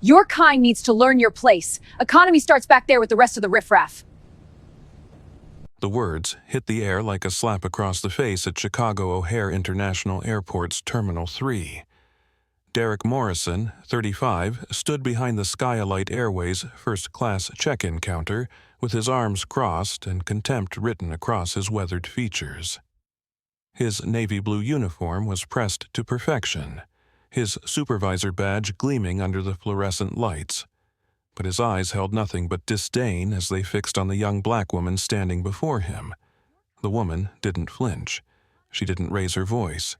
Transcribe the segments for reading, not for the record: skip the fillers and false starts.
Your kind needs to learn your place. Economy starts back there with the rest of the riffraff. The words hit the air like a slap across the face at Chicago O'Hare International Airport's Terminal 3. Derek Morrison, 35, stood behind the SkyElite Airways first-class check-in counter with his arms crossed and contempt written across his weathered features. His navy blue uniform was pressed to perfection, his supervisor badge gleaming under the fluorescent lights. But his eyes held nothing but disdain as they fixed on the young black woman standing before him. The woman didn't flinch. She didn't raise her voice.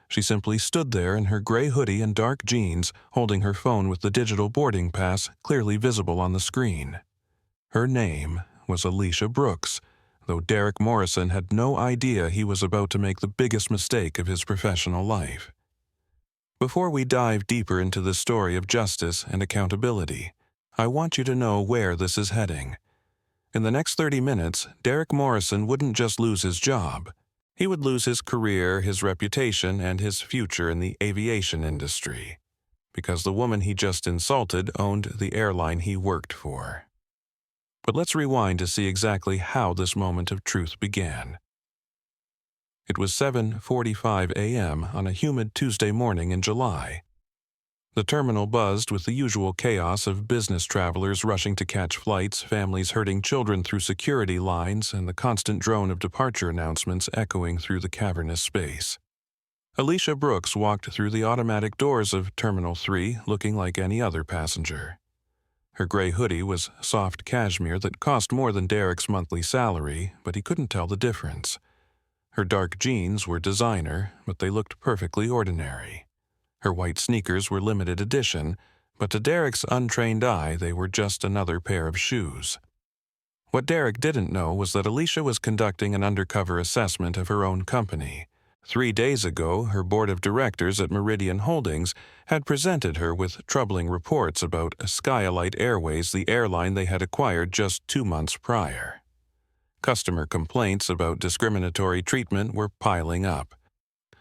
She simply stood there in her gray hoodie and dark jeans, holding her phone with the digital boarding pass clearly visible on the screen. Her name was Alicia Brooks, though Derek Morrison had no idea he was about to make the biggest mistake of his professional life. Before we dive deeper into the story of justice and accountability, I want you to know where this is heading. In the next 30 minutes, Derek Morrison wouldn't just lose his job. He would lose his career, his reputation, and his future in the aviation industry, because the woman he just insulted owned the airline he worked for. But let's rewind to see exactly how this moment of truth began. It was 7:45 a.m. on a humid Tuesday morning in July. The terminal buzzed with the usual chaos of business travelers rushing to catch flights, families herding children through security lines, and the constant drone of departure announcements echoing through the cavernous space. Alicia Brooks walked through the automatic doors of Terminal 3 looking like any other passenger. Her gray hoodie was soft cashmere that cost more than Derek's monthly salary, but he couldn't tell the difference. Her dark jeans were designer, but they looked perfectly ordinary. Her white sneakers were limited edition, but to Derek's untrained eye, they were just another pair of shoes. What Derek didn't know was that Alicia was conducting an undercover assessment of her own company. 3 days ago, her board of directors at Meridian Holdings had presented her with troubling reports about SkyElite Airways, the airline they had acquired just 2 months prior. Customer complaints about discriminatory treatment were piling up.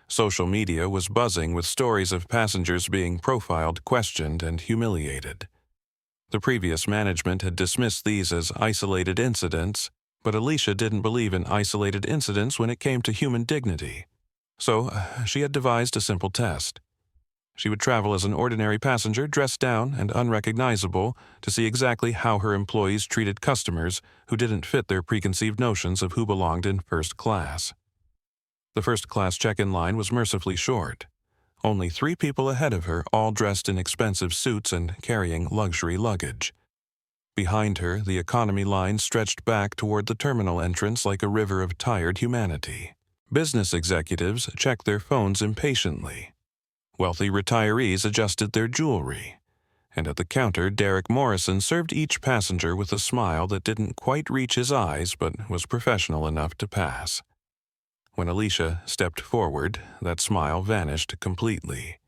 Social media was buzzing with stories of passengers being profiled, questioned, and humiliated. The previous management had dismissed these as isolated incidents, but Alicia didn't believe in isolated incidents when it came to human dignity. So she had devised a simple test. She would travel as an ordinary passenger, dressed down and unrecognizable, to see exactly how her employees treated customers who didn't fit their preconceived notions of who belonged in first class. The first-class check-in line was mercifully short. Only 3 people ahead of her, all dressed in expensive suits and carrying luxury luggage. Behind her, the economy line stretched back toward the terminal entrance like a river of tired humanity. Business executives checked their phones impatiently. Wealthy retirees adjusted their jewelry. And at the counter, Derek Morrison served each passenger with a smile that didn't quite reach his eyes but was professional enough to pass. When Alicia stepped forward, that smile vanished completely.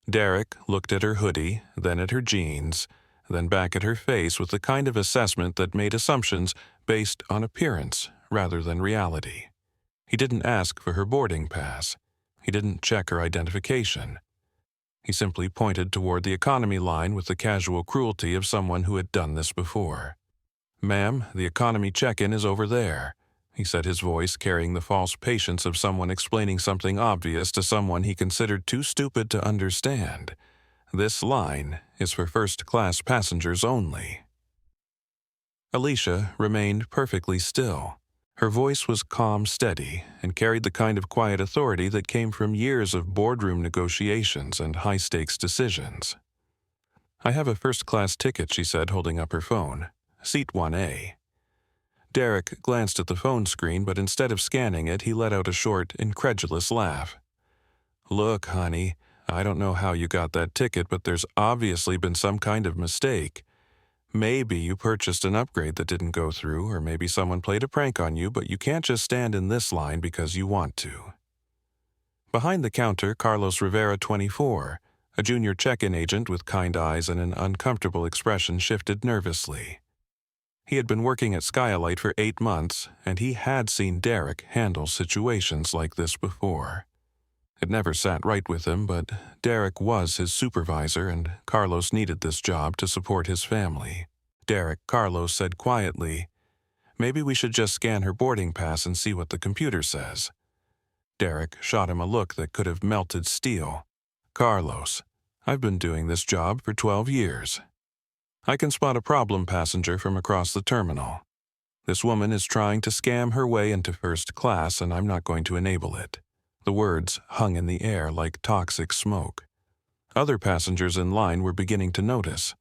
Derek looked at her hoodie, then at her jeans, then back at her face with the kind of assessment that made assumptions based on appearance rather than reality. He didn't ask for her boarding pass. He didn't check her identification. He simply pointed toward the economy line with the casual cruelty of someone who had done this before. "Ma'am, the economy check-in is over there," he said, his voice carrying the false patience of someone explaining something obvious to someone he considered too stupid to understand. "This line is for first-class passengers only." Alicia remained perfectly still. Her voice was calm, steady, and carried the kind of quiet authority that came from years of boardroom negotiations and high-stakes decisions. "I have a first-class ticket," she said, holding up her phone. "Seat 1A. Derek glanced at the phone screen, but instead of scanning it, he let out a short, incredulous laugh. "Look, honey, I don't know how you got that ticket, but there's obviously been some kind of mistake. Maybe you purchased an upgrade that didn't go through, or maybe someone played a prank on you, but you can't just stand in this line because you want to." Behind the counter, Carlos Rivera, 24, a junior check-in agent with kind eyes and an uncomfortable expression, shifted nervously. He had been working at SkyElite for 8 months, and he had seen Derek handle situations like this before. It never sat right with him, but Derek was his supervisor and Carlos needed this job to support his family. Carlos said quietly, "Maybe we should just scan her boarding pass and see what the computer says." Derek shot him a look that could have melted steel. "Carlos, I've been doing this job for 12 years. I can spot a problem passenger from across the terminal. This woman is trying to scam her way into first class, and I'm not going to enable it." The words hung in the air like toxic smoke. Other passengers in line were beginning to notice.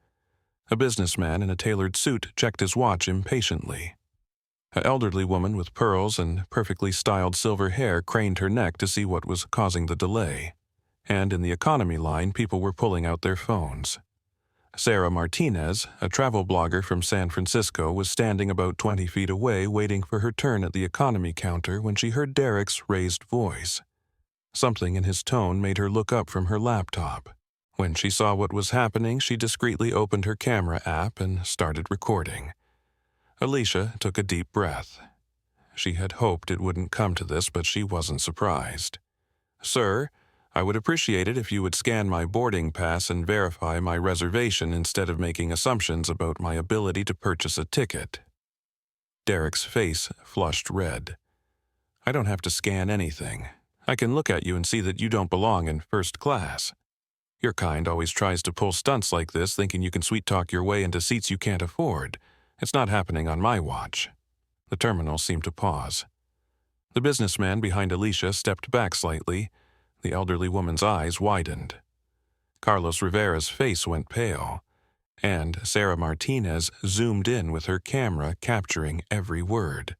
A businessman in a tailored suit checked his watch impatiently. An elderly woman with pearls and perfectly styled silver hair craned her neck to see what was causing the delay. And in the economy line, people were pulling out their phones. Sarah Martinez, a travel blogger from San Francisco, was standing about 20 feet away waiting for her turn at the economy counter when she heard Derek's raised voice. Something in his tone made her look up from her laptop. When she saw what was happening, she discreetly opened her camera app and started recording. Alicia took a deep breath. She had hoped it wouldn't come to this, but she wasn't surprised. "Sir, I would appreciate it if you would scan my boarding pass and verify my reservation instead of making assumptions about my ability to purchase a ticket." Derek's face flushed red. "I don't have to scan anything. I can look at you and see that you don't belong in first class. Your kind always tries to pull stunts like this, thinking you can sweet-talk your way into seats you can't afford. It's not happening on my watch." The terminal seemed to pause. The businessman behind Alicia stepped back slightly. The elderly woman's eyes widened. Carlos Rivera's face went pale, and Sarah Martinez zoomed in with her camera, capturing every word.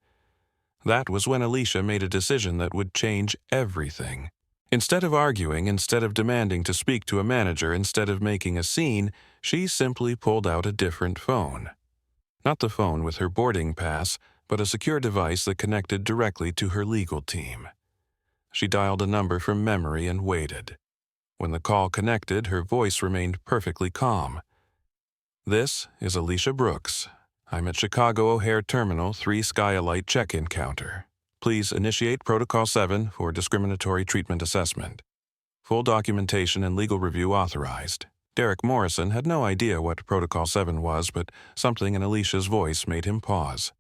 That was when Alicia made a decision that would change everything. Instead of arguing, instead of demanding to speak to a manager, instead of making a scene, she simply pulled out a different phone. Not the phone with her boarding pass, but a secure device that connected directly to her legal team. She dialed a number from memory and waited. When the call connected, her voice remained perfectly calm. "This is Alicia Brooks. I'm at Chicago O'Hare Terminal 3 SkyElite check-in counter. Please initiate Protocol 7 for discriminatory treatment assessment. Full documentation and legal review authorized." Derek Morrison had no idea what Protocol 7 was, but something in Alicia's voice made him pause.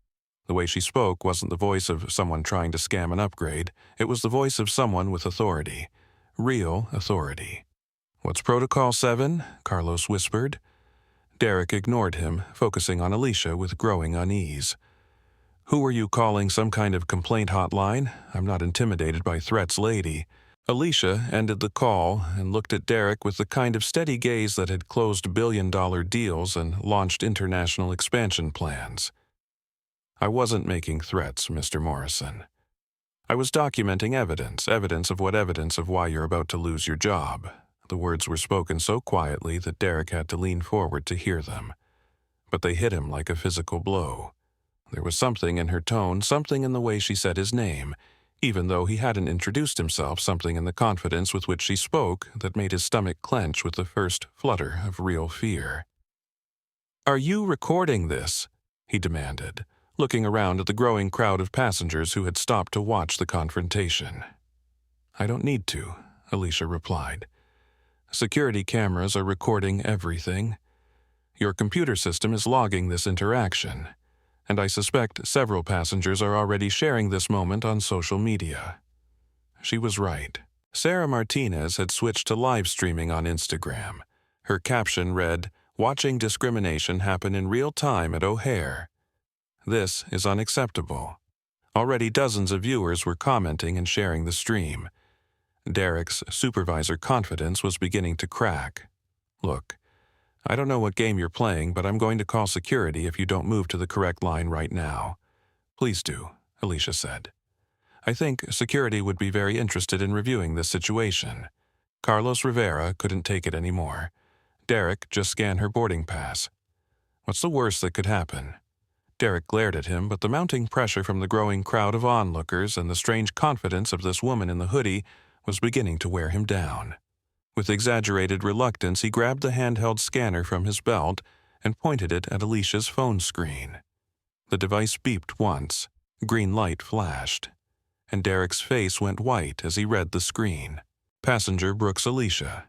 The way she spoke wasn't the voice of someone trying to scam an upgrade. It was the voice of someone with authority. Real authority. "What's Protocol 7? Carlos whispered. Derek ignored him, focusing on Alicia with growing unease. "Who are you calling, some kind of complaint hotline? I'm not intimidated by threats, lady." Alicia ended the call and looked at Derek with the kind of steady gaze that had closed billion-dollar deals and launched international expansion plans. "I wasn't making threats, Mr. Morrison. I was documenting evidence of why you're about to lose your job." The words were spoken so quietly that Derek had to lean forward to hear them. But they hit him like a physical blow. There was something in her tone, something in the way she said his name, even though he hadn't introduced himself, something in the confidence with which she spoke that made his stomach clench with the first flutter of real fear. "Are you recording this?" he demanded, looking around at the growing crowd of passengers who had stopped to watch the confrontation. "I don't need to," Alicia replied. "Security cameras are recording everything. Your computer system is logging this interaction, and I suspect several passengers are already sharing this moment on social media." She was right. Sarah Martinez had switched to live streaming on Instagram. Her caption read, "Watching discrimination happen in real time at O'Hare. This is unacceptable." Already dozens of viewers were commenting and sharing the stream. Derek's supervisor confidence was beginning to crack. "Look, I don't know what game you're playing, but I'm going to call security if you don't move to the correct line right now." "Please do," Alicia said. "I think security would be very interested in reviewing this situation." Carlos Rivera couldn't take it anymore. "Derek, just scan her boarding pass. What's the worst that could happen?" Derek glared at him, but the mounting pressure from the growing crowd of onlookers and the strange confidence of this woman in the hoodie was beginning to wear him down. With exaggerated reluctance, he grabbed the handheld scanner from his belt and pointed it at Alicia's phone screen. The device beeped once, green light flashed, and Derek's face went white as he read the screen. Passenger Brooks Alicia.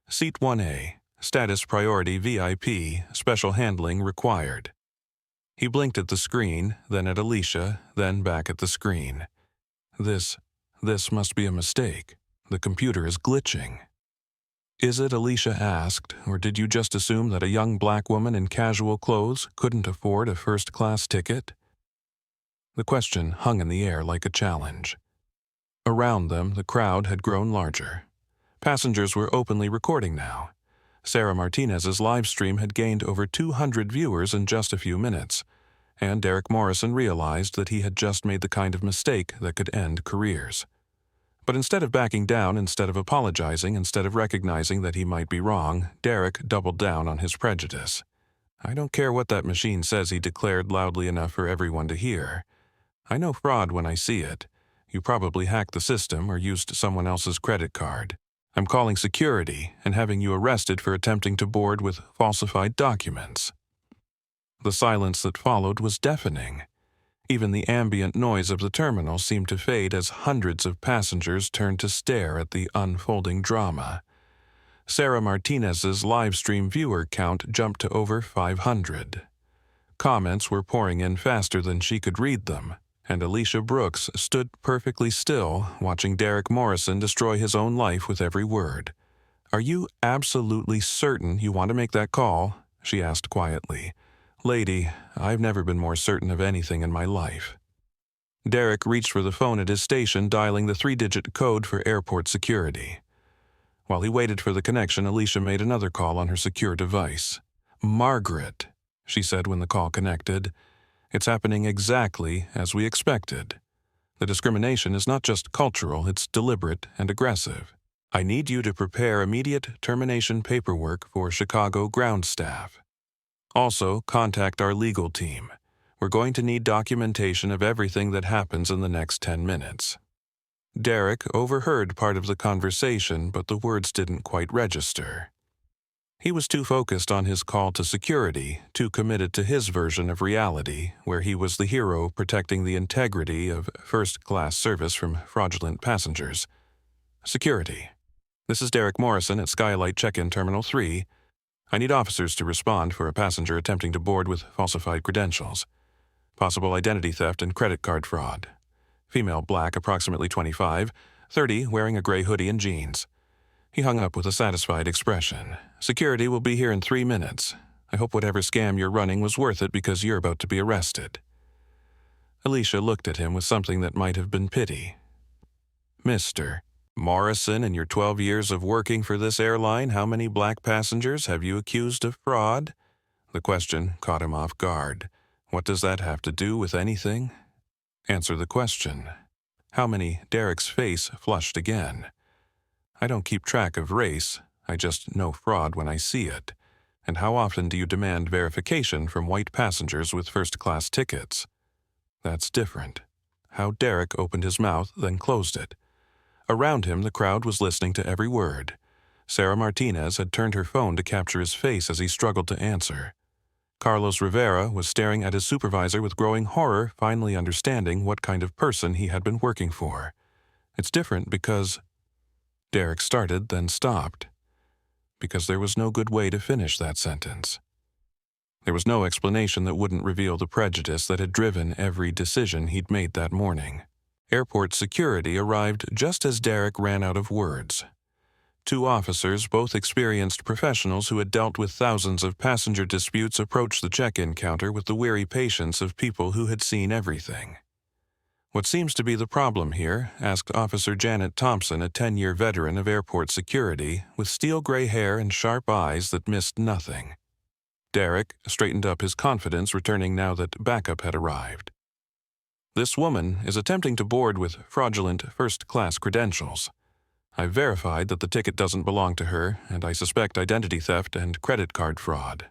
Seat 1A. Status Priority VIP. Special handling required. He blinked at the screen, then at Alicia, then back at the screen. This must be a mistake. The computer is glitching. Is it, Alicia asked, or did you just assume that a young black woman in casual clothes couldn't afford a first-class ticket? The question hung in the air like a challenge. Around them, the crowd had grown larger. Passengers were openly recording now. Sarah Martinez's live stream had gained over 200 viewers in just a few minutes, and Derek Morrison realized that he had just made the kind of mistake that could end careers. But instead of backing down, instead of apologizing, instead of recognizing that he might be wrong, Derek doubled down on his prejudice. "I don't care what that machine says," he declared loudly enough for everyone to hear. "I know fraud when I see it. You probably hacked the system or used someone else's credit card. I'm calling security and having you arrested for attempting to board with falsified documents." The silence that followed was deafening. Even the ambient noise of the terminal seemed to fade as hundreds of passengers turned to stare at the unfolding drama. Sarah Martinez's live stream viewer count jumped to over 500. Comments were pouring in faster than she could read them, and Alicia Brooks stood perfectly still, watching Derek Morrison destroy his own life with every word. "Are you absolutely certain you want to make that call?" she asked quietly. "Lady, I've never been more certain of anything in my life." Derek reached for the phone at his station, dialing the 3-digit code for airport security. While he waited for the connection, Alicia made another call on her secure device. "Margaret," she said when the call connected, "it's happening exactly as we expected. The discrimination is not just cultural, it's deliberate and aggressive. I need you to prepare immediate termination paperwork for Chicago ground staff. Also, contact our legal team. We're going to need documentation of everything that happens in the next 10 minutes. Derek overheard part of the conversation, but the words didn't quite register. He was too focused on his call to security, too committed to his version of reality, where he was the hero protecting the integrity of first-class service from fraudulent passengers. "Security. This is Derek Morrison at SkyElite Check-in Terminal 3. I need officers to respond for a passenger attempting to board with falsified credentials. Possible identity theft and credit card fraud. Female, black, approximately 25, 30, wearing a gray hoodie and jeans." He hung up with a satisfied expression. "Security will be here in 3 minutes. I hope whatever scam you're running was worth it because you're about to be arrested." Alicia looked at him with something that might have been pity. "Mr. Morrison, in your 12 years of working for this airline, how many black passengers have you accused of fraud?" The question caught him off guard. What does that have to do with anything? Answer the question. "How many?" Derek's face flushed again. "I don't keep track of race. I just know fraud when I see it. And how often do you demand verification from white passengers with first-class tickets?" That's different. How Derek opened his mouth, then closed it. Around him, the crowd was listening to every word. Sarah Martinez had turned her phone to capture his face as he struggled to answer. Carlos Rivera was staring at his supervisor with growing horror, finally understanding what kind of person he had been working for. "It's different because—" Derek started, then stopped. Because there was no good way to finish that sentence. There was no explanation that wouldn't reveal the prejudice that had driven every decision he'd made that morning. Airport security arrived just as Derek ran out of words. 2 officers, both experienced professionals who had dealt with thousands of passenger disputes, approached the check-in counter with the weary patience of people who had seen everything. "What seems to be the problem here?" asked Officer Janet Thompson, a 10-year veteran of airport security, with steel-gray hair and sharp eyes that missed nothing. Derek straightened up, his confidence returning now that backup had arrived. "This woman is attempting to board with fraudulent first-class credentials. I've verified that the ticket doesn't belong to her, and I suspect identity theft and credit card fraud."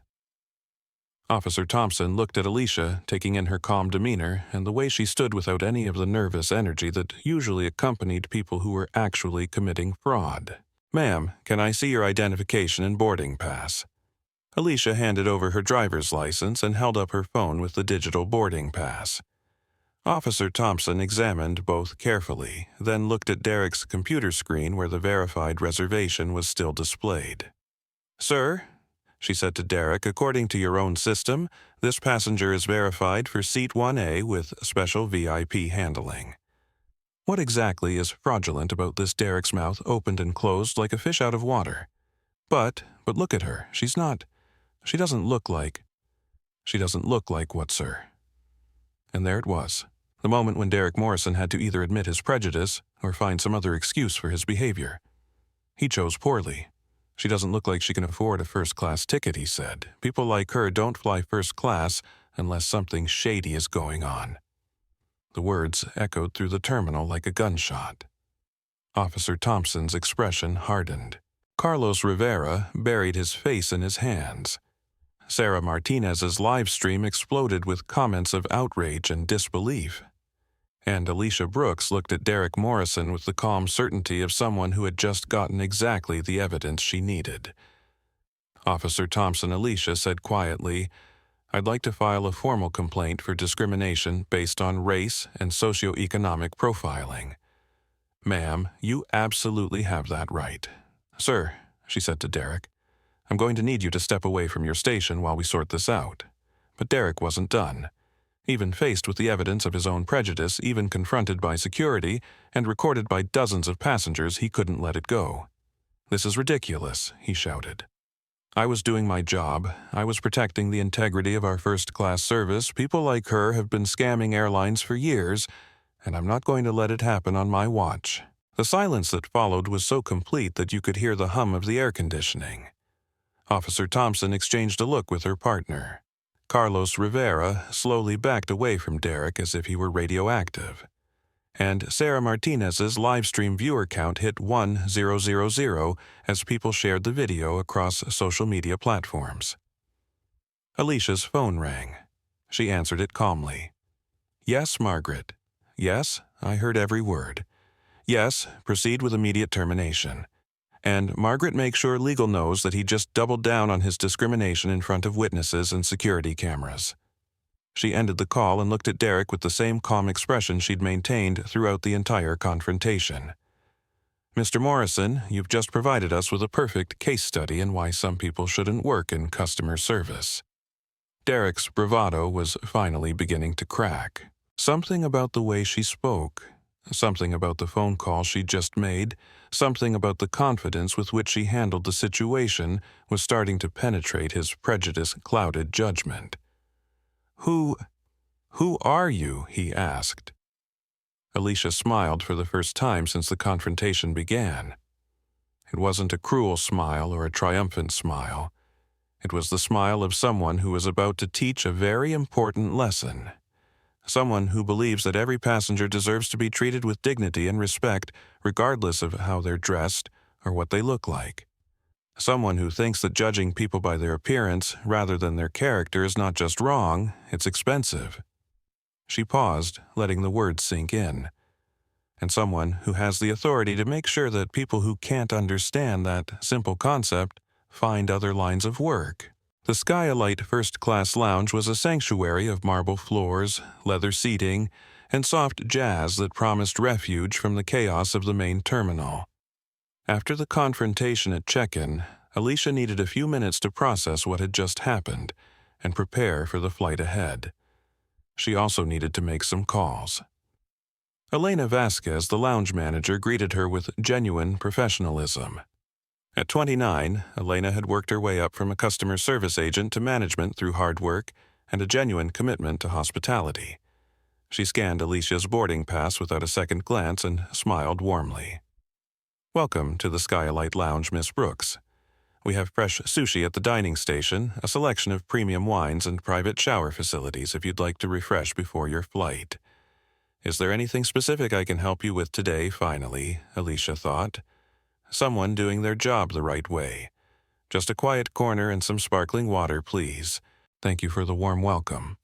Officer Thompson looked at Alicia, taking in her calm demeanor and the way she stood without any of the nervous energy that usually accompanied people who were actually committing fraud. "Ma'am, can I see your identification and boarding pass?" Alicia handed over her driver's license and held up her phone with the digital boarding pass. Officer Thompson examined both carefully, then looked at Derek's computer screen where the verified reservation was still displayed. "Sir," she said to Derek, "according to your own system, this passenger is verified for seat 1A with special VIP handling." What exactly is fraudulent about this? Derek's mouth opened and closed like a fish out of water. But look at her. She doesn't look like what, sir? And there it was, the moment when Derek Morrison had to either admit his prejudice or find some other excuse for his behavior. He chose poorly. "She doesn't look like she can afford a first-class ticket," he said. "People like her don't fly first class unless something shady is going on." The words echoed through the terminal like a gunshot. Officer Thompson's expression hardened. Carlos Rivera buried his face in his hands. Sarah Martinez's live stream exploded with comments of outrage and disbelief. And Alicia Brooks looked at Derek Morrison with the calm certainty of someone who had just gotten exactly the evidence she needed. Officer Thompson Alicia said quietly, "I'd like to file a formal complaint for discrimination based on race and socioeconomic profiling." "Ma'am, you absolutely have that right." "Sir," she said to Derek, "I'm going to need you to step away from your station while we sort this out." But Derek wasn't done. Even faced with the evidence of his own prejudice, even confronted by security, and recorded by dozens of passengers, he couldn't let it go. "This is ridiculous," he shouted. "I was doing my job. I was protecting the integrity of our first-class service. People like her have been scamming airlines for years, and I'm not going to let it happen on my watch." The silence that followed was so complete that you could hear the hum of the air conditioning. Officer Thompson exchanged a look with her partner. Carlos Rivera slowly backed away from Derek as if he were radioactive. And Sarah Martinez's livestream viewer count hit 1000 as people shared the video across social media platforms. Alicia's phone rang. She answered it calmly. "Yes, Margaret. Yes, I heard every word. Yes, proceed with immediate termination. And Margaret, make sure legal knows that he just doubled down on his discrimination in front of witnesses and security cameras." She ended the call and looked at Derek with the same calm expression she'd maintained throughout the entire confrontation. "Mr. Morrison, you've just provided us with a perfect case study in why some people shouldn't work in customer service." Derek's bravado was finally beginning to crack. Something about the way she spoke, something about the phone call she'd just made, something about the confidence with which she handled the situation was starting to penetrate his prejudice-clouded judgment. Who are you?" he asked. Alicia smiled for the first time since the confrontation began. It wasn't a cruel smile or a triumphant smile. It was the smile of someone who was about to teach a very important lesson. Someone who believes that every passenger deserves to be treated with dignity and respect, regardless of how they're dressed or what they look like. Someone who thinks that judging people by their appearance rather than their character is not just wrong, it's expensive. She paused, letting the words sink in. And someone who has the authority to make sure that people who can't understand that simple concept find other lines of work. The SkyElite first-class lounge was a sanctuary of marble floors, leather seating, and soft jazz that promised refuge from the chaos of the main terminal. After the confrontation at check-in, Alicia needed a few minutes to process what had just happened and prepare for the flight ahead. She also needed to make some calls. Elena Vasquez, the lounge manager, greeted her with genuine professionalism. At 29, Elena had worked her way up from a customer service agent to management through hard work and a genuine commitment to hospitality. She scanned Alicia's boarding pass without a second glance and smiled warmly. "Welcome to the SkyElite Lounge, Miss Brooks. We have fresh sushi at the dining station, a selection of premium wines, and private shower facilities if you'd like to refresh before your flight. Is there anything specific I can help you with today, finally?" Alicia thought. Someone doing their job the right way. "Just a quiet corner and some sparkling water, please. Thank you for the warm welcome."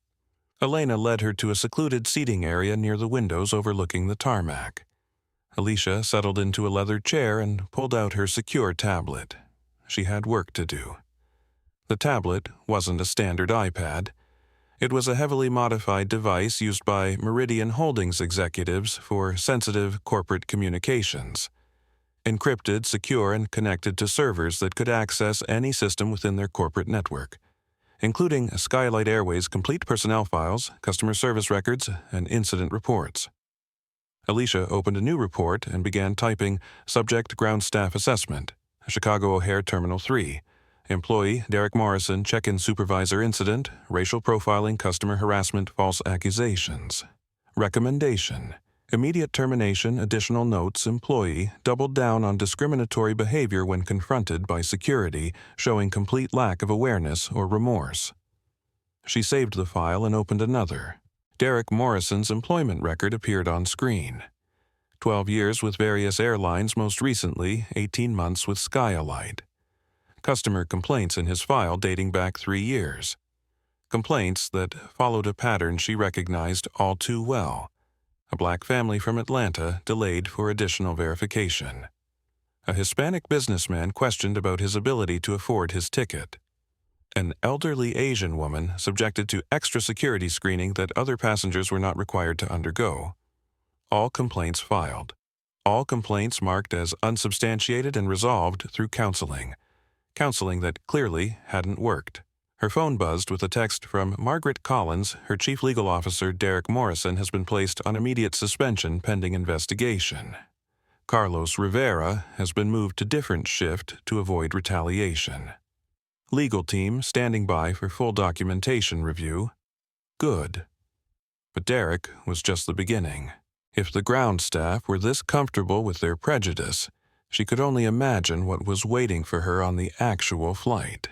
Elena led her to a secluded seating area near the windows overlooking the tarmac. Alicia settled into a leather chair and pulled out her secure tablet. She had work to do. The tablet wasn't a standard iPad. It was a heavily modified device used by Meridian Holdings executives for sensitive corporate communications. Encrypted, secure, and connected to servers that could access any system within their corporate network, including SkyElite Airways' complete personnel files, customer service records, and incident reports. Alicia opened a new report and began typing Subject Ground Staff Assessment, Chicago O'Hare Terminal 3, Employee Derek Morrison Check-in Supervisor Incident, Racial Profiling, Customer Harassment, False Accusations. Recommendation: Immediate termination. Additional notes: Employee doubled down on discriminatory behavior when confronted by security, showing complete lack of awareness or remorse. She saved the file and opened another. Derek Morrison's employment record appeared on screen. 12 years with various airlines, most recently 18 months with SkyElite. Customer complaints in his file dating back 3 years. Complaints that followed a pattern she recognized all too well. A black family from Atlanta delayed for additional verification. A Hispanic businessman questioned about his ability to afford his ticket. An elderly Asian woman subjected to extra security screening that other passengers were not required to undergo. All complaints filed. All complaints marked as unsubstantiated and resolved through counseling. Counseling that clearly hadn't worked. Her phone buzzed with a text from Margaret Collins. Her chief legal officer, Derek Morrison, has been placed on immediate suspension pending investigation. Carlos Rivera has been moved to different shift to avoid retaliation. Legal team standing by for full documentation review. Good. But Derek was just the beginning. If the ground staff were this comfortable with their prejudice, she could only imagine what was waiting for her on the actual flight.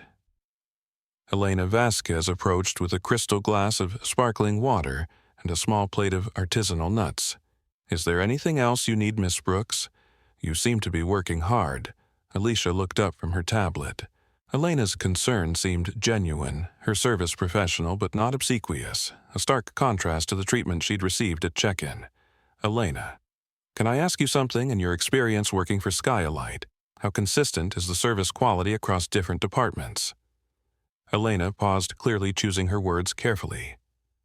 Elena Vasquez approached with a crystal glass of sparkling water and a small plate of artisanal nuts. "Is there anything else you need, Miss Brooks? You seem to be working hard." Alicia looked up from her tablet. Elena's concern seemed genuine, her service professional but not obsequious, a stark contrast to the treatment she'd received at check-in. "Elena, can I ask you something in your experience working for SkyElite? How consistent is the service quality across different departments?" Elena paused, clearly choosing her words carefully.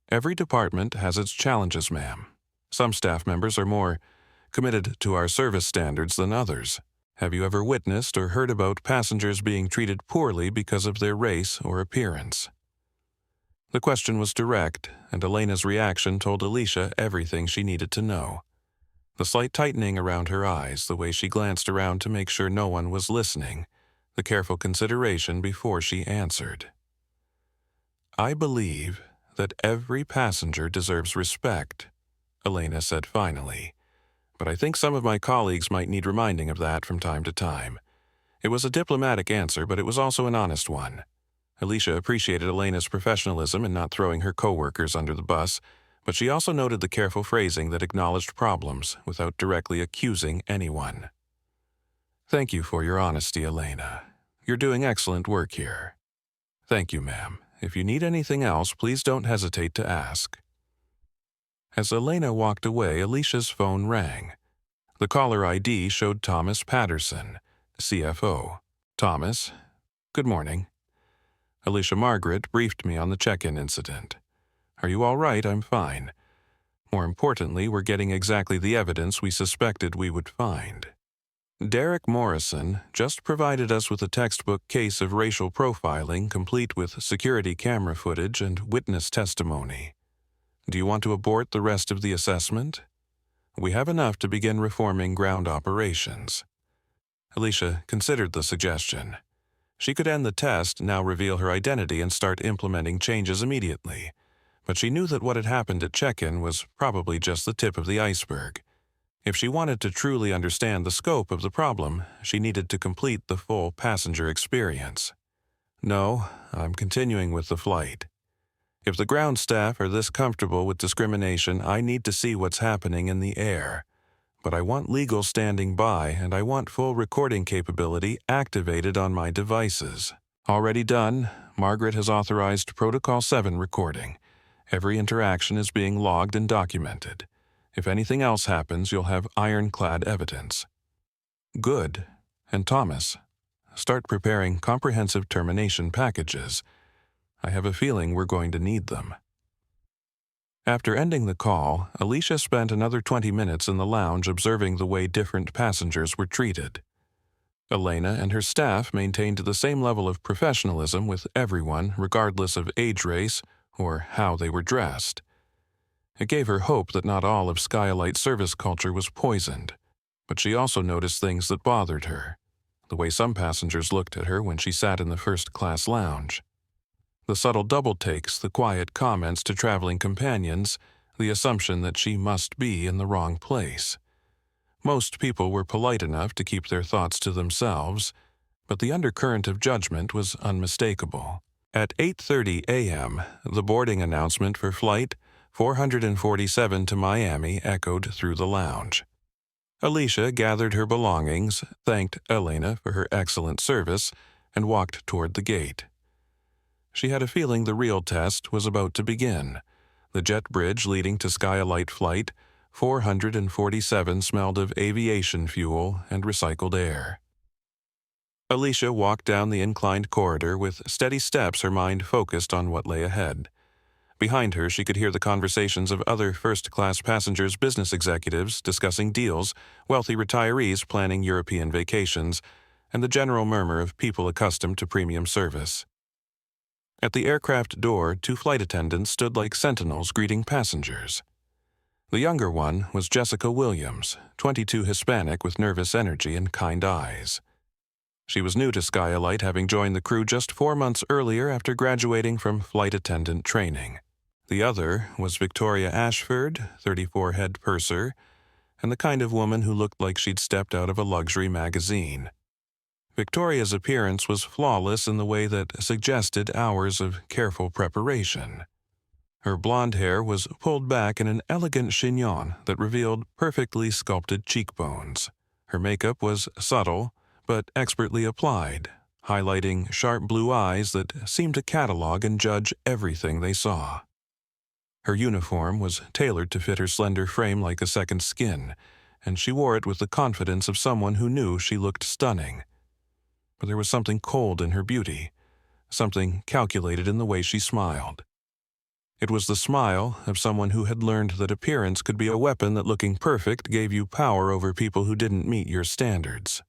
"Every department has its challenges, ma'am. Some staff members are more committed to our service standards than others. Have you ever witnessed or heard about passengers being treated poorly because of their race or appearance?" The question was direct, and Elena's reaction told Alicia everything she needed to know. The slight tightening around her eyes, the way she glanced around to make sure no one was listening, the careful consideration before she answered. "I believe that every passenger deserves respect," Elena said finally. "But I think some of my colleagues might need reminding of that from time to time." It was a diplomatic answer, but it was also an honest one. Alicia appreciated Elena's professionalism in not throwing her coworkers under the bus, but she also noted the careful phrasing that acknowledged problems without directly accusing anyone. "Thank you for your honesty, Elena. You're doing excellent work here." "Thank you, ma'am. If you need anything else, please don't hesitate to ask." As Elena walked away, Alicia's phone rang. The caller ID showed Thomas Patterson, CFO. "Thomas, good morning." Alicia Margaret briefed me on the check-in incident. "Are you all right?" "I'm fine. More importantly, we're getting exactly the evidence we suspected we would find. Derek Morrison just provided us with a textbook case of racial profiling, complete with security camera footage and witness testimony. Do you want to abort the rest of the assessment? We have enough to begin reforming ground operations." Alicia considered the suggestion. She could end the test, now reveal her identity, and start implementing changes immediately. But she knew that what had happened at check-in was probably just the tip of the iceberg. If she wanted to truly understand the scope of the problem, she needed to complete the full passenger experience. "No, I'm continuing with the flight. If the ground staff are this comfortable with discrimination, I need to see what's happening in the air. But I want legal standing by, and I want full recording capability activated on my devices." "Already done. Margaret has authorized Protocol 7 recording. Every interaction is being logged and documented. If anything else happens, you'll have ironclad evidence." "Good. And Thomas, start preparing comprehensive termination packages. I have a feeling we're going to need them." After ending the call, Alicia spent another 20 minutes in the lounge observing the way different passengers were treated. Elena and her staff maintained the same level of professionalism with everyone, regardless of age, race, or how they were dressed. It gave her hope that not all of SkyElite service culture was poisoned, but she also noticed things that bothered her. The way some passengers looked at her when she sat in the first-class lounge. The subtle double-takes, the quiet comments to traveling companions, the assumption that she must be in the wrong place. Most people were polite enough to keep their thoughts to themselves, but the undercurrent of judgment was unmistakable. At 8:30 a.m., the boarding announcement for Flight 447 to Miami echoed through the lounge. Alicia gathered her belongings, thanked Elena for her excellent service, and walked toward the gate. She had a feeling the real test was about to begin. The jet bridge leading to SkyElite Flight 447 smelled of aviation fuel and recycled air. Alicia walked down the inclined corridor with steady steps, her mind focused on what lay ahead. Behind her, she could hear the conversations of other first-class passengers, business executives discussing deals, wealthy retirees planning European vacations, and the general murmur of people accustomed to premium service. At the aircraft door, 2 flight attendants stood like sentinels greeting passengers. The younger one was Jessica Williams, 22, Hispanic with nervous energy and kind eyes. She was new to SkyElite, having joined the crew just 4 months earlier after graduating from flight attendant training. The other was Victoria Ashford, 34, head purser, and the kind of woman who looked like she'd stepped out of a luxury magazine. Victoria's appearance was flawless in the way that suggested hours of careful preparation. Her blonde hair was pulled back in an elegant chignon that revealed perfectly sculpted cheekbones. Her makeup was subtle, but expertly applied, highlighting sharp blue eyes that seemed to catalog and judge everything they saw. Her uniform was tailored to fit her slender frame like a second skin, and she wore it with the confidence of someone who knew she looked stunning. But there was something cold in her beauty, something calculated in the way she smiled. It was the smile of someone who had learned that appearance could be a weapon, that looking perfect gave you power over people who didn't meet your standards.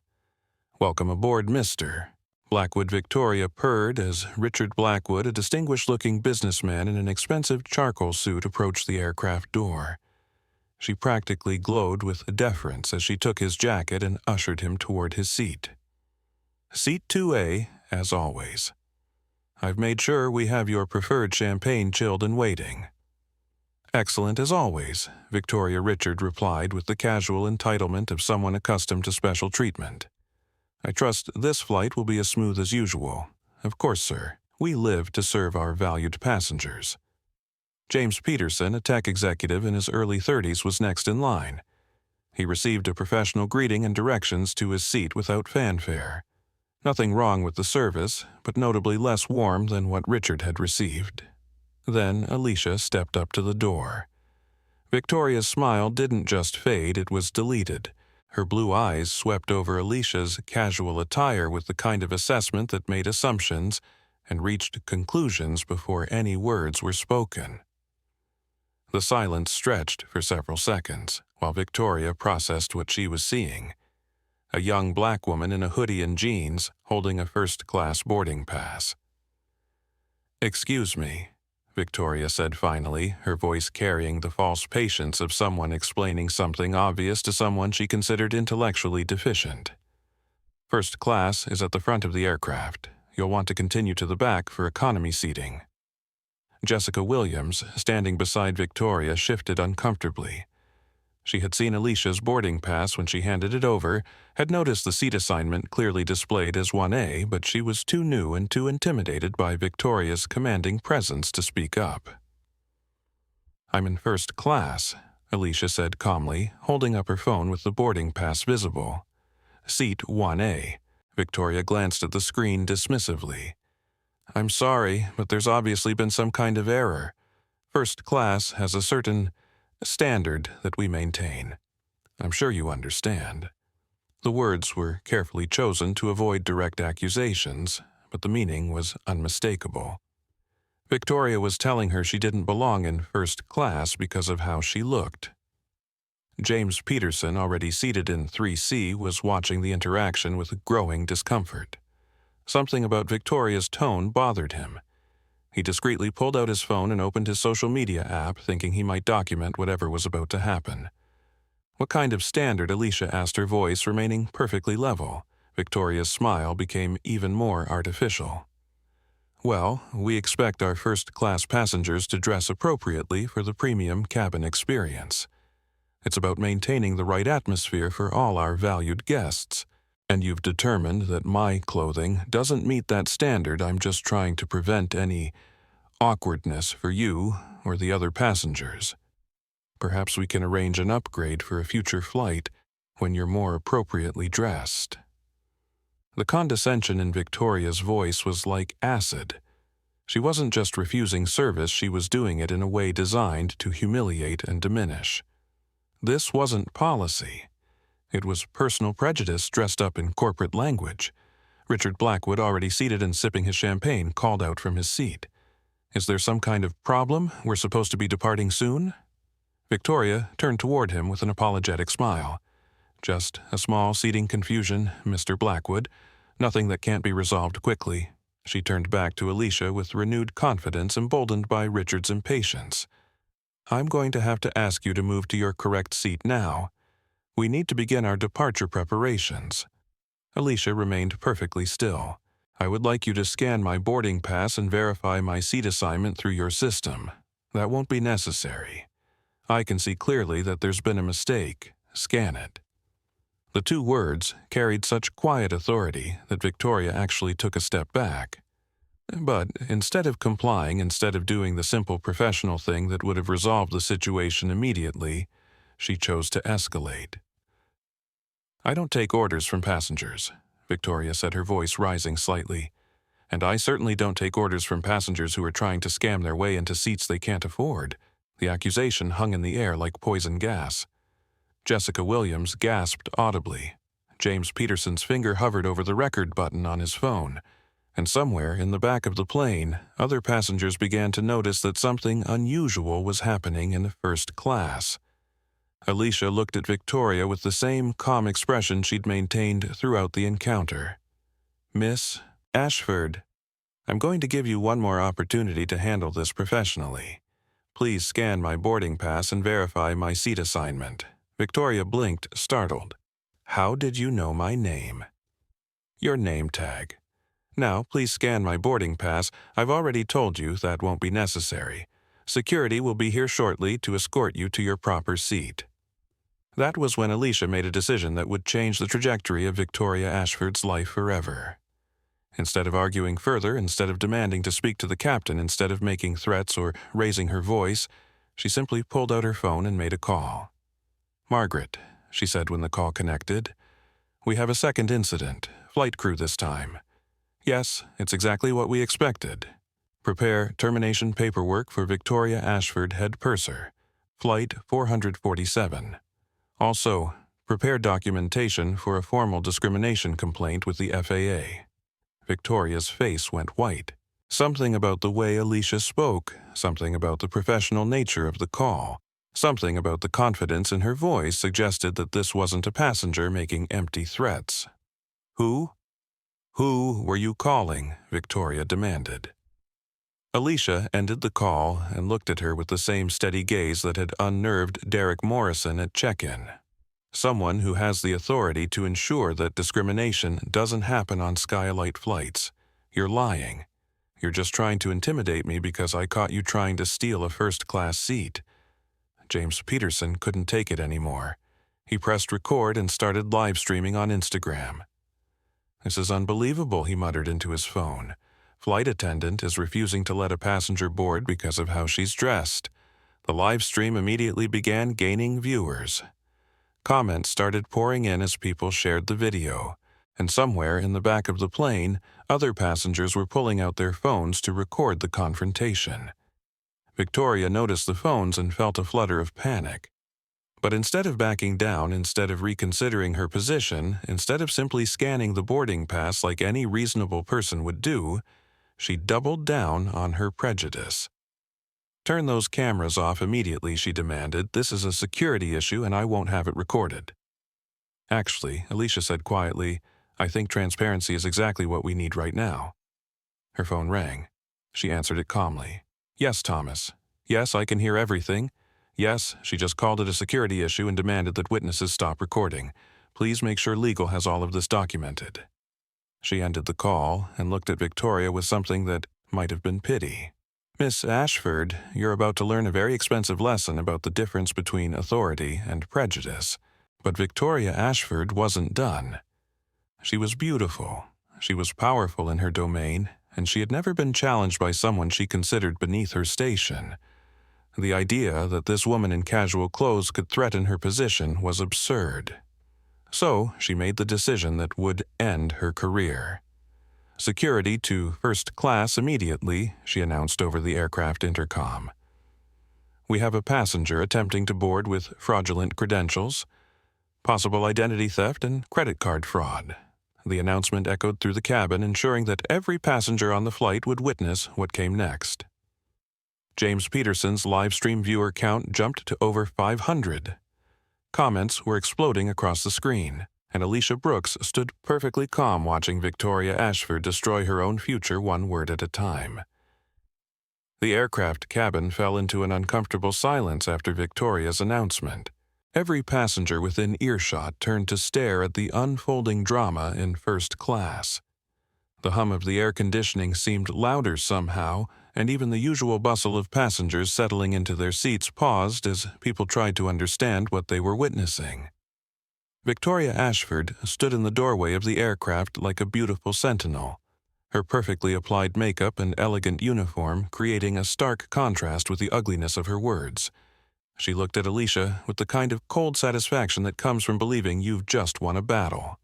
"Welcome aboard, Mr. Blackwood," Victoria purred as Richard Blackwood, a distinguished-looking businessman in an expensive charcoal suit, approached the aircraft door. She practically glowed with deference as she took his jacket and ushered him toward his seat. "Seat 2A, as always. I've made sure we have your preferred champagne chilled and waiting." "Excellent as always," Victoria Richard replied with the casual entitlement of someone accustomed to special treatment. "I trust this flight will be as smooth as usual." "Of course, sir. We live to serve our valued passengers." James Peterson, a tech executive in his early 30s, was next in line. He received a professional greeting and directions to his seat without fanfare. Nothing wrong with the service, but notably less warm than what Richard had received. Then Alicia stepped up to the door. Victoria's smile didn't just fade, it was deleted. Her blue eyes swept over Alicia's casual attire with the kind of assessment that made assumptions and reached conclusions before any words were spoken. The silence stretched for several seconds, while Victoria processed what she was seeing. A young black woman in a hoodie and jeans, holding a first-class boarding pass. "Excuse me," Victoria said finally, her voice carrying the false patience of someone explaining something obvious to someone she considered intellectually deficient. "First class is at the front of the aircraft. You'll want to continue to the back for economy seating." Jessica Williams, standing beside Victoria, shifted uncomfortably. She had seen Alicia's boarding pass when she handed it over, had noticed the seat assignment clearly displayed as 1A, but she was too new and too intimidated by Victoria's commanding presence to speak up. "I'm in first class," Alicia said calmly, holding up her phone with the boarding pass visible. "Seat 1A. Victoria glanced at the screen dismissively. "I'm sorry, but there's obviously been some kind of error. First class has a certain standard that we maintain. I'm sure you understand." The words were carefully chosen to avoid direct accusations, but the meaning was unmistakable. Victoria was telling her she didn't belong in first class because of how she looked. James Peterson, already seated in 3C, was watching the interaction with growing discomfort. Something about Victoria's tone bothered him. He discreetly pulled out his phone and opened his social media app, thinking he might document whatever was about to happen. "What kind of standard?" Alicia asked, her voice remaining perfectly level. Victoria's smile became even more artificial. "Well, we expect our first-class passengers to dress appropriately for the premium cabin experience. It's about maintaining the right atmosphere for all our valued guests. And you've determined that my clothing doesn't meet that standard. I'm just trying to prevent any awkwardness for you or the other passengers. Perhaps we can arrange an upgrade for a future flight when you're more appropriately dressed." The condescension in Victoria's voice was like acid. She wasn't just refusing service, she was doing it in a way designed to humiliate and diminish. This wasn't policy. It was personal prejudice dressed up in corporate language. Richard Blackwood, already seated and sipping his champagne, called out from his seat. "Is there some kind of problem? We're supposed to be departing soon?" Victoria turned toward him with an apologetic smile. "Just a small seating confusion, Mr. Blackwood. Nothing that can't be resolved quickly." She turned back to Alicia with renewed confidence, emboldened by Richard's impatience. "I'm going to have to ask you to move to your correct seat now. We need to begin our departure preparations." Alicia remained perfectly still. "I would like you to scan my boarding pass and verify my seat assignment through your system. That won't be necessary. I can see clearly that there's been a mistake. Scan it." The two words carried such quiet authority that Victoria actually took a step back. But instead of complying, instead of doing the simple professional thing that would have resolved the situation immediately, she chose to escalate. "I don't take orders from passengers," Victoria said, her voice rising slightly. "And I certainly don't take orders from passengers who are trying to scam their way into seats they can't afford." The accusation hung in the air like poison gas. Jessica Williams gasped audibly. James Peterson's finger hovered over the record button on his phone, and somewhere in the back of the plane, other passengers began to notice that something unusual was happening in first class. Alicia looked at Victoria with the same calm expression she'd maintained throughout the encounter. "Miss Ashford, I'm going to give you one more opportunity to handle this professionally. Please scan my boarding pass and verify my seat assignment." Victoria blinked, startled. "How did you know my name?" "Your name tag. Now, please scan my boarding pass. I've already told you that won't be necessary. Security will be here shortly to escort you to your proper seat." That was when Alicia made a decision that would change the trajectory of Victoria Ashford's life forever. Instead of arguing further, instead of demanding to speak to the captain, instead of making threats or raising her voice, she simply pulled out her phone and made a call. "Margaret," she said when the call connected, "we have a second incident. Flight crew this time." "Yes, it's exactly what we expected. Prepare termination paperwork for Victoria Ashford, head purser. Flight 447. Also, prepare documentation for a formal discrimination complaint with the FAA." Victoria's face went white. Something about the way Alicia spoke, something about the professional nature of the call, something about the confidence in her voice suggested that this wasn't a passenger making empty threats. "Who were you calling?" Victoria demanded. Alicia ended the call and looked at her with the same steady gaze that had unnerved Derek Morrison at check-in. "Someone who has the authority to ensure that discrimination doesn't happen on SkyElite flights. You're lying. You're just trying to intimidate me because I caught you trying to steal a first-class seat." James Peterson couldn't take it anymore. He pressed record and started live streaming on Instagram. "This is unbelievable," he muttered into his phone. "Flight attendant is refusing to let a passenger board because of how she's dressed." The live stream immediately began gaining viewers. Comments started pouring in as people shared the video, and somewhere in the back of the plane, other passengers were pulling out their phones to record the confrontation. Victoria noticed the phones and felt a flutter of panic. But instead of backing down, instead of reconsidering her position, instead of simply scanning the boarding pass like any reasonable person would do, She doubled down on her prejudice. "Turn those cameras off immediately," she demanded. "This is a security issue and I won't have it recorded." "Actually," Alicia said quietly, "I think transparency is exactly what we need right now." Her phone rang. She answered it calmly. "Yes, Thomas. Yes, I can hear everything. Yes, she just called it a security issue and demanded that witnesses stop recording. Please make sure legal has all of this documented." She ended the call and looked at Victoria with something that might have been pity. "Miss Ashford, you're about to learn a very expensive lesson about the difference between authority and prejudice." But Victoria Ashford wasn't done. She was beautiful, she was powerful in her domain, and she had never been challenged by someone she considered beneath her station. The idea that this woman in casual clothes could threaten her position was absurd. So she made the decision that would end her career. "Security to first class immediately," she announced over the aircraft intercom. "We have a passenger attempting to board with fraudulent credentials, possible identity theft and credit card fraud." The announcement echoed through the cabin, ensuring that every passenger on the flight would witness what came next. James Peterson's live stream viewer count jumped to over 500. Comments were exploding across the screen, and Alicia Brooks stood perfectly calm watching Victoria Ashford destroy her own future one word at a time. The aircraft cabin fell into an uncomfortable silence after Victoria's announcement. Every passenger within earshot turned to stare at the unfolding drama in first class. The hum of the air conditioning seemed louder somehow, and even the usual bustle of passengers settling into their seats paused as people tried to understand what they were witnessing. Victoria Ashford stood in the doorway of the aircraft like a beautiful sentinel, her perfectly applied makeup and elegant uniform creating a stark contrast with the ugliness of her words. She looked at Alicia with the kind of cold satisfaction that comes from believing you've just won a battle.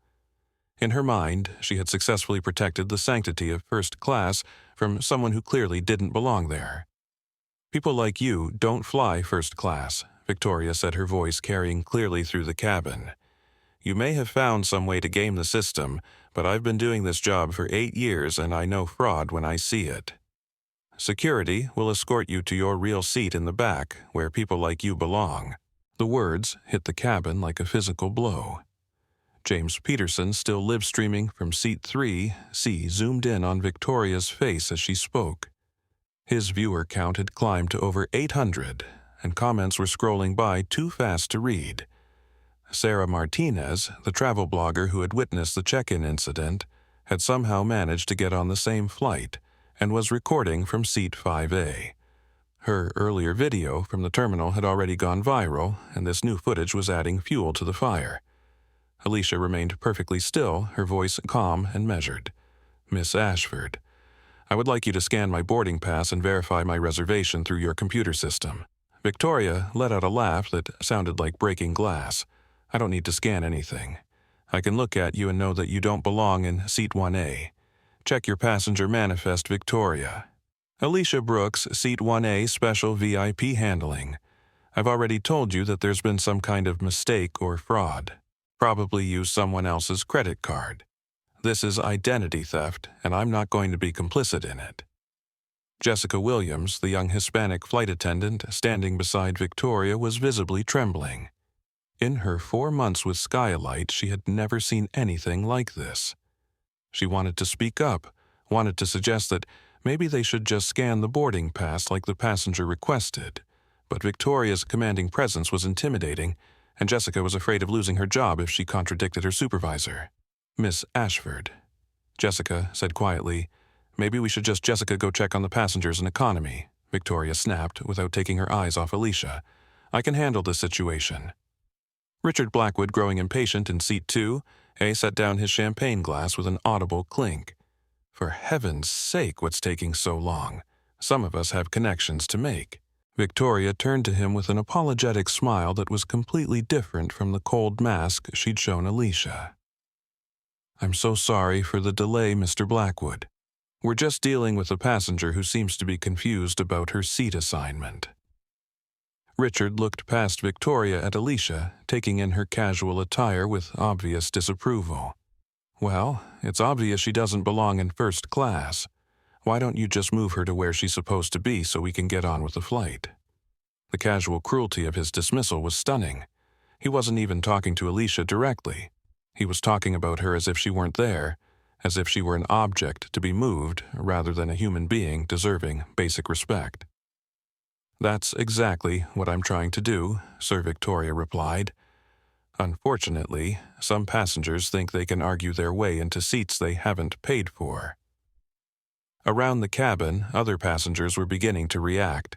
In her mind, she had successfully protected the sanctity of first class from someone who clearly didn't belong there. "People like you don't fly first class," Victoria said, her voice carrying clearly through the cabin. "You may have found some way to game the system, but I've been doing this job for 8 years and I know fraud when I see it. Security will escort you to your real seat in the back, where people like you belong." The words hit the cabin like a physical blow. James Peterson, still live-streaming from seat 3C, zoomed in on Victoria's face as she spoke. His viewer count had climbed to over 800, and comments were scrolling by too fast to read. Sarah Martinez, the travel blogger who had witnessed the check-in incident, had somehow managed to get on the same flight and was recording from seat 5A. Her earlier video from the terminal had already gone viral, and this new footage was adding fuel to the fire. Alicia remained perfectly still, her voice calm and measured. "Miss Ashford, I would like you to scan my boarding pass and verify my reservation through your computer system." Victoria let out a laugh that sounded like breaking glass. "I don't need to scan anything. I can look at you and know that you don't belong in seat 1A. Check your passenger manifest, Victoria. Alicia Brooks, seat 1A, special VIP handling. I've already told you that there's been some kind of mistake or fraud. Probably used someone else's credit card. This is identity theft, and I'm not going to be complicit in it." Jessica Williams, the young Hispanic flight attendant standing beside Victoria, was visibly trembling. In her 4 months with SkyElite, she had never seen anything like this. She wanted to speak up, wanted to suggest that maybe they should just scan the boarding pass like the passenger requested. But Victoria's commanding presence was intimidating, and Jessica was afraid of losing her job if she contradicted her supervisor. "Miss Ashford," Jessica said quietly. "Maybe we should just Jessica go check on the passengers in economy," Victoria snapped without taking her eyes off Alicia. "I can handle this situation." Richard Blackwood, growing impatient in seat 2A, set down his champagne glass with an audible clink. "For heaven's sake, what's taking so long? Some of us have connections to make." Victoria turned to him with an apologetic smile that was completely different from the cold mask she'd shown Alicia. "I'm so sorry for the delay, Mr. Blackwood. We're just dealing with a passenger who seems to be confused about her seat assignment." Richard looked past Victoria at Alicia, taking in her casual attire with obvious disapproval. "Well, it's obvious she doesn't belong in first class. Why don't you just move her to where she's supposed to be so we can get on with the flight?" The casual cruelty of his dismissal was stunning. He wasn't even talking to Alicia directly. He was talking about her as if she weren't there, as if she were an object to be moved rather than a human being deserving basic respect. "That's exactly what I'm trying to do," Sir Victoria replied. "Unfortunately, some passengers think they can argue their way into seats they haven't paid for." Around the cabin, other passengers were beginning to react.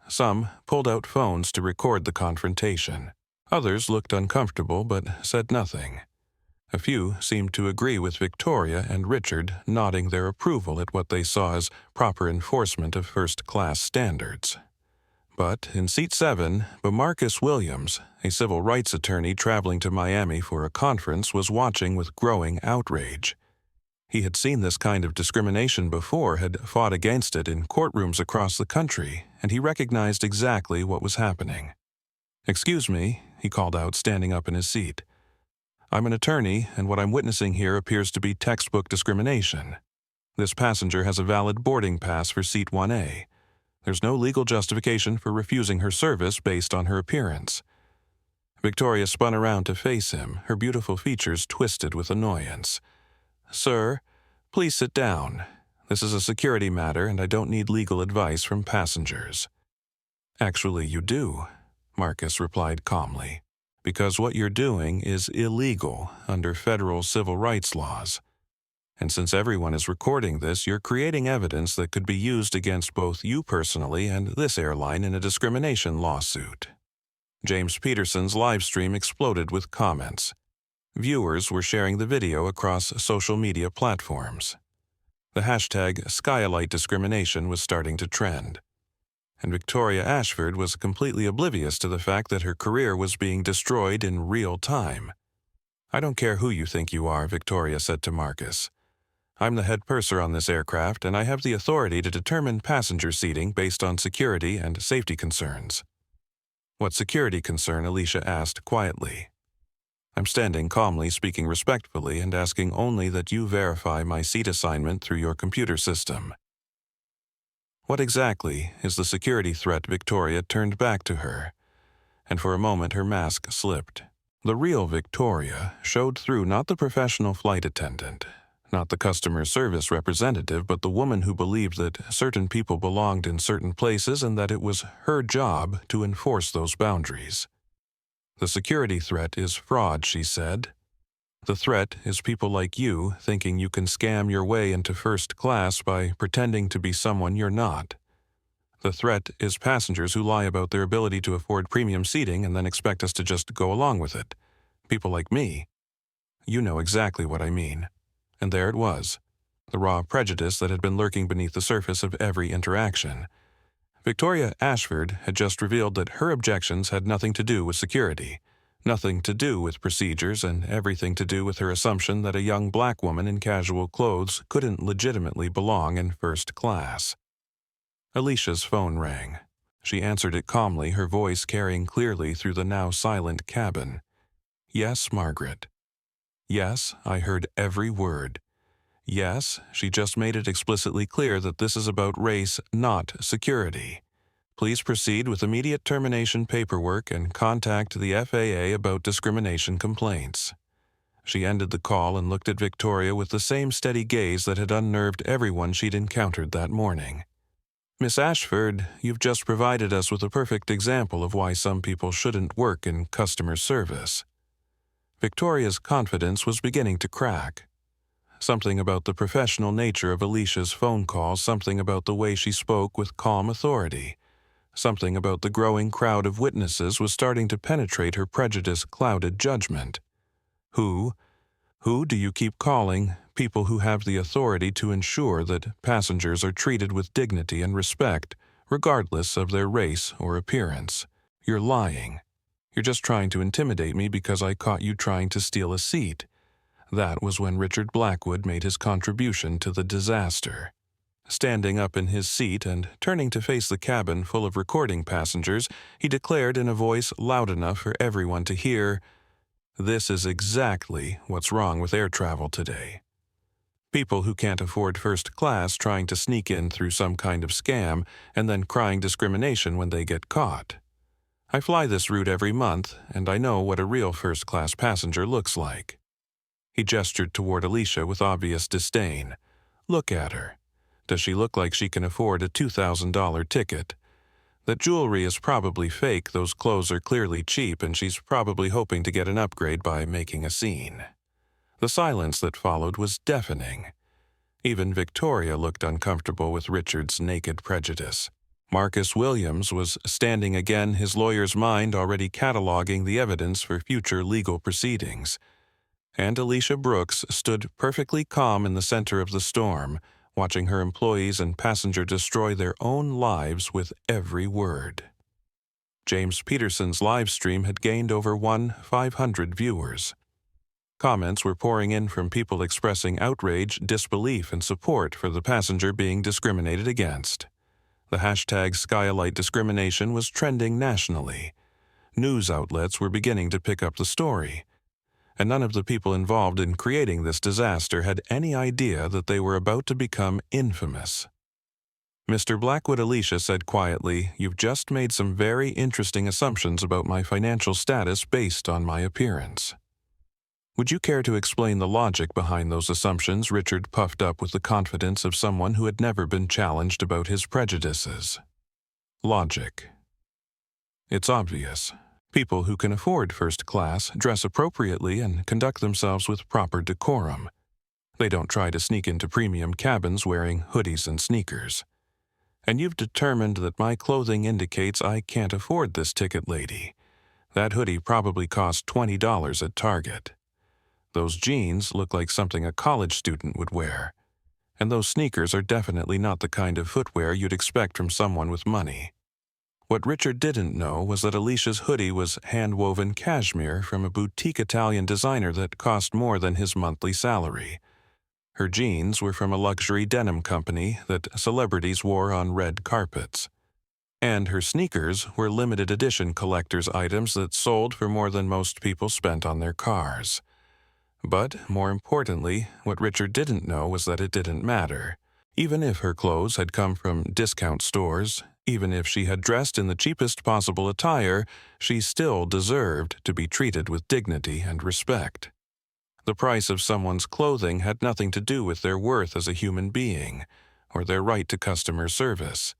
Some pulled out phones to record the confrontation. Others looked uncomfortable but said nothing. A few seemed to agree with Victoria and Richard, nodding their approval at what they saw as proper enforcement of first-class standards. But in Seat 7, Marcus Williams, a civil rights attorney traveling to Miami for a conference, was watching with growing outrage. He had seen this kind of discrimination before, had fought against it in courtrooms across the country, and he recognized exactly what was happening. "Excuse me," he called out, standing up in his seat. "I'm an attorney, and what I'm witnessing here appears to be textbook discrimination. This passenger has a valid boarding pass for Seat 1A. There's no legal justification for refusing her service based on her appearance." Victoria spun around to face him, her beautiful features twisted with annoyance. "Sir, please sit down. This is a security matter, and I don't need legal advice from passengers." "Actually, you do," Marcus replied calmly, "because what you're doing is illegal under federal civil rights laws. And since everyone is recording this, you're creating evidence that could be used against both you personally and this airline in a discrimination lawsuit." James Peterson's live stream exploded with comments. Viewers were sharing the video across social media platforms. The hashtag SkyElite discrimination was starting to trend. And Victoria Ashford was completely oblivious to the fact that her career was being destroyed in real time. "I don't care who you think you are," Victoria said to Marcus. "I'm the head purser on this aircraft, and I have the authority to determine passenger seating based on security and safety concerns." "What security concern?" Alicia asked quietly. "I'm standing calmly, speaking respectfully, and asking only that you verify my seat assignment through your computer system." "What exactly is the security threat?" Victoria turned back to her, and for a moment her mask slipped. The real Victoria showed through, not the professional flight attendant, not the customer service representative, but the woman who believed that certain people belonged in certain places and that it was her job to enforce those boundaries. "The security threat is fraud," she said. "The threat is people like you thinking you can scam your way into first class by pretending to be someone you're not. The threat is passengers who lie about their ability to afford premium seating and then expect us to just go along with it. People like me. You know exactly what I mean." And there it was, the raw prejudice that had been lurking beneath the surface of every interaction. Victoria Ashford had just revealed that her objections had nothing to do with security, nothing to do with procedures, and everything to do with her assumption that a young black woman in casual clothes couldn't legitimately belong in first class. Alicia's phone rang. She answered it calmly, her voice carrying clearly through the now silent cabin. "Yes, Margaret." "Yes, I heard every word." "Yes, she just made it explicitly clear that this is about race, not security. Please proceed with immediate termination paperwork and contact the FAA about discrimination complaints." She ended the call and looked at Victoria with the same steady gaze that had unnerved everyone she'd encountered that morning. "Miss Ashford, you've just provided us with a perfect example of why some people shouldn't work in customer service." Victoria's confidence was beginning to crack. Something about the professional nature of Alicia's phone call, something about the way she spoke with calm authority, something about the growing crowd of witnesses was starting to penetrate her prejudice-clouded judgment. Who do you keep calling people who have the authority to ensure that passengers are treated with dignity and respect, regardless of their race or appearance? You're lying. You're just trying to intimidate me because I caught you trying to steal a seat. That was when Richard Blackwood made his contribution to the disaster. Standing up in his seat and turning to face the cabin full of recording passengers, he declared in a voice loud enough for everyone to hear, "This is exactly what's wrong with air travel today. People who can't afford first class trying to sneak in through some kind of scam and then crying discrimination when they get caught. I fly this route every month, and I know what a real first-class passenger looks like. He gestured toward Alicia with obvious disdain. Look at her. Does she look like she can afford a $2,000 ticket? That jewelry is probably fake, those clothes are clearly cheap, and she's probably hoping to get an upgrade by making a scene. The silence that followed was deafening. Even Victoria looked uncomfortable with Richard's naked prejudice. Marcus Williams was standing again, his lawyer's mind already cataloging the evidence for future legal proceedings. And Alicia Brooks stood perfectly calm in the center of the storm, watching her employees and passenger destroy their own lives with every word. James Peterson's live stream had gained over 500 viewers. Comments were pouring in from people expressing outrage, disbelief, and support for the passenger being discriminated against. The hashtag SkyElite discrimination was trending nationally. News outlets were beginning to pick up the story, and none of the people involved in creating this disaster had any idea that they were about to become infamous. Mr. Blackwood, Alicia said quietly, "You've just made some very interesting assumptions about my financial status based on my appearance." "Would you care to explain the logic behind those assumptions?" Richard puffed up with the confidence of someone who had never been challenged about his prejudices. Logic. It's obvious. People who can afford first class dress appropriately and conduct themselves with proper decorum. They don't try to sneak into premium cabins wearing hoodies and sneakers. And you've determined that my clothing indicates I can't afford this ticket, lady. That hoodie probably cost $20 at Target. Those jeans look like something a college student would wear. And those sneakers are definitely not the kind of footwear you'd expect from someone with money. What Richard didn't know was that Alicia's hoodie was hand-woven cashmere from a boutique Italian designer that cost more than his monthly salary. Her jeans were from a luxury denim company that celebrities wore on red carpets. And her sneakers were limited edition collector's items that sold for more than most people spent on their cars. But, more importantly, what Richard didn't know was that it didn't matter. Even if her clothes had come from discount stores, even if she had dressed in the cheapest possible attire, she still deserved to be treated with dignity and respect. The price of someone's clothing had nothing to do with their worth as a human being, or their right to customer service.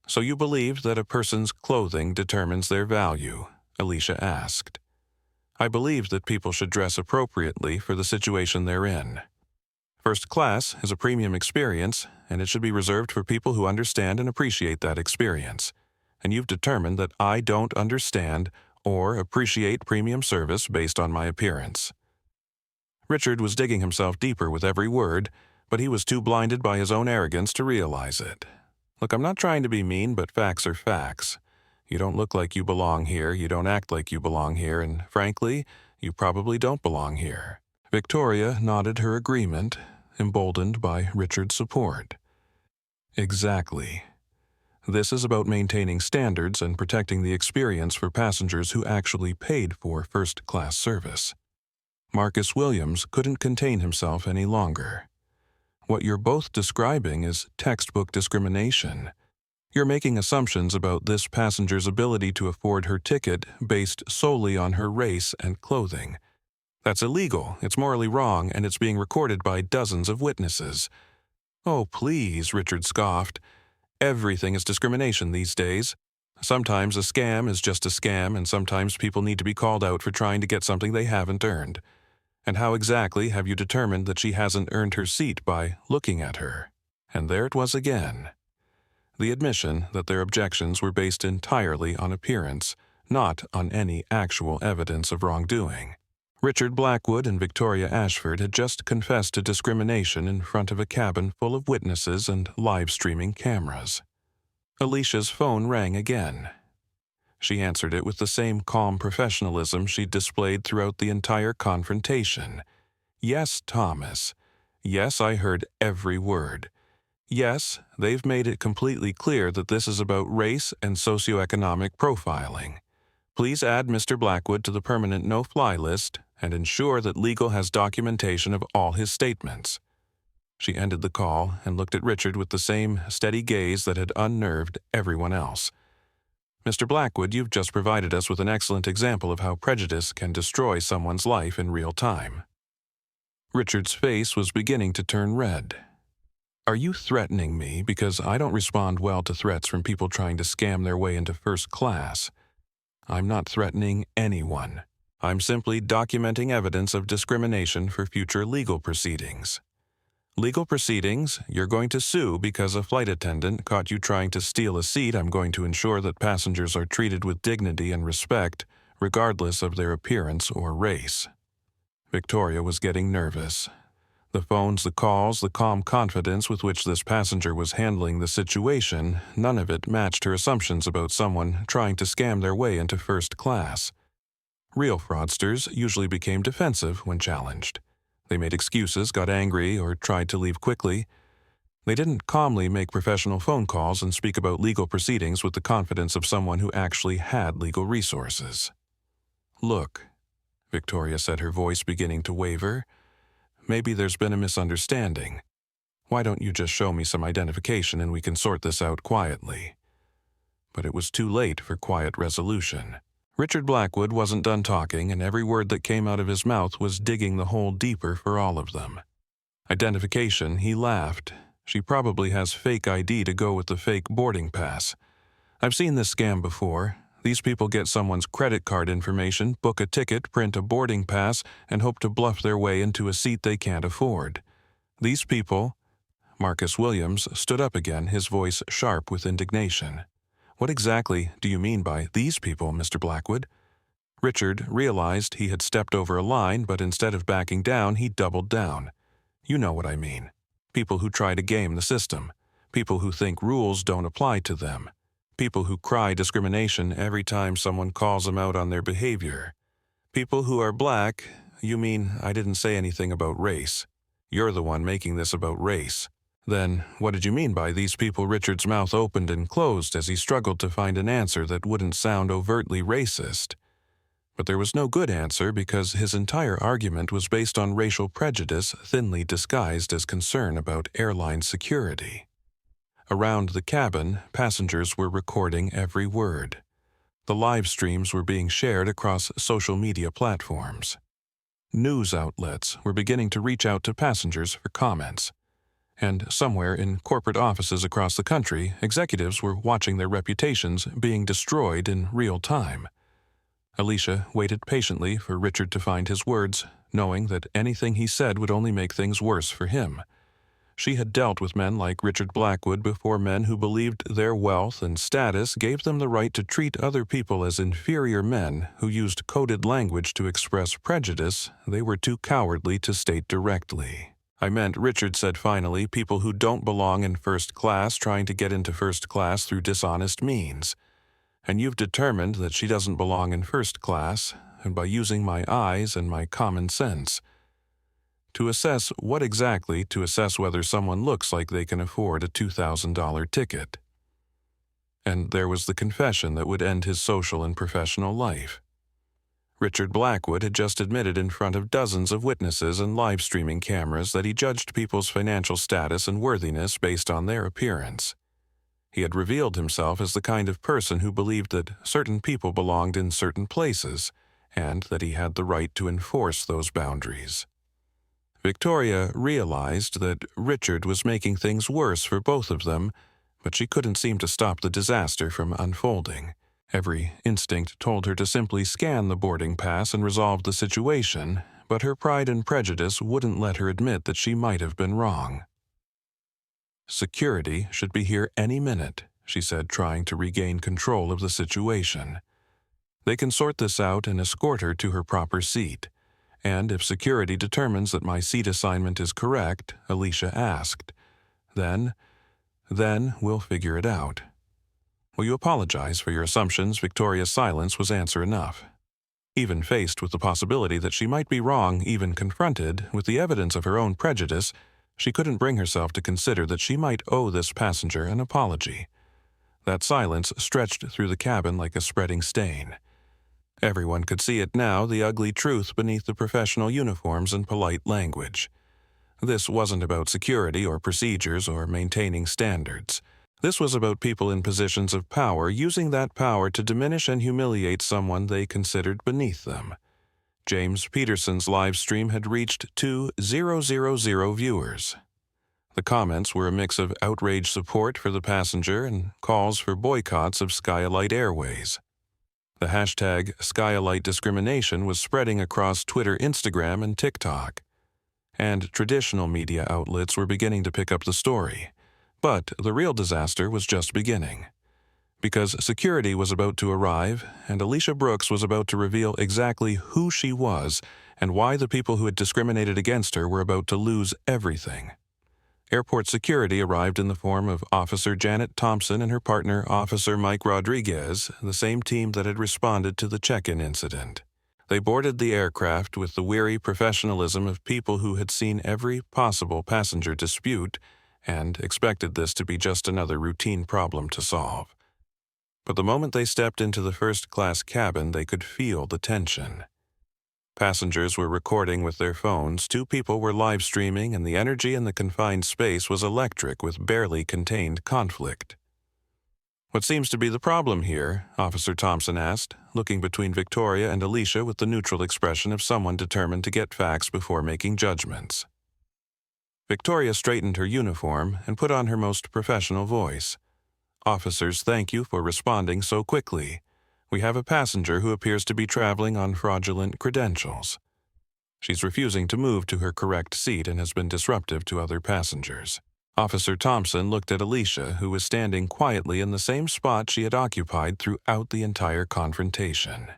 "So you believe that a person's clothing determines their value?" Alicia asked. "I believe that people should dress appropriately for the situation they're in. First class is a premium experience, and it should be reserved for people who understand and appreciate that experience. And you've determined that I don't understand or appreciate premium service based on my appearance." Richard was digging himself deeper with every word, but he was too blinded by his own arrogance to realize it. "Look, I'm not trying to be mean, but facts are facts. You don't look like you belong here, you don't act like you belong here, and frankly, you probably don't belong here." Victoria nodded her agreement, emboldened by Richard's support. Exactly. This is about maintaining standards and protecting the experience for passengers who actually paid for first-class service. Marcus Williams couldn't contain himself any longer. What you're both describing is textbook discrimination. You're making assumptions about this passenger's ability to afford her ticket based solely on her race and clothing. That's illegal, it's morally wrong, and it's being recorded by dozens of witnesses. "Oh, please," Richard scoffed. "Everything is discrimination these days. Sometimes a scam is just a scam, and sometimes people need to be called out for trying to get something they haven't earned. And how exactly have you determined that she hasn't earned her seat by looking at her?" And there it was again. The admission that their objections were based entirely on appearance, not on any actual evidence of wrongdoing. Richard Blackwood and Victoria Ashford had just confessed to discrimination in front of a cabin full of witnesses and live-streaming cameras. Alicia's phone rang again. She answered it with the same calm professionalism she'd displayed throughout the entire confrontation. "Yes, Thomas. Yes, I heard every word. Yes, they've made it completely clear that this is about race and socioeconomic profiling. Please add Mr. Blackwood to the permanent no-fly list and ensure that legal has documentation of all his statements." She ended the call and looked at Richard with the same steady gaze that had unnerved everyone else. Mr. Blackwood, you've just provided us with an excellent example of how prejudice can destroy someone's life in real time. Richard's face was beginning to turn red. Are you threatening me because I don't respond well to threats from people trying to scam their way into first class? I'm not threatening anyone. I'm simply documenting evidence of discrimination for future legal proceedings. Legal proceedings, you're going to sue because a flight attendant caught you trying to steal a seat. I'm going to ensure that passengers are treated with dignity and respect, regardless of their appearance or race. Victoria was getting nervous. The phones, the calls, the calm confidence with which this passenger was handling the situation, none of it matched her assumptions about someone trying to scam their way into first class. Real fraudsters usually became defensive when challenged. They made excuses, got angry, or tried to leave quickly. They didn't calmly make professional phone calls and speak about legal proceedings with the confidence of someone who actually had legal resources. Look, Victoria said, her voice beginning to waver. Maybe there's been a misunderstanding. Why don't you just show me some identification and we can sort this out quietly? But it was too late for quiet resolution. Richard Blackwood wasn't done talking, and every word that came out of his mouth was digging the hole deeper for all of them. Identification, he laughed. She probably has fake ID to go with the fake boarding pass. I've seen this scam before. These people get someone's credit card information, book a ticket, print a boarding pass, and hope to bluff their way into a seat they can't afford. These people— Marcus Williams stood up again, his voice sharp with indignation. What exactly do you mean by these people, Mr. Blackwood? Richard realized he had stepped over a line, but instead of backing down, he doubled down. You know what I mean. People who try to game the system. People who think rules don't apply to them. People who cry discrimination every time someone calls them out on their behavior. People who are black— You mean I didn't say anything about race? You're the one making this about race. Then, what did you mean by these people? Richard's mouth opened and closed as he struggled to find an answer that wouldn't sound overtly racist. But there was no good answer because his entire argument was based on racial prejudice thinly disguised as concern about airline security. Around the cabin, passengers were recording every word. The live streams were being shared across social media platforms. News outlets were beginning to reach out to passengers for comments. And somewhere in corporate offices across the country, executives were watching their reputations being destroyed in real time. Alicia waited patiently for Richard to find his words, knowing that anything he said would only make things worse for him. She had dealt with men like Richard Blackwood before, men who believed their wealth and status gave them the right to treat other people as inferior men who used coded language to express prejudice they were too cowardly to state directly. I meant, Richard said finally, people who don't belong in first class trying to get into first class through dishonest means. And you've determined that she doesn't belong in first class, and by using my eyes and my common sense. To assess what exactly? To assess whether someone looks like they can afford a $2,000 ticket. And there was the confession that would end his social and professional life. Richard Blackwood had just admitted in front of dozens of witnesses and live streaming cameras that he judged people's financial status and worthiness based on their appearance. He had revealed himself as the kind of person who believed that certain people belonged in certain places, and that he had the right to enforce those boundaries. Victoria realized that Richard was making things worse for both of them, but she couldn't seem to stop the disaster from unfolding. Every instinct told her to simply scan the boarding pass and resolve the situation, but her pride and prejudice wouldn't let her admit that she might have been wrong. Security should be here any minute, she said, trying to regain control of the situation. They can sort this out and escort her to her proper seat. And if security determines that my seat assignment is correct, Alicia asked, then we'll figure it out. Will you apologize for your assumptions? Victoria's silence was answer enough. Even faced with the possibility that she might be wrong, even confronted with the evidence of her own prejudice, she couldn't bring herself to consider that she might owe this passenger an apology. That silence stretched through the cabin like a spreading stain. Everyone could see it now, the ugly truth beneath the professional uniforms and polite language. This wasn't about security or procedures or maintaining standards. This was about people in positions of power using that power to diminish and humiliate someone they considered beneath them. James Peterson's live stream had reached 2,000 viewers. The comments were a mix of outraged support for the passenger and calls for boycotts of SkyElite Airways. The hashtag SkyElite discrimination was spreading across Twitter, Instagram, and TikTok. And traditional media outlets were beginning to pick up the story. But the real disaster was just beginning. Because security was about to arrive, and Alicia Brooks was about to reveal exactly who she was and why the people who had discriminated against her were about to lose everything. Airport security arrived in the form of Officer Janet Thompson and her partner, Officer Mike Rodriguez, the same team that had responded to the check-in incident. They boarded the aircraft with the weary professionalism of people who had seen every possible passenger dispute and expected this to be just another routine problem to solve. But the moment they stepped into the first-class cabin, they could feel the tension. Passengers were recording with their phones, 2 people were live streaming, and the energy in the confined space was electric with barely contained conflict. "What seems to be the problem here?" Officer Thompson asked, looking between Victoria and Alicia with the neutral expression of someone determined to get facts before making judgments. Victoria straightened her uniform and put on her most professional voice. "Officers, thank you for responding so quickly. We have a passenger who appears to be traveling on fraudulent credentials. She's refusing to move to her correct seat and has been disruptive to other passengers." Officer Thompson looked at Alicia, who was standing quietly in the same spot she had occupied throughout the entire confrontation.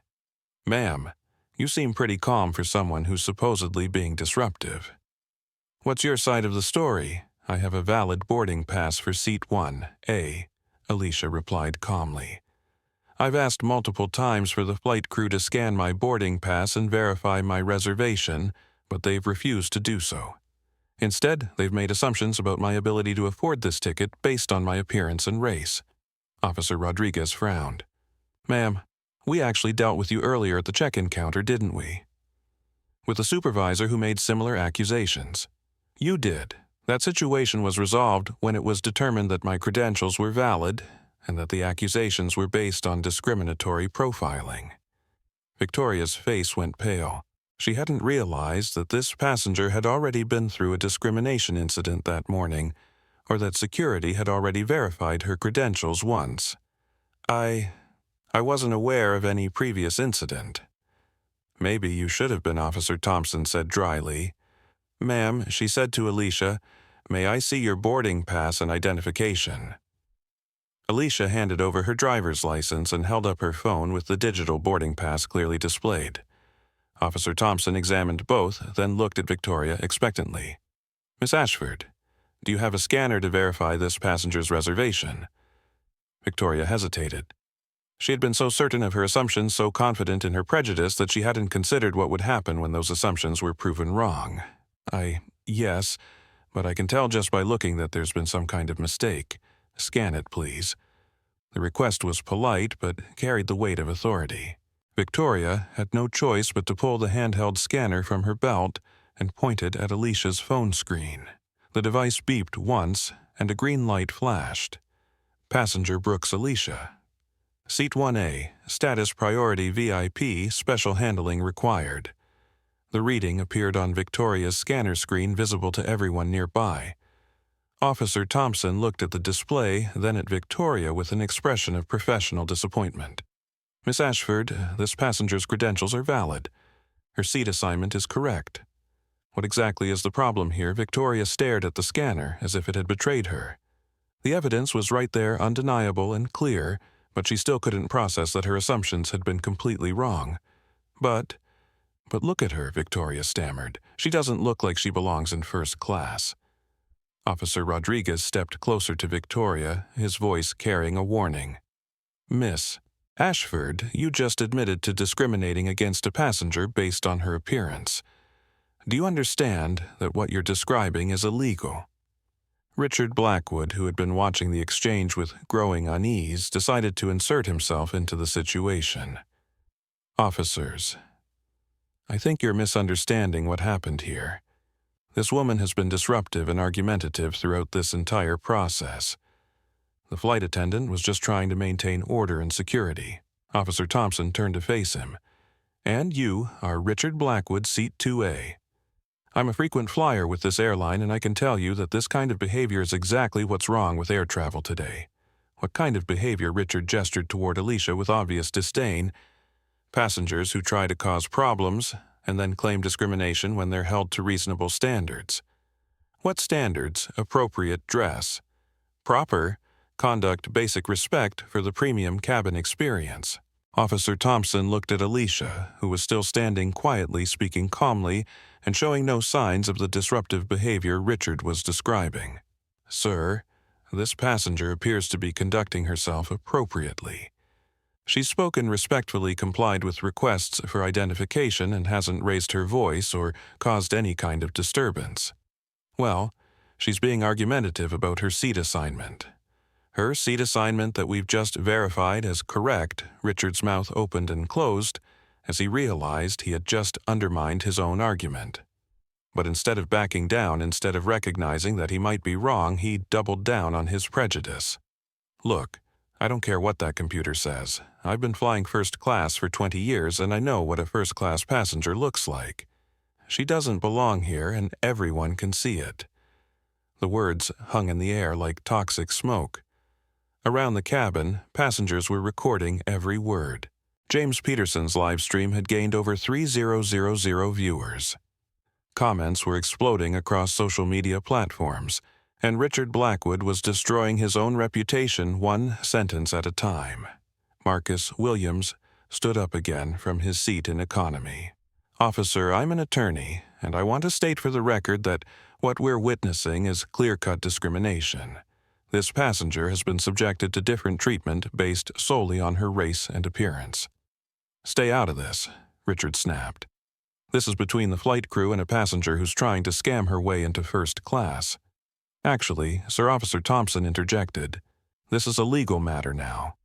"Ma'am, you seem pretty calm for someone who's supposedly being disruptive." "What's your side of the story? I have a valid boarding pass for seat 1A, Alicia replied calmly. "I've asked multiple times for the flight crew to scan my boarding pass and verify my reservation, but they've refused to do so. Instead, they've made assumptions about my ability to afford this ticket based on my appearance and race." Officer Rodriguez frowned. "Ma'am, we actually dealt with you earlier at the check-in counter, didn't we? With a supervisor who made similar accusations. You did. That situation was resolved when it was determined that my credentials were valid and that the accusations were based on discriminatory profiling." Victoria's face went pale. She hadn't realized that this passenger had already been through a discrimination incident that morning, or that security had already verified her credentials once. I wasn't aware of any previous incident." "Maybe you should have been," Officer Thompson said dryly. "Ma'am," she said to Alicia, "may I see your boarding pass and identification?" Alicia handed over her driver's license and held up her phone with the digital boarding pass clearly displayed. Officer Thompson examined both, then looked at Victoria expectantly. "Miss Ashford, do you have a scanner to verify this passenger's reservation?" Victoria hesitated. She had been so certain of her assumptions, so confident in her prejudice, that she hadn't considered what would happen when those assumptions were proven wrong. Yes, but I can tell just by looking that there's been some kind of mistake. Scan it, please." The request was polite, but carried the weight of authority. Victoria had no choice but to pull the handheld scanner from her belt and point it at Alicia's phone screen. The device beeped once, and a green light flashed. Passenger Brooks Alicia. Seat 1A, status priority VIP, special handling required. The reading appeared on Victoria's scanner screen, visible to everyone nearby. Officer Thompson looked at the display, then at Victoria with an expression of professional disappointment. "Miss Ashford, this passenger's credentials are valid. Her seat assignment is correct." What exactly is the problem here? Victoria stared at the scanner as if it had betrayed her. The evidence was right there, undeniable and clear, but she still couldn't process that her assumptions had been completely wrong. But look at her," Victoria stammered. "She doesn't look like she belongs in first class." Officer Rodriguez stepped closer to Victoria, his voice carrying a warning. "Miss Ashford, you just admitted to discriminating against a passenger based on her appearance. Do you understand that what you're describing is illegal?" Richard Blackwood, who had been watching the exchange with growing unease, decided to insert himself into the situation. "Officers, I think you're misunderstanding what happened here. This woman has been disruptive and argumentative throughout this entire process. The flight attendant was just trying to maintain order and security. Officer Thompson turned to face him. And you are Richard Blackwood, Seat 2A. I'm a frequent flyer with this airline, and I can tell you that this kind of behavior is exactly what's wrong with air travel today. What kind of behavior? Richard gestured toward Alicia with obvious disdain. Passengers who try to cause problems and then claim discrimination when they're held to reasonable standards. What standards? Appropriate dress. Proper conduct, basic respect for the premium cabin experience. Officer Thompson looked at Alicia, who was still standing quietly, speaking calmly, and showing no signs of the disruptive behavior Richard was describing. Sir, this passenger appears to be conducting herself appropriately. She's spoken respectfully, complied with requests for identification, and hasn't raised her voice or caused any kind of disturbance. Well, she's being argumentative about her seat assignment. Her seat assignment that we've just verified as correct. Richard's mouth opened and closed as he realized he had just undermined his own argument. But instead of backing down, instead of recognizing that he might be wrong, he doubled down on his prejudice. Look, I don't care what that computer says. I've been flying first class for 20 years, and I know what a first-class passenger looks like. She doesn't belong here, and everyone can see it. The words hung in the air like toxic smoke. Around the cabin, passengers were recording every word. James Peterson's live stream had gained over 3,000 viewers. Comments were exploding across social media platforms, and Richard Blackwood was destroying his own reputation one sentence at a time. Marcus Williams stood up again from his seat in economy. Officer, I'm an attorney, and I want to state for the record that what we're witnessing is clear-cut discrimination. This passenger has been subjected to different treatment based solely on her race and appearance. Stay out of this, Richard snapped. This is between the flight crew and a passenger who's trying to scam her way into first class. Actually, Sir Officer Thompson interjected. This is a legal matter now.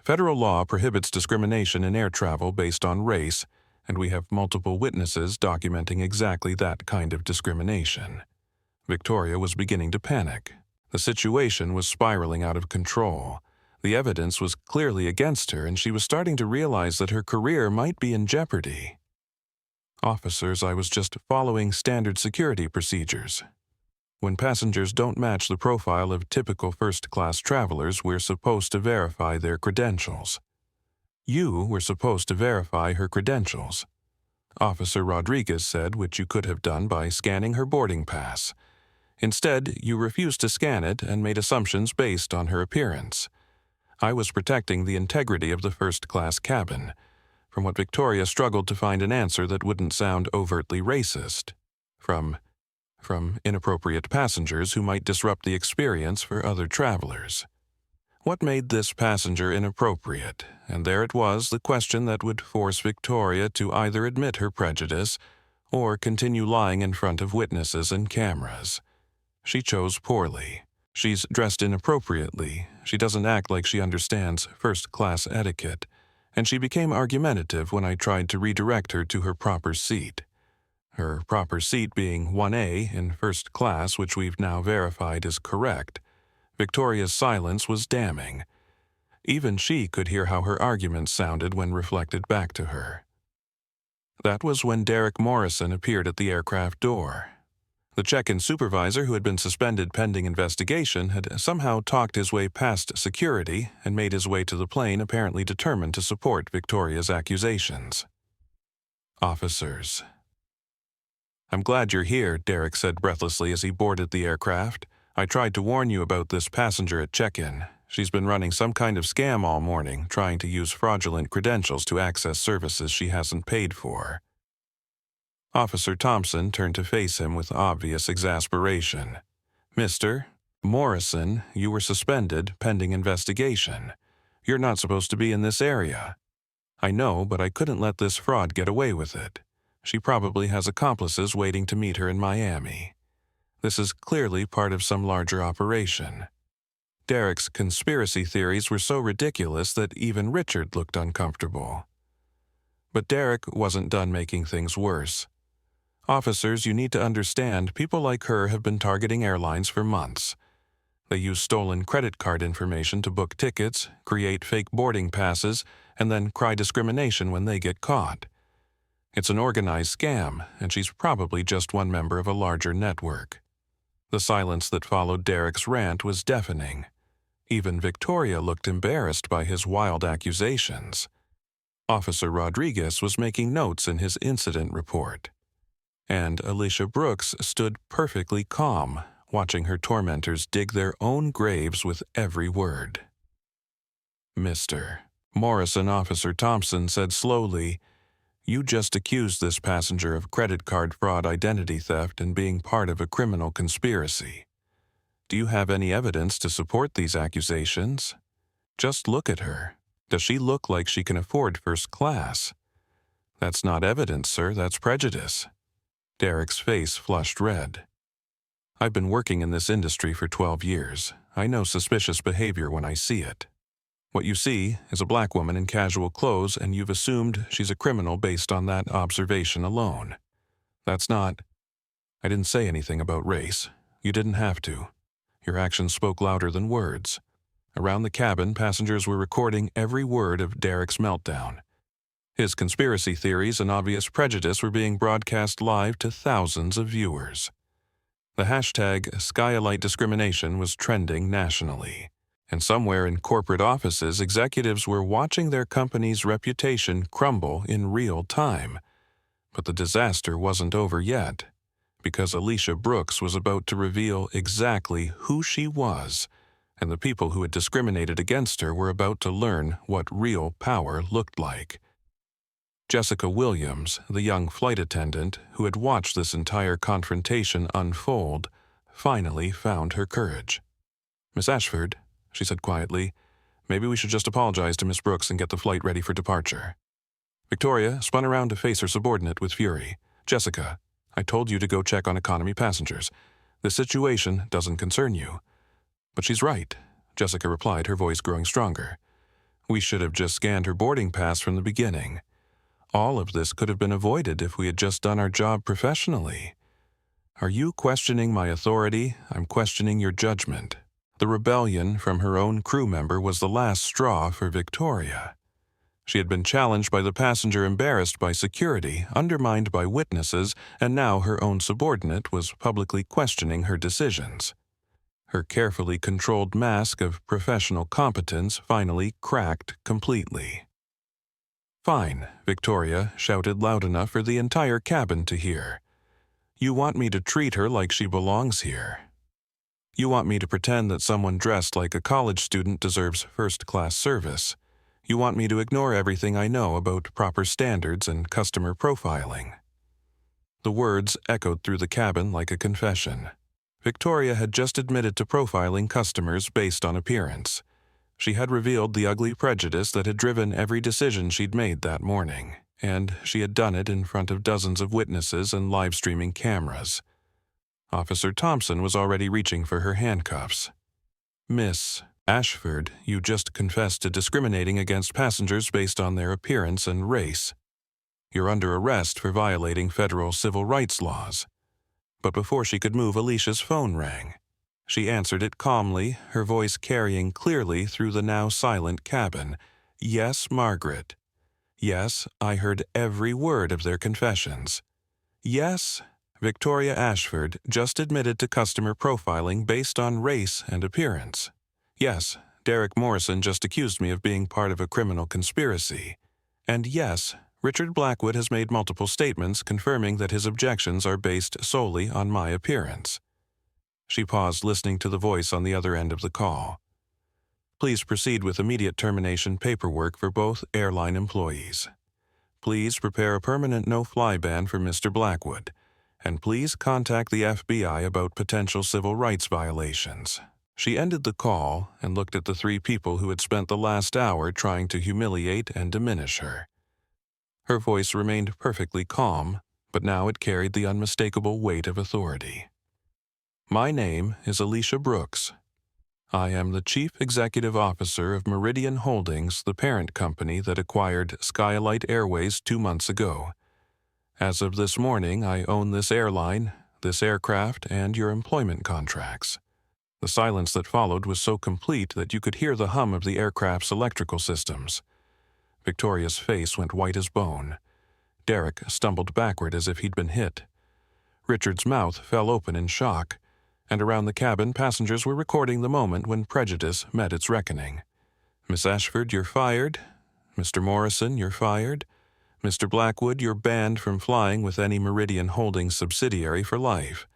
Federal law prohibits discrimination in air travel based on race, and we have multiple witnesses documenting exactly that kind of discrimination. Victoria was beginning to panic. The situation was spiraling out of control. The evidence was clearly against her, and she was starting to realize that her career might be in jeopardy. Officers, I was just following standard security procedures. When passengers don't match the profile of typical first-class travelers, we're supposed to verify their credentials. You were supposed to verify her credentials. Officer Rodriguez said, which you could have done by scanning her boarding pass. Instead, you refused to scan it and made assumptions based on her appearance. I was protecting the integrity of the first-class cabin. From what Victoria struggled to find an answer that wouldn't sound overtly racist. From inappropriate passengers who might disrupt the experience for other travelers. What made this passenger inappropriate? And there it was, the question that would force Victoria to either admit her prejudice or continue lying in front of witnesses and cameras. She chose poorly. She's dressed inappropriately. She doesn't act like she understands first-class etiquette. And she became argumentative when I tried to redirect her to her proper seat. Her proper seat being 1A in first class, which we've now verified is correct. Victoria's silence was damning. Even she could hear how her arguments sounded when reflected back to her. That was when Derek Morrison appeared at the aircraft door. The check-in supervisor, who had been suspended pending investigation, had somehow talked his way past security and made his way to the plane, apparently determined to support Victoria's accusations. Officers. I'm glad you're here, Derek said breathlessly as he boarded the aircraft. I tried to warn you about this passenger at check-in. She's been running some kind of scam all morning, trying to use fraudulent credentials to access services she hasn't paid for. Officer Thompson turned to face him with obvious exasperation. Mr. Morrison, you were suspended pending investigation. You're not supposed to be in this area. I know, but I couldn't let this fraud get away with it. She probably has accomplices waiting to meet her in Miami. This is clearly part of some larger operation. Derek's conspiracy theories were so ridiculous that even Richard looked uncomfortable. But Derek wasn't done making things worse. Officers, you need to understand, people like her have been targeting airlines for months. They use stolen credit card information to book tickets, create fake boarding passes, and then cry discrimination when they get caught. It's an organized scam, and she's probably just one member of a larger network. The silence that followed Derek's rant was deafening. Even Victoria looked embarrassed by his wild accusations. Officer Rodriguez was making notes in his incident report. And Alicia Brooks stood perfectly calm, watching her tormentors dig their own graves with every word. Mr. Morrison, Officer Thompson said slowly, "You just accused this passenger of credit card fraud, identity theft, and being part of a criminal conspiracy. Do you have any evidence to support these accusations? Just look at her. Does she look like she can afford first class? That's not evidence, sir, that's prejudice." Derek's face flushed red. "I've been working in this industry for 12 years. I know suspicious behavior when I see it. What you see is a black woman in casual clothes, and you've assumed she's a criminal based on that observation alone. That's not... I didn't say anything about race. You didn't have to. Your actions spoke louder than words. Around the cabin, passengers were recording every word of Derek's meltdown. His conspiracy theories and obvious prejudice were being broadcast live to thousands of viewers. The hashtag SkyElite discrimination was trending nationally. And somewhere in corporate offices, executives were watching their company's reputation crumble in real time. But the disaster wasn't over yet, because Alicia Brooks was about to reveal exactly who she was, and the people who had discriminated against her were about to learn what real power looked like. Jessica Williams, the young flight attendant who had watched this entire confrontation unfold, finally found her courage. "Miss Ashford," she said quietly, "maybe we should just apologize to Miss Brooks and get the flight ready for departure." Victoria spun around to face her subordinate with fury. "Jessica, I told you to go check on economy passengers. This situation doesn't concern you." "But she's right," Jessica replied, her voice growing stronger. "We should have just scanned her boarding pass from the beginning. All of this could have been avoided if we had just done our job professionally. Are you questioning my authority? I'm questioning your judgment." The rebellion from her own crew member was the last straw for Victoria. She had been challenged by the passenger, embarrassed by security, undermined by witnesses, and now her own subordinate was publicly questioning her decisions. Her carefully controlled mask of professional competence finally cracked completely. "Fine," Victoria shouted loud enough for the entire cabin to hear. "You want me to treat her like she belongs here. You want me to pretend that someone dressed like a college student deserves first-class service. You want me to ignore everything I know about proper standards and customer profiling." The words echoed through the cabin like a confession. Victoria had just admitted to profiling customers based on appearance. She had revealed the ugly prejudice that had driven every decision she'd made that morning, and she had done it in front of dozens of witnesses and live-streaming cameras. Officer Thompson was already reaching for her handcuffs. "Miss Ashford, you just confessed to discriminating against passengers based on their appearance and race. You're under arrest for violating federal civil rights laws." But before she could move, Alicia's phone rang. She answered it calmly, her voice carrying clearly through the now silent cabin. "Yes, Margaret. Yes, I heard every word of their confessions. Yes, Victoria Ashford just admitted to customer profiling based on race and appearance. Yes, Derek Morrison just accused me of being part of a criminal conspiracy. And yes, Richard Blackwood has made multiple statements confirming that his objections are based solely on my appearance." She paused, listening to the voice on the other end of the call. "Please proceed with immediate termination paperwork for both airline employees. Please prepare a permanent no-fly ban for Mr. Blackwood. And please contact the FBI about potential civil rights violations." She ended the call and looked at the three people who had spent the last hour trying to humiliate and diminish her. Her voice remained perfectly calm, but now it carried the unmistakable weight of authority. "My name is Alicia Brooks. I am the Chief Executive Officer of Meridian Holdings, the parent company that acquired SkyElite Airways 2 months ago. As of this morning, I own this airline, this aircraft, and your employment contracts." The silence that followed was so complete that you could hear the hum of the aircraft's electrical systems. Victoria's face went white as bone. Derek stumbled backward as if he'd been hit. Richard's mouth fell open in shock, and around the cabin passengers were recording the moment when prejudice met its reckoning. "Miss Ashford, you're fired. Mr. Morrison, you're fired. Mr. Blackwood, you're banned from flying with any Meridian Holdings subsidiary for life.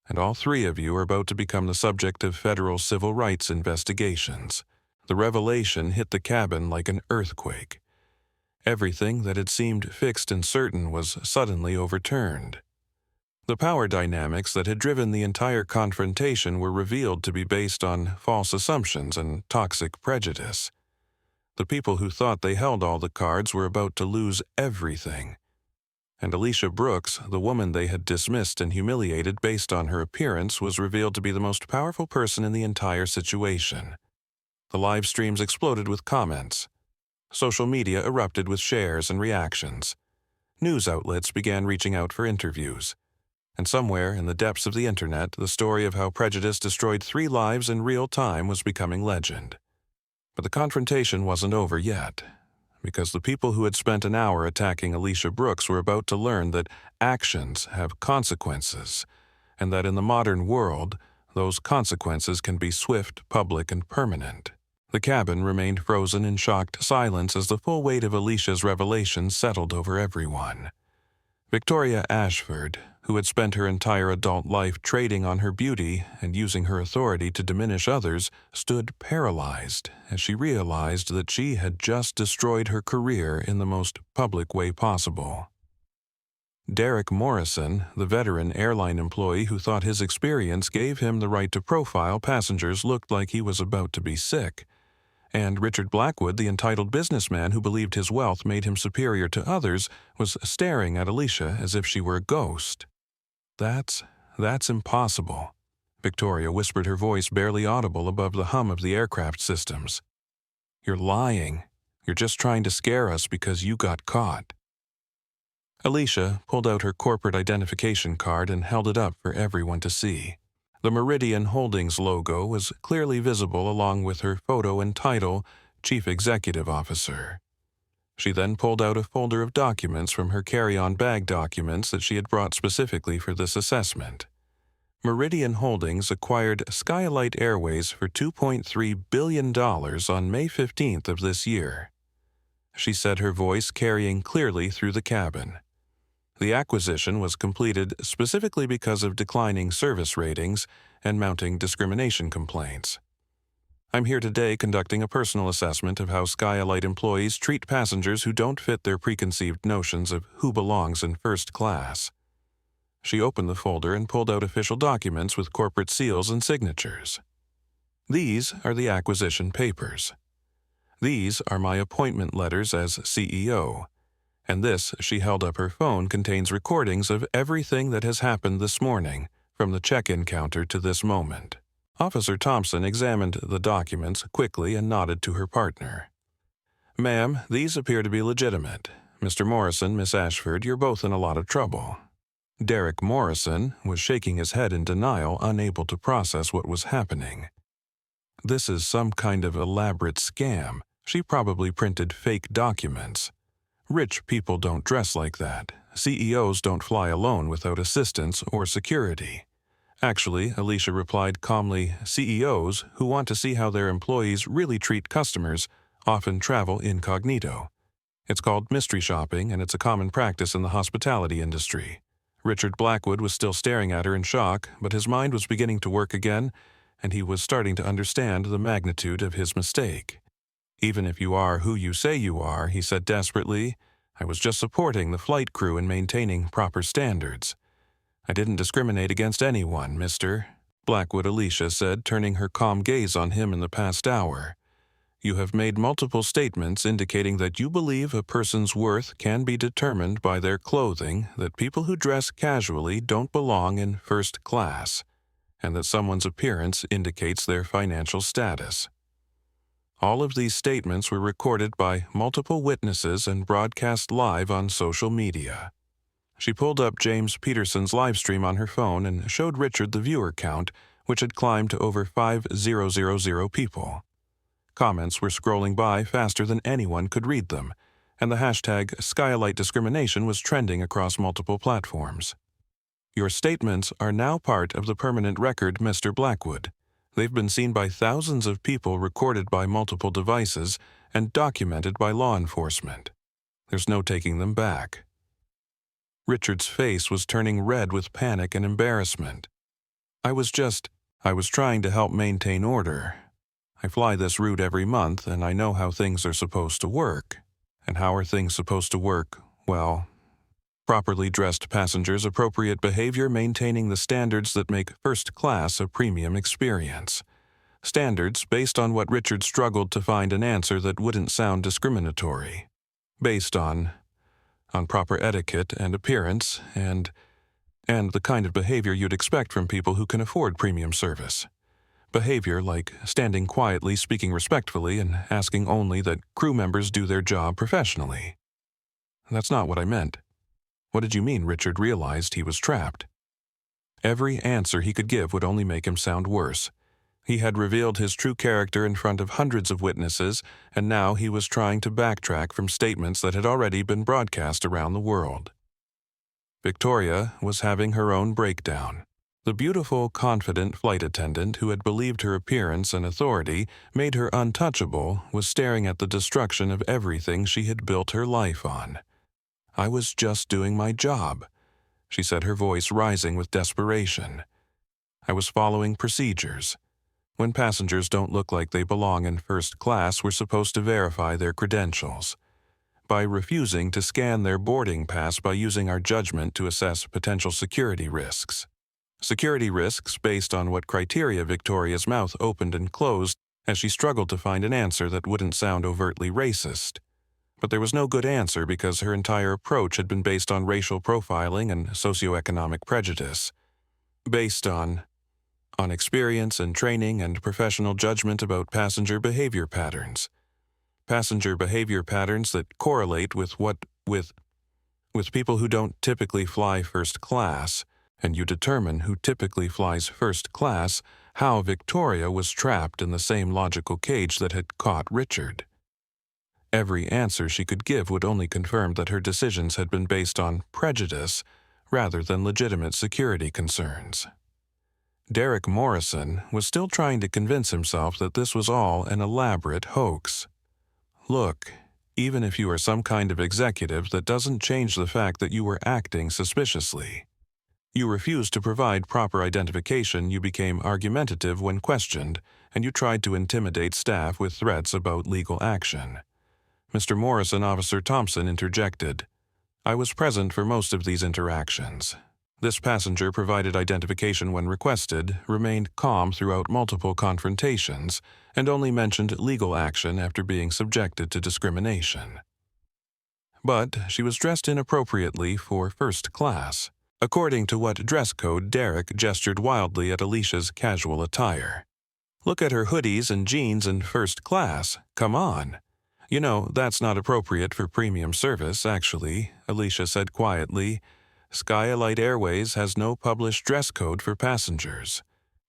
And all three of you are about to become the subject of federal civil rights investigations." The revelation hit the cabin like an earthquake. Everything that had seemed fixed and certain was suddenly overturned. The power dynamics that had driven the entire confrontation were revealed to be based on false assumptions and toxic prejudice. The people who thought they held all the cards were about to lose everything. And Alicia Brooks, the woman they had dismissed and humiliated based on her appearance, was revealed to be the most powerful person in the entire situation. The live streams exploded with comments. Social media erupted with shares and reactions. News outlets began reaching out for interviews. And somewhere in the depths of the internet, the story of how prejudice destroyed 3 lives in real time was becoming legend. But the confrontation wasn't over yet, because the people who had spent an hour attacking Alicia Brooks were about to learn that actions have consequences, and that in the modern world, those consequences can be swift, public, and permanent. The cabin remained frozen in shocked silence as the full weight of Alicia's revelations settled over everyone. Victoria Ashford, who had spent her entire adult life trading on her beauty and using her authority to diminish others, stood paralyzed as she realized that she had just destroyed her career in the most public way possible. Derek Morrison, the veteran airline employee who thought his experience gave him the right to profile passengers, looked like he was about to be sick. And Richard Blackwood, the entitled businessman who believed his wealth made him superior to others, was staring at Alicia as if she were a ghost. That's impossible," Victoria whispered, her voice barely audible above the hum of the aircraft systems. "You're lying. You're just trying to scare us because you got caught." Alicia pulled out her corporate identification card and held it up for everyone to see. The Meridian Holdings logo was clearly visible along with her photo and title, Chief Executive Officer. She then pulled out a folder of documents from her carry-on bag documents that she had brought specifically for this assessment. Meridian Holdings acquired SkyElite Airways for $2.3 billion on May 15th of this year. She said, her voice carrying clearly through the cabin. The acquisition was completed specifically because of declining service ratings and mounting discrimination complaints. "I'm here today conducting a personal assessment of how SkyElite employees treat passengers who don't fit their preconceived notions of who belongs in first class." She opened the folder and pulled out official documents with corporate seals and signatures. "These are the acquisition papers. These are my appointment letters as CEO. And this," she held up her phone, "contains recordings of everything that has happened this morning, from the check-in counter to this moment." Officer Thompson examined the documents quickly and nodded to her partner. "Ma'am, these appear to be legitimate. Mr. Morrison, Miss Ashford, you're both in a lot of trouble." Derek Morrison was shaking his head in denial, unable to process what was happening. "This is some kind of elaborate scam. She probably printed fake documents. Rich people don't dress like that. CEOs don't fly alone without assistance or security." "Actually," Alicia replied calmly, "CEOs who want to see how their employees really treat customers often travel incognito. It's called mystery shopping, and it's a common practice in the hospitality industry." Richard Blackwood was still staring at her in shock, but his mind was beginning to work again, and he was starting to understand the magnitude of his mistake. "Even if you are who you say you are," he said desperately, "I was just supporting the flight crew in maintaining proper standards. I didn't discriminate against anyone, Mr. Blackwood," Alicia said, turning her calm gaze on him in the past hour. "You have made multiple statements indicating that you believe a person's worth can be determined by their clothing, that people who dress casually don't belong in first class, and that someone's appearance indicates their financial status. All of these statements were recorded by multiple witnesses and broadcast live on social media. She pulled up James Peterson's livestream on her phone and showed Richard the viewer count, which had climbed to over 5,000 people. Comments were scrolling by faster than anyone could read them, and the hashtag SkyElite discrimination was trending across multiple platforms. Your statements are now part of the permanent record, Mr. Blackwood. They've been seen by thousands of people, recorded by multiple devices, and documented by law enforcement. There's no taking them back. Richard's face was turning red with panic and embarrassment. I was trying to help maintain order. I fly this route every month, and I know how things are supposed to work. And how are things supposed to work? Well, properly dressed passengers, appropriate behavior, maintaining the standards that make first class a premium experience. Standards based on what Richard struggled to find an answer that wouldn't sound discriminatory. Based on proper etiquette and appearance and the kind of behavior you'd expect from people who can afford premium service. Behavior like standing quietly, speaking respectfully, and asking only that crew members do their job professionally. That's not what I meant. What did you mean? Richard realized he was trapped. Every answer he could give would only make him sound worse. He had revealed his true character in front of hundreds of witnesses, and now he was trying to backtrack from statements that had already been broadcast around the world. Victoria was having her own breakdown. The beautiful, confident flight attendant who had believed her appearance and authority made her untouchable was staring at the destruction of everything she had built her life on. I was just doing my job, she said, her voice rising with desperation. I was following procedures. When passengers don't look like they belong in first class, we're supposed to verify their credentials. By refusing to scan their boarding pass by using our judgment to assess potential security risks. Security risks based on what criteria? Victoria's mouth opened and closed as she struggled to find an answer that wouldn't sound overtly racist. But there was no good answer because her entire approach had been based on racial profiling and socioeconomic prejudice. Based on experience and training and professional judgment about passenger behavior patterns. Passenger behavior patterns that correlate with people who don't typically fly first class, and you determine who typically flies first class, how Victoria was trapped in the same logical cage that had caught Richard. Every answer she could give would only confirm that her decisions had been based on prejudice rather than legitimate security concerns. Derek Morrison was still trying to convince himself that this was all an elaborate hoax. Look, even if you are some kind of executive, that doesn't change the fact that you were acting suspiciously. You refused to provide proper identification, you became argumentative when questioned, and you tried to intimidate staff with threats about legal action. Mr. Morrison, Officer Thompson interjected. I was present for most of these interactions. This passenger provided identification when requested, remained calm throughout multiple confrontations, and only mentioned legal action after being subjected to discrimination. But she was dressed inappropriately for first class. According to what dress code? Derek gestured wildly at Alicia's casual attire. Look at her hoodies and jeans in first class. Come on. You know, that's not appropriate for premium service, actually, Alicia said quietly. SkyElite Airways has no published dress code for passengers.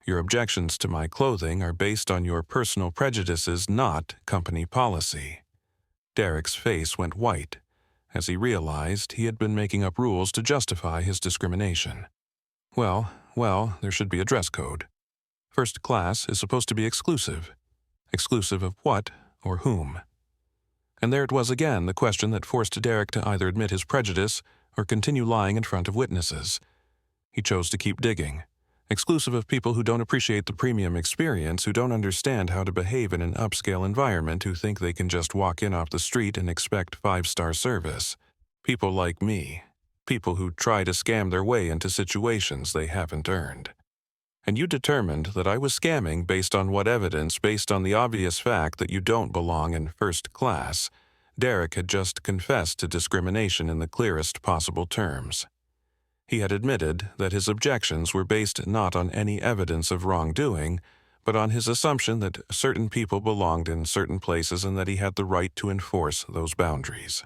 Your objections to my clothing are based on your personal prejudices, not company policy. Derek's face went white, as he realized he had been making up rules to justify his discrimination. Well, there should be a dress code. First class is supposed to be exclusive. Exclusive of what or whom? And there it was again, the question that forced Derek to either admit his prejudice or continue lying in front of witnesses. He chose to keep digging. Exclusive of people who don't appreciate the premium experience, who don't understand how to behave in an upscale environment, who think they can just walk in off the street and expect 5-star service. People like me. People who try to scam their way into situations they haven't earned. And you determined that I was scamming based on what evidence? Based on the obvious fact that you don't belong in first class. Derek had just confessed to discrimination in the clearest possible terms. He had admitted that his objections were based not on any evidence of wrongdoing, but on his assumption that certain people belonged in certain places and that he had the right to enforce those boundaries.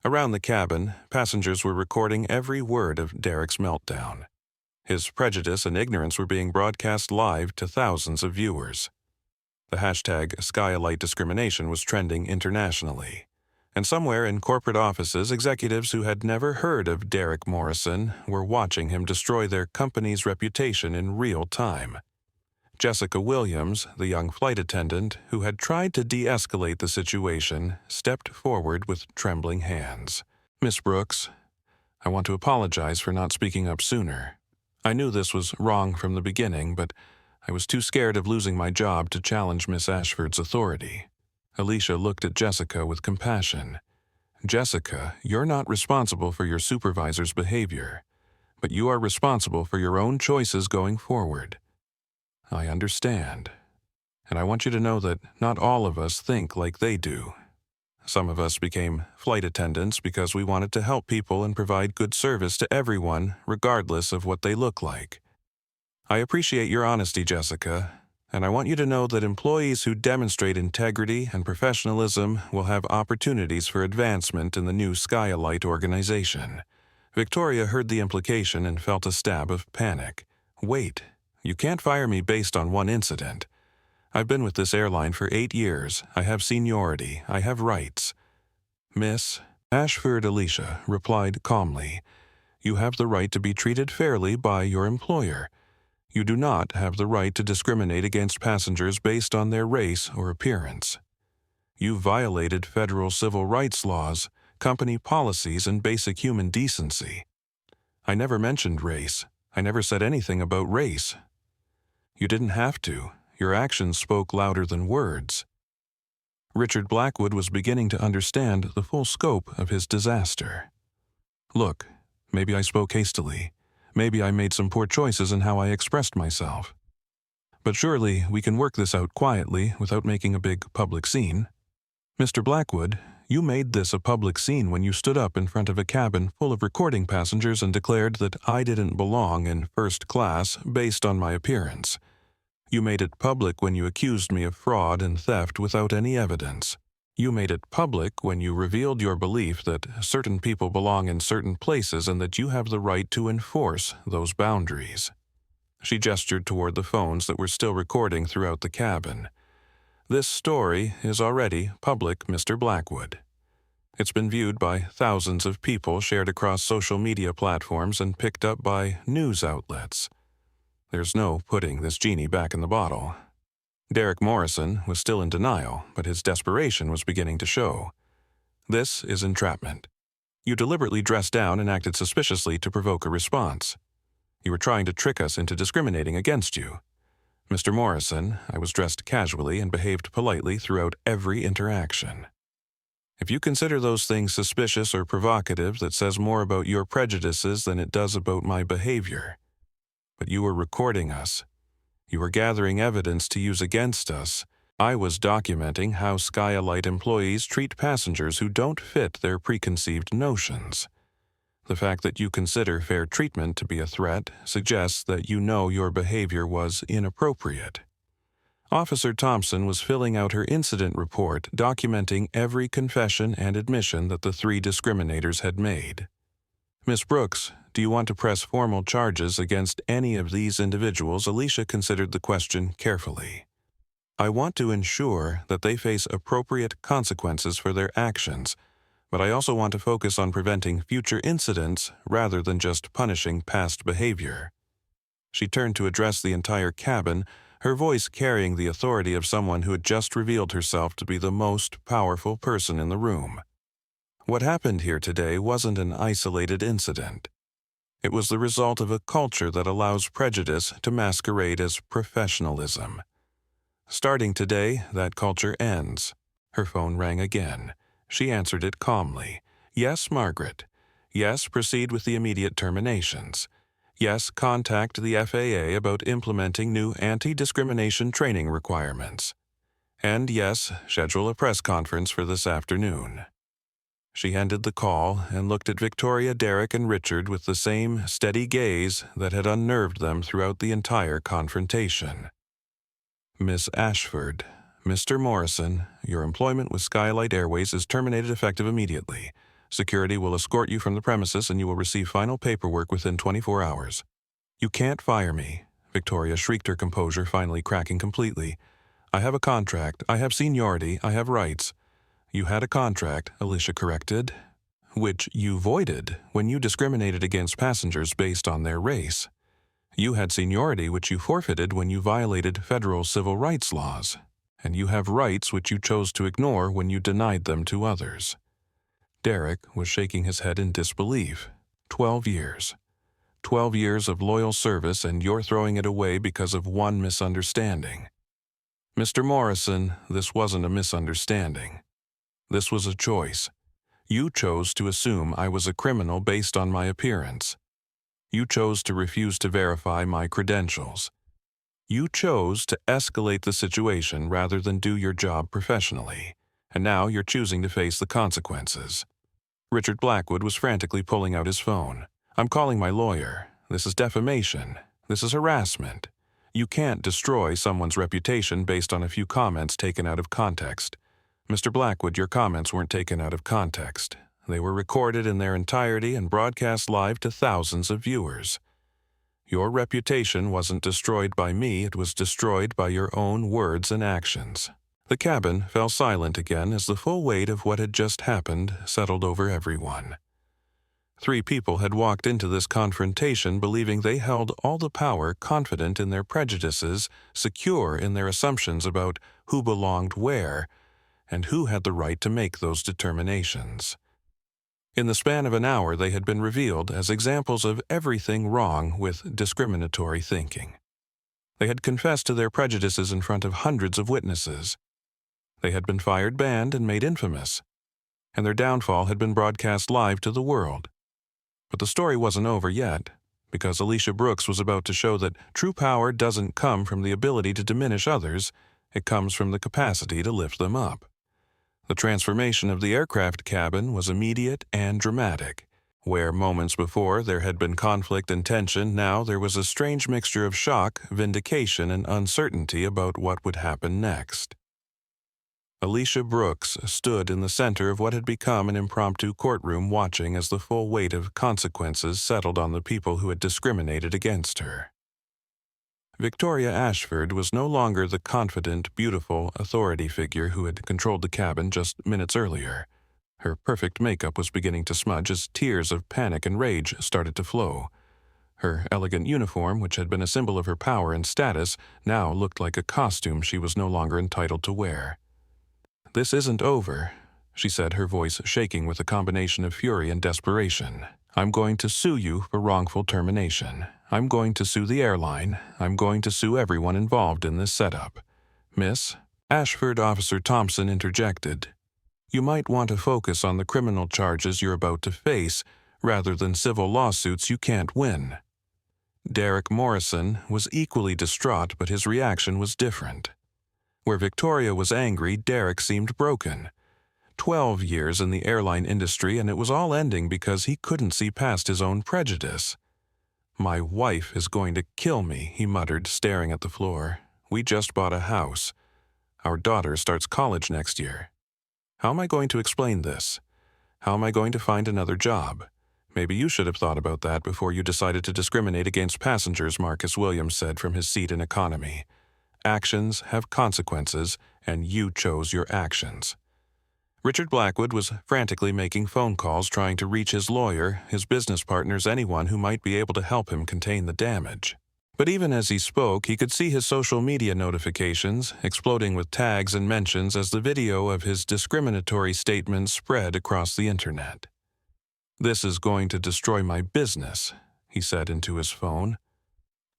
Around the cabin, passengers were recording every word of Derek's meltdown. His prejudice and ignorance were being broadcast live to thousands of viewers. The hashtag SkyElite discrimination was trending internationally. And somewhere in corporate offices, executives who had never heard of Derek Morrison were watching him destroy their company's reputation in real time. Jessica Williams, the young flight attendant who had tried to de-escalate the situation, stepped forward with trembling hands. "Miss Brooks, I want to apologize for not speaking up sooner. I knew this was wrong from the beginning, but I was too scared of losing my job to challenge Miss Ashford's authority." Alicia looked at Jessica with compassion. "Jessica, you're not responsible for your supervisor's behavior, but you are responsible for your own choices going forward. I understand, and I want you to know that not all of us think like they do. Some of us became flight attendants because we wanted to help people and provide good service to everyone, regardless of what they look like. I appreciate your honesty, Jessica, and I want you to know that employees who demonstrate integrity and professionalism will have opportunities for advancement in the new SkyElite organization." Victoria heard the implication and felt a stab of panic. "Wait. You can't fire me based on one incident. I've been with this airline for 8 years. I have seniority. I have rights." "Miss Ashford," Alicia replied calmly, "you have the right to be treated fairly by your employer. You do not have the right to discriminate against passengers based on their race or appearance. You violated federal civil rights laws, company policies, and basic human decency." "I never mentioned race. I never said anything about race." "You didn't have to. Your actions spoke louder than words." Richard Blackwood was beginning to understand the full scope of his disaster. "Look, maybe I spoke hastily. Maybe I made some poor choices in how I expressed myself. But surely we can work this out quietly without making a big public scene. Mr. Blackwood, you made this a public scene when you stood up in front of a cabin full of recording passengers and declared that I didn't belong in first class based on my appearance. You made it public when you accused me of fraud and theft without any evidence. You made it public when you revealed your belief that certain people belong in certain places and that you have the right to enforce those boundaries." She gestured toward the phones that were still recording throughout the cabin. "This story is already public, Mr. Blackwood. It's been viewed by thousands of people, shared across social media platforms, and picked up by news outlets. There's no putting this genie back in the bottle." Derek Morrison was still in denial, but his desperation was beginning to show. "This is entrapment. You deliberately dressed down and acted suspiciously to provoke a response. You were trying to trick us into discriminating against you. Mr. Morrison, I was dressed casually and behaved politely throughout every interaction. If you consider those things suspicious or provocative, that says more about your prejudices than it does about my behavior. But you were recording us. You were gathering evidence to use against us. I was documenting how SkyElite employees treat passengers who don't fit their preconceived notions. The fact that you consider fair treatment to be a threat suggests that you know your behavior was inappropriate." Officer Thompson was filling out her incident report, documenting every confession and admission that the 3 discriminators had made. "Miss Brooks, do you want to press formal charges against any of these individuals?" Alicia considered the question carefully. "I want to ensure that they face appropriate consequences for their actions, but I also want to focus on preventing future incidents rather than just punishing past behavior." She turned to address the entire cabin, her voice carrying the authority of someone who had just revealed herself to be the most powerful person in the room. What happened here today wasn't an isolated incident. It was the result of a culture that allows prejudice to masquerade as professionalism. Starting today, that culture ends. Her phone rang again. She answered it calmly. "Yes, Margaret. Yes, proceed with the immediate terminations. Yes, contact the FAA about implementing new anti-discrimination training requirements. And yes, schedule a press conference for this afternoon." She ended the call and looked at Victoria, Derek, and Richard with the same steady gaze that had unnerved them throughout the entire confrontation. "Miss Ashford, Mr. Morrison, your employment with SkyElite Airways is terminated effective immediately. Security will escort you from the premises and you will receive final paperwork within 24 hours. You can't fire me, Victoria shrieked, her composure finally cracking completely. I have a contract, I have seniority, I have rights. You had a contract, Alicia corrected, which you voided when you discriminated against passengers based on their race. You had seniority which you forfeited when you violated federal civil rights laws, and you have rights which you chose to ignore when you denied them to others. Derek was shaking his head in disbelief. 12 years. 12 years of loyal service, and you're throwing it away because of one misunderstanding. Mr. Morrison, this wasn't a misunderstanding. This was a choice. You chose to assume I was a criminal based on my appearance. You chose to refuse to verify my credentials. You chose to escalate the situation rather than do your job professionally, and now you're choosing to face the consequences. Richard Blackwood was frantically pulling out his phone. I'm calling my lawyer. This is defamation. This is harassment. You can't destroy someone's reputation based on a few comments taken out of context. Mr. Blackwood, your comments weren't taken out of context. They were recorded in their entirety and broadcast live to thousands of viewers. Your reputation wasn't destroyed by me, it was destroyed by your own words and actions. The cabin fell silent again as the full weight of what had just happened settled over everyone. 3 people had walked into this confrontation believing they held all the power, confident in their prejudices, secure in their assumptions about who belonged where, and who had the right to make those determinations. In the span of an hour, they had been revealed as examples of everything wrong with discriminatory thinking. They had confessed to their prejudices in front of hundreds of witnesses. They had been fired, banned, and made infamous, and their downfall had been broadcast live to the world. But the story wasn't over yet, because Alicia Brooks was about to show that true power doesn't come from the ability to diminish others, it comes from the capacity to lift them up. The transformation of the aircraft cabin was immediate and dramatic. Where moments before there had been conflict and tension, now there was a strange mixture of shock, vindication, and uncertainty about what would happen next. Alicia Brooks stood in the center of what had become an impromptu courtroom, watching as the full weight of consequences settled on the people who had discriminated against her. Victoria Ashford was no longer the confident, beautiful authority figure who had controlled the cabin just minutes earlier. Her perfect makeup was beginning to smudge as tears of panic and rage started to flow. Her elegant uniform, which had been a symbol of her power and status, now looked like a costume she was no longer entitled to wear. "This isn't over," she said, her voice shaking with a combination of fury and desperation. "I'm going to sue you for wrongful termination. I'm going to sue the airline. I'm going to sue everyone involved in this setup." "Miss," Ashford Officer Thompson interjected, "you might want to focus on the criminal charges you're about to face rather than civil lawsuits you can't win." Derek Morrison was equally distraught, but his reaction was different. Where Victoria was angry, Derek seemed broken. 12 years in the airline industry, and it was all ending because he couldn't see past his own prejudice. "My wife is going to kill me," he muttered, staring at the floor. "We just bought a house. Our daughter starts college next year. How am I going to explain this? How am I going to find another job? Maybe you should have thought about that before you decided to discriminate against passengers," Marcus Williams said from his seat in economy. "Actions have consequences, and you chose your actions." Richard Blackwood was frantically making phone calls, trying to reach his lawyer, his business partners, anyone who might be able to help him contain the damage. But even as he spoke, he could see his social media notifications exploding with tags and mentions as the video of his discriminatory statements spread across the internet. "This is going to destroy my business," he said into his phone.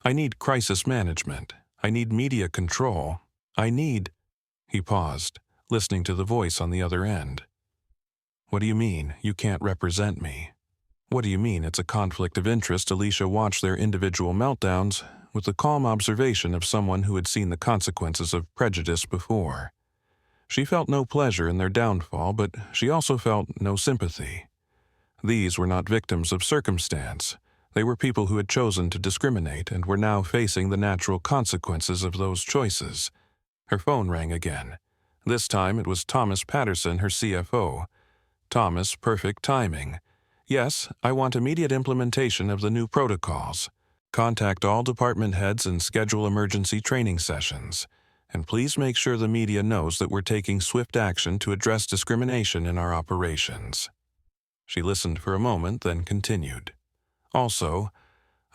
"I need crisis management. I need media control. I need—" He paused, listening to the voice on the other end. "What do you mean, you can't represent me? What do you mean it's a conflict of interest?" Alicia watched their individual meltdowns with the calm observation of someone who had seen the consequences of prejudice before. She felt no pleasure in their downfall, but she also felt no sympathy. These were not victims of circumstance. They were people who had chosen to discriminate and were now facing the natural consequences of those choices. Her phone rang again. This time it was Thomas Patterson, her CFO. Thomas, perfect timing. Yes, I want immediate implementation of the new protocols. Contact all department heads and schedule emergency training sessions. And please make sure the media knows that we're taking swift action to address discrimination in our operations." She listened for a moment, then continued. "Also,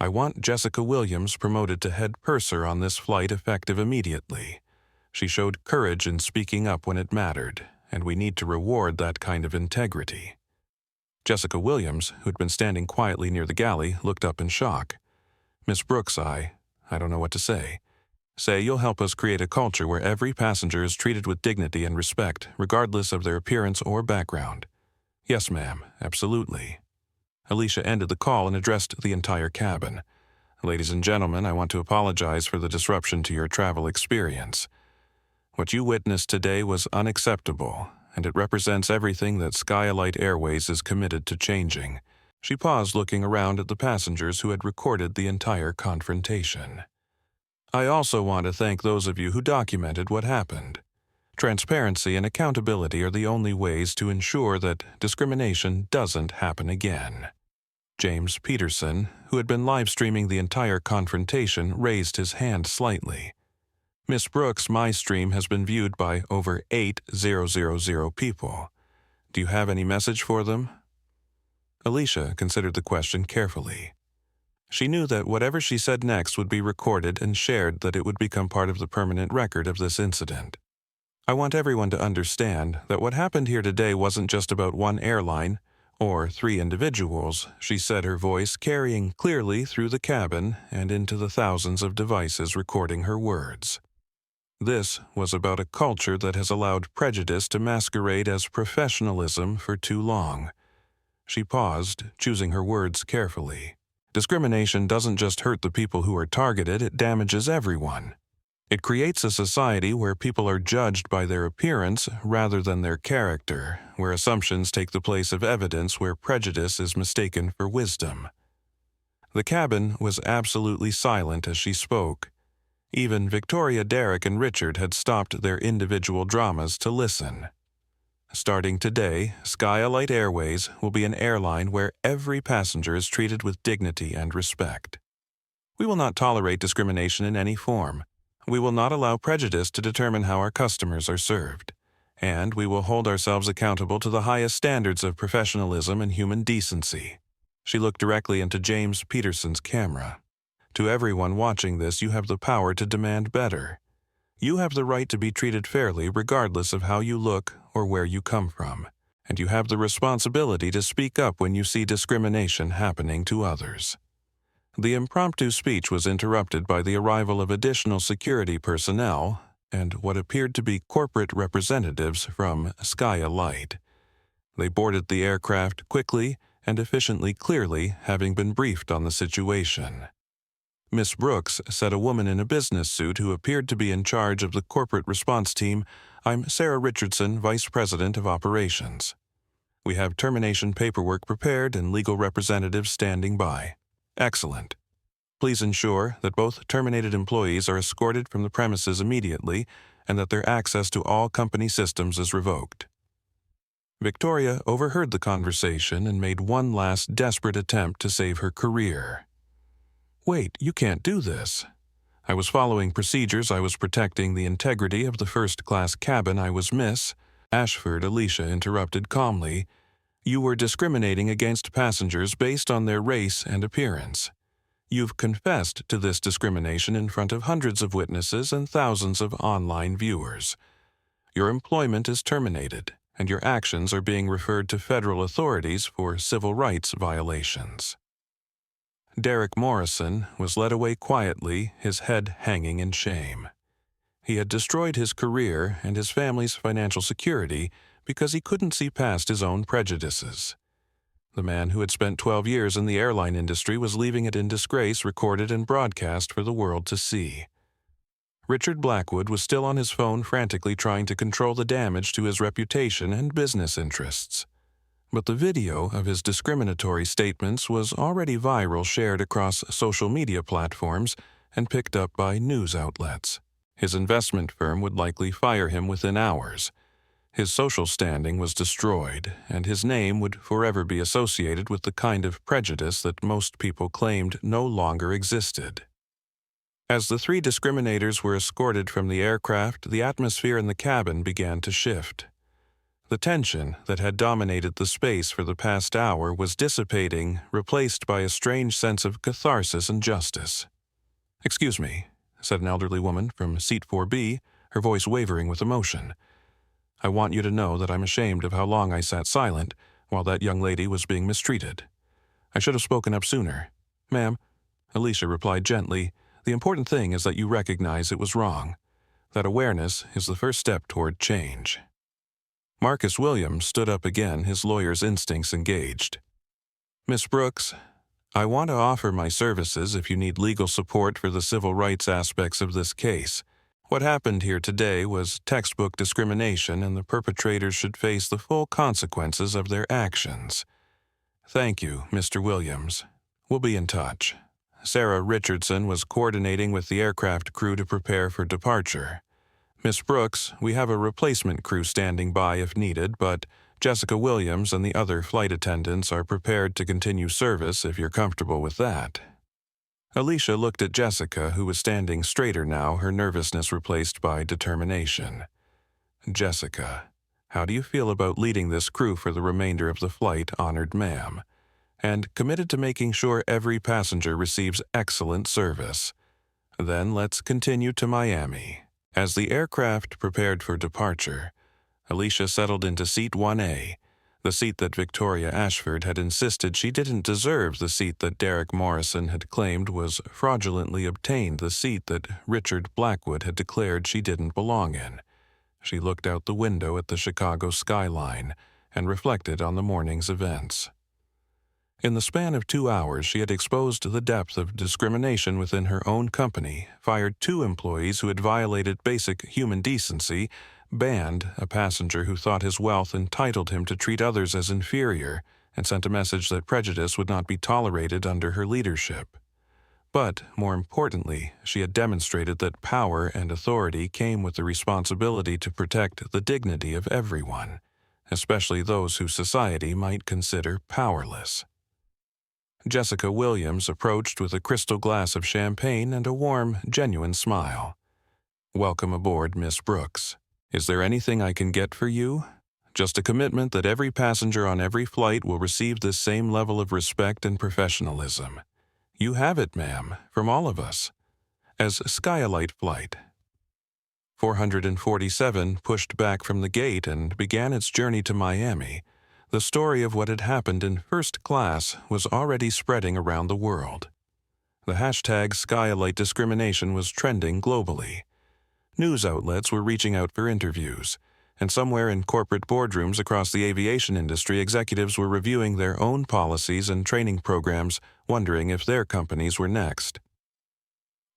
I want Jessica Williams promoted to head purser on this flight effective immediately. She showed courage in speaking up when it mattered, and we need to reward that kind of integrity." Jessica Williams, who'd been standing quietly near the galley, looked up in shock. "Miss Brooks, I don't know what to say. Say you'll help us create a culture where every passenger is treated with dignity and respect, regardless of their appearance or background." "Yes, ma'am, absolutely." Alicia ended the call and addressed the entire cabin. "Ladies and gentlemen, I want to apologize for the disruption to your travel experience. What you witnessed today was unacceptable, and it represents everything that SkyElite Airways is committed to changing." She paused, looking around at the passengers who had recorded the entire confrontation. "I also want to thank those of you who documented what happened. Transparency and accountability are the only ways to ensure that discrimination doesn't happen again." James Peterson, who had been live-streaming the entire confrontation, raised his hand slightly. "Miss Brooks, my stream has been viewed by over 8,000 people. Do you have any message for them?" Alicia considered the question carefully. She knew that whatever she said next would be recorded and shared, that it would become part of the permanent record of this incident. "I want everyone to understand that what happened here today wasn't just about one airline or 3 individuals," she said, her voice carrying clearly through the cabin and into the thousands of devices recording her words. "This was about a culture that has allowed prejudice to masquerade as professionalism for too long." She paused, choosing her words carefully. "Discrimination doesn't just hurt the people who are targeted, it damages everyone. It creates a society where people are judged by their appearance rather than their character, where assumptions take the place of evidence, where prejudice is mistaken for wisdom." The cabin was absolutely silent as she spoke. Even Victoria, Derek, and Richard had stopped their individual dramas to listen. Starting today, SkyElite Airways will be an airline where every passenger is treated with dignity and respect. We will not tolerate discrimination in any form. We will not allow prejudice to determine how our customers are served. And we will hold ourselves accountable to the highest standards of professionalism and human decency. She looked directly into James Peterson's camera. "To everyone watching this, you have the power to demand better. You have the right to be treated fairly regardless of how you look or where you come from, and you have the responsibility to speak up when you see discrimination happening to others." The impromptu speech was interrupted by the arrival of additional security personnel and what appeared to be corporate representatives from SkyElite. They boarded the aircraft quickly and efficiently, clearly having been briefed on the situation. Miss Brooks, said a woman in a business suit who appeared to be in charge of the corporate response team, "I'm Sarah Richardson, Vice President of Operations. We have termination paperwork prepared and legal representatives standing by." "Excellent. Please ensure that both terminated employees are escorted from the premises immediately and that their access to all company systems is revoked." Victoria overheard the conversation and made one last desperate attempt to save her career. "Wait, you can't do this. I was following procedures. I was protecting the integrity of the first-class cabin. I was Miss Ashford," Alicia interrupted calmly. "You were discriminating against passengers based on their race and appearance. You've confessed to this discrimination in front of hundreds of witnesses and thousands of online viewers. Your employment is terminated, and your actions are being referred to federal authorities for civil rights violations." Derek Morrison was led away quietly, his head hanging in shame. He had destroyed his career and his family's financial security because he couldn't see past his own prejudices. The man who had spent 12 years in the airline industry was leaving it in disgrace, recorded and broadcast for the world to see. Richard Blackwood was still on his phone, frantically trying to control the damage to his reputation and business interests. But the video of his discriminatory statements was already viral, shared across social media platforms, and picked up by news outlets. His investment firm would likely fire him within hours. His social standing was destroyed, and his name would forever be associated with the kind of prejudice that most people claimed no longer existed. As the three discriminators were escorted from the aircraft, the atmosphere in the cabin began to shift. The tension that had dominated the space for the past hour was dissipating, replaced by a strange sense of catharsis and justice. "Excuse me," said an elderly woman from seat 4B, her voice wavering with emotion. "I want you to know that I'm ashamed of how long I sat silent while that young lady was being mistreated. I should have spoken up sooner." "Ma'am," Alicia replied gently, "the important thing is that you recognize it was wrong. That awareness is the first step toward change." Marcus Williams stood up again, his lawyer's instincts engaged. "Miss Brooks, I want to offer my services if you need legal support for the civil rights aspects of this case. What happened here today was textbook discrimination, and the perpetrators should face the full consequences of their actions. Thank you, Mr. Williams. We'll be in touch." Sarah Richardson was coordinating with the aircraft crew to prepare for departure. "Miss Brooks, we have a replacement crew standing by if needed, but Jessica Williams and the other flight attendants are prepared to continue service if you're comfortable with that." Alicia looked at Jessica, who was standing straighter now, her nervousness replaced by determination. "Jessica, how do you feel about leading this crew for the remainder of the flight, honored ma'am? And committed to making sure every passenger receives excellent service. Then let's continue to Miami." As the aircraft prepared for departure, Alicia settled into seat 1A, the seat that Victoria Ashford had insisted she didn't deserve, the seat that Derek Morrison had claimed was fraudulently obtained, the seat that Richard Blackwood had declared she didn't belong in. She looked out the window at the Chicago skyline and reflected on the morning's events. In the span of 2 hours, she had exposed the depth of discrimination within her own company, fired 2 employees who had violated basic human decency, banned a passenger who thought his wealth entitled him to treat others as inferior, and sent a message that prejudice would not be tolerated under her leadership. But, more importantly, she had demonstrated that power and authority came with the responsibility to protect the dignity of everyone, especially those who society might consider powerless. Jessica Williams approached with a crystal glass of champagne and a warm, genuine smile. "Welcome aboard, Miss Brooks. Is there anything I can get for you? Just a commitment that every passenger on every flight will receive this same level of respect and professionalism. You have it, ma'am, from all of us. As SkyElite Flight 447 pushed back from the gate and began its journey to Miami, the story of what had happened in first class was already spreading around the world. The hashtag SkyElite discrimination was trending globally. News outlets were reaching out for interviews, and somewhere in corporate boardrooms across the aviation industry, executives were reviewing their own policies and training programs, wondering if their companies were next.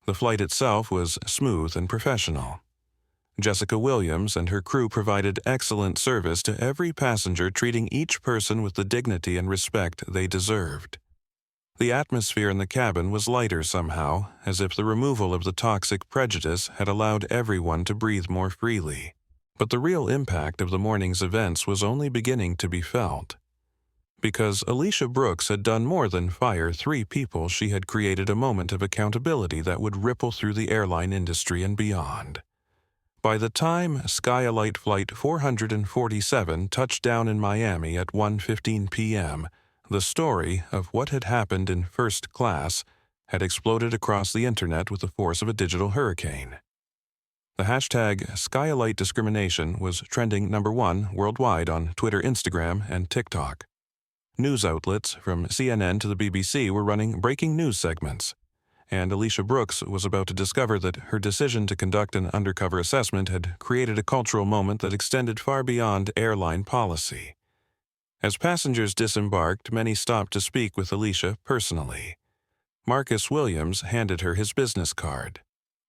The flight itself was smooth and professional. Jessica Williams and her crew provided excellent service to every passenger, treating each person with the dignity and respect they deserved. The atmosphere in the cabin was lighter somehow, as if the removal of the toxic prejudice had allowed everyone to breathe more freely. But the real impact of the morning's events was only beginning to be felt. Because Alicia Brooks had done more than fire 3 people, she had created a moment of accountability that would ripple through the airline industry and beyond. By the time SkyElite Flight 447 touched down in Miami at 1:15 p.m., the story of what had happened in first class had exploded across the internet with the force of a digital hurricane. The hashtag SkyElite discrimination was trending #1 worldwide on Twitter, Instagram, and TikTok. News outlets from CNN to the BBC were running breaking news segments, and Alicia Brooks was about to discover that her decision to conduct an undercover assessment had created a cultural moment that extended far beyond airline policy. As passengers disembarked, many stopped to speak with Alicia personally. Marcus Williams handed her his business card.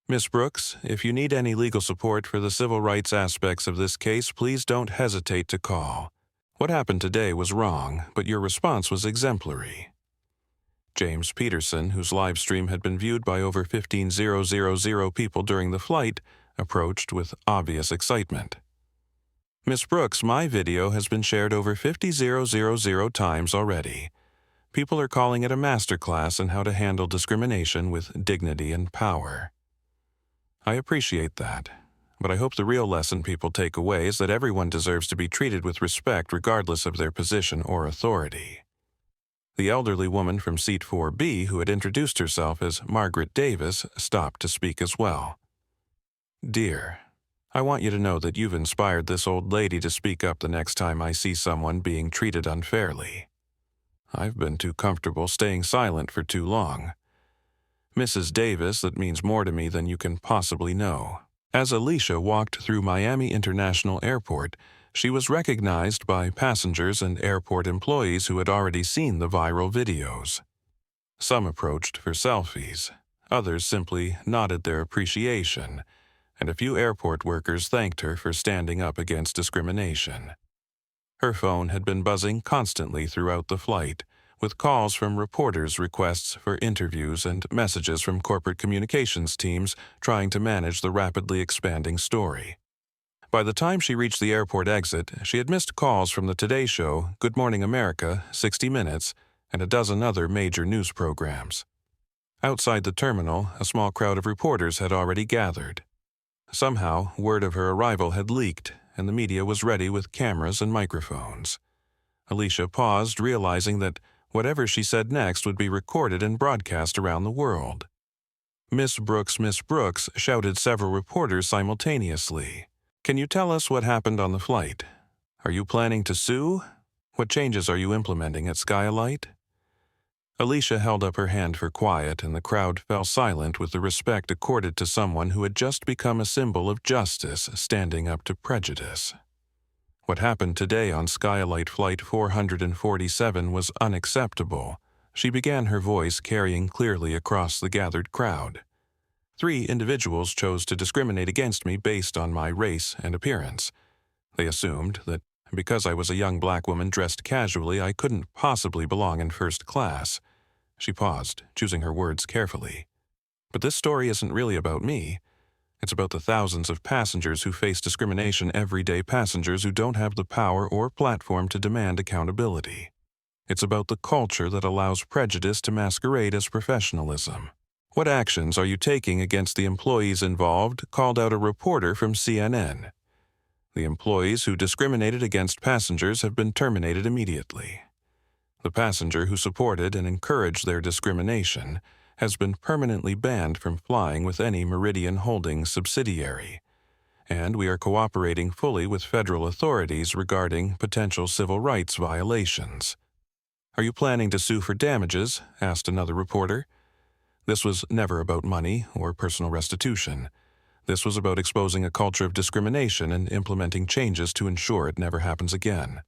"Miss Brooks, if you need any legal support for the civil rights aspects of this case, please don't hesitate to call. What happened today was wrong, but your response was exemplary." James Peterson, whose live stream had been viewed by over 15,000 people during the flight, approached with obvious excitement. Miss Brooks, my video has been shared over 50,000 times already. People are calling it a masterclass in how to handle discrimination with dignity and power. I appreciate that, but I hope the real lesson people take away is that everyone deserves to be treated with respect regardless of their position or authority. The elderly woman from seat 4B, who had introduced herself as Margaret Davis, stopped to speak as well. Dear, I want you to know that you've inspired this old lady to speak up the next time I see someone being treated unfairly. I've been too comfortable staying silent for too long. Mrs. Davis, that means more to me than you can possibly know. As Alicia walked through Miami International Airport, she was recognized by passengers and airport employees who had already seen the viral videos. Some approached for selfies, others simply nodded their appreciation, and a few airport workers thanked her for standing up against discrimination. Her phone had been buzzing constantly throughout the flight, with calls from reporters' requests for interviews and messages from corporate communications teams trying to manage the rapidly expanding story. By the time she reached the airport exit, she had missed calls from the Today Show, Good Morning America, 60 Minutes, and a dozen other major news programs. Outside the terminal, a small crowd of reporters had already gathered. Somehow, word of her arrival had leaked, and the media was ready with cameras and microphones. Alicia paused, realizing that whatever she said next would be recorded and broadcast around the world. Miss Brooks, shouted several reporters simultaneously. Can you tell us what happened on the flight? Are you planning to sue? What changes are you implementing at SkyElite? Alicia held up her hand for quiet, and the crowd fell silent with the respect accorded to someone who had just become a symbol of justice standing up to prejudice. What happened today on SkyElite Flight 447 was unacceptable. She began, her voice carrying clearly across the gathered crowd. 3 individuals chose to discriminate against me based on my race and appearance. They assumed that because I was a young black woman dressed casually, I couldn't possibly belong in first class. She paused, choosing her words carefully. But this story isn't really about me. It's about the thousands of passengers who face discrimination, everyday passengers who don't have the power or platform to demand accountability. It's about the culture that allows prejudice to masquerade as professionalism. What actions are you taking against the employees involved? Called out a reporter from CNN. The employees who discriminated against passengers have been terminated immediately. The passenger who supported and encouraged their discrimination has been permanently banned from flying with any Meridian Holdings subsidiary, and we are cooperating fully with federal authorities regarding potential civil rights violations. Are you planning to sue for damages? Asked another reporter. This was never about money or personal restitution. This was about exposing a culture of discrimination and implementing changes to ensure it never happens again.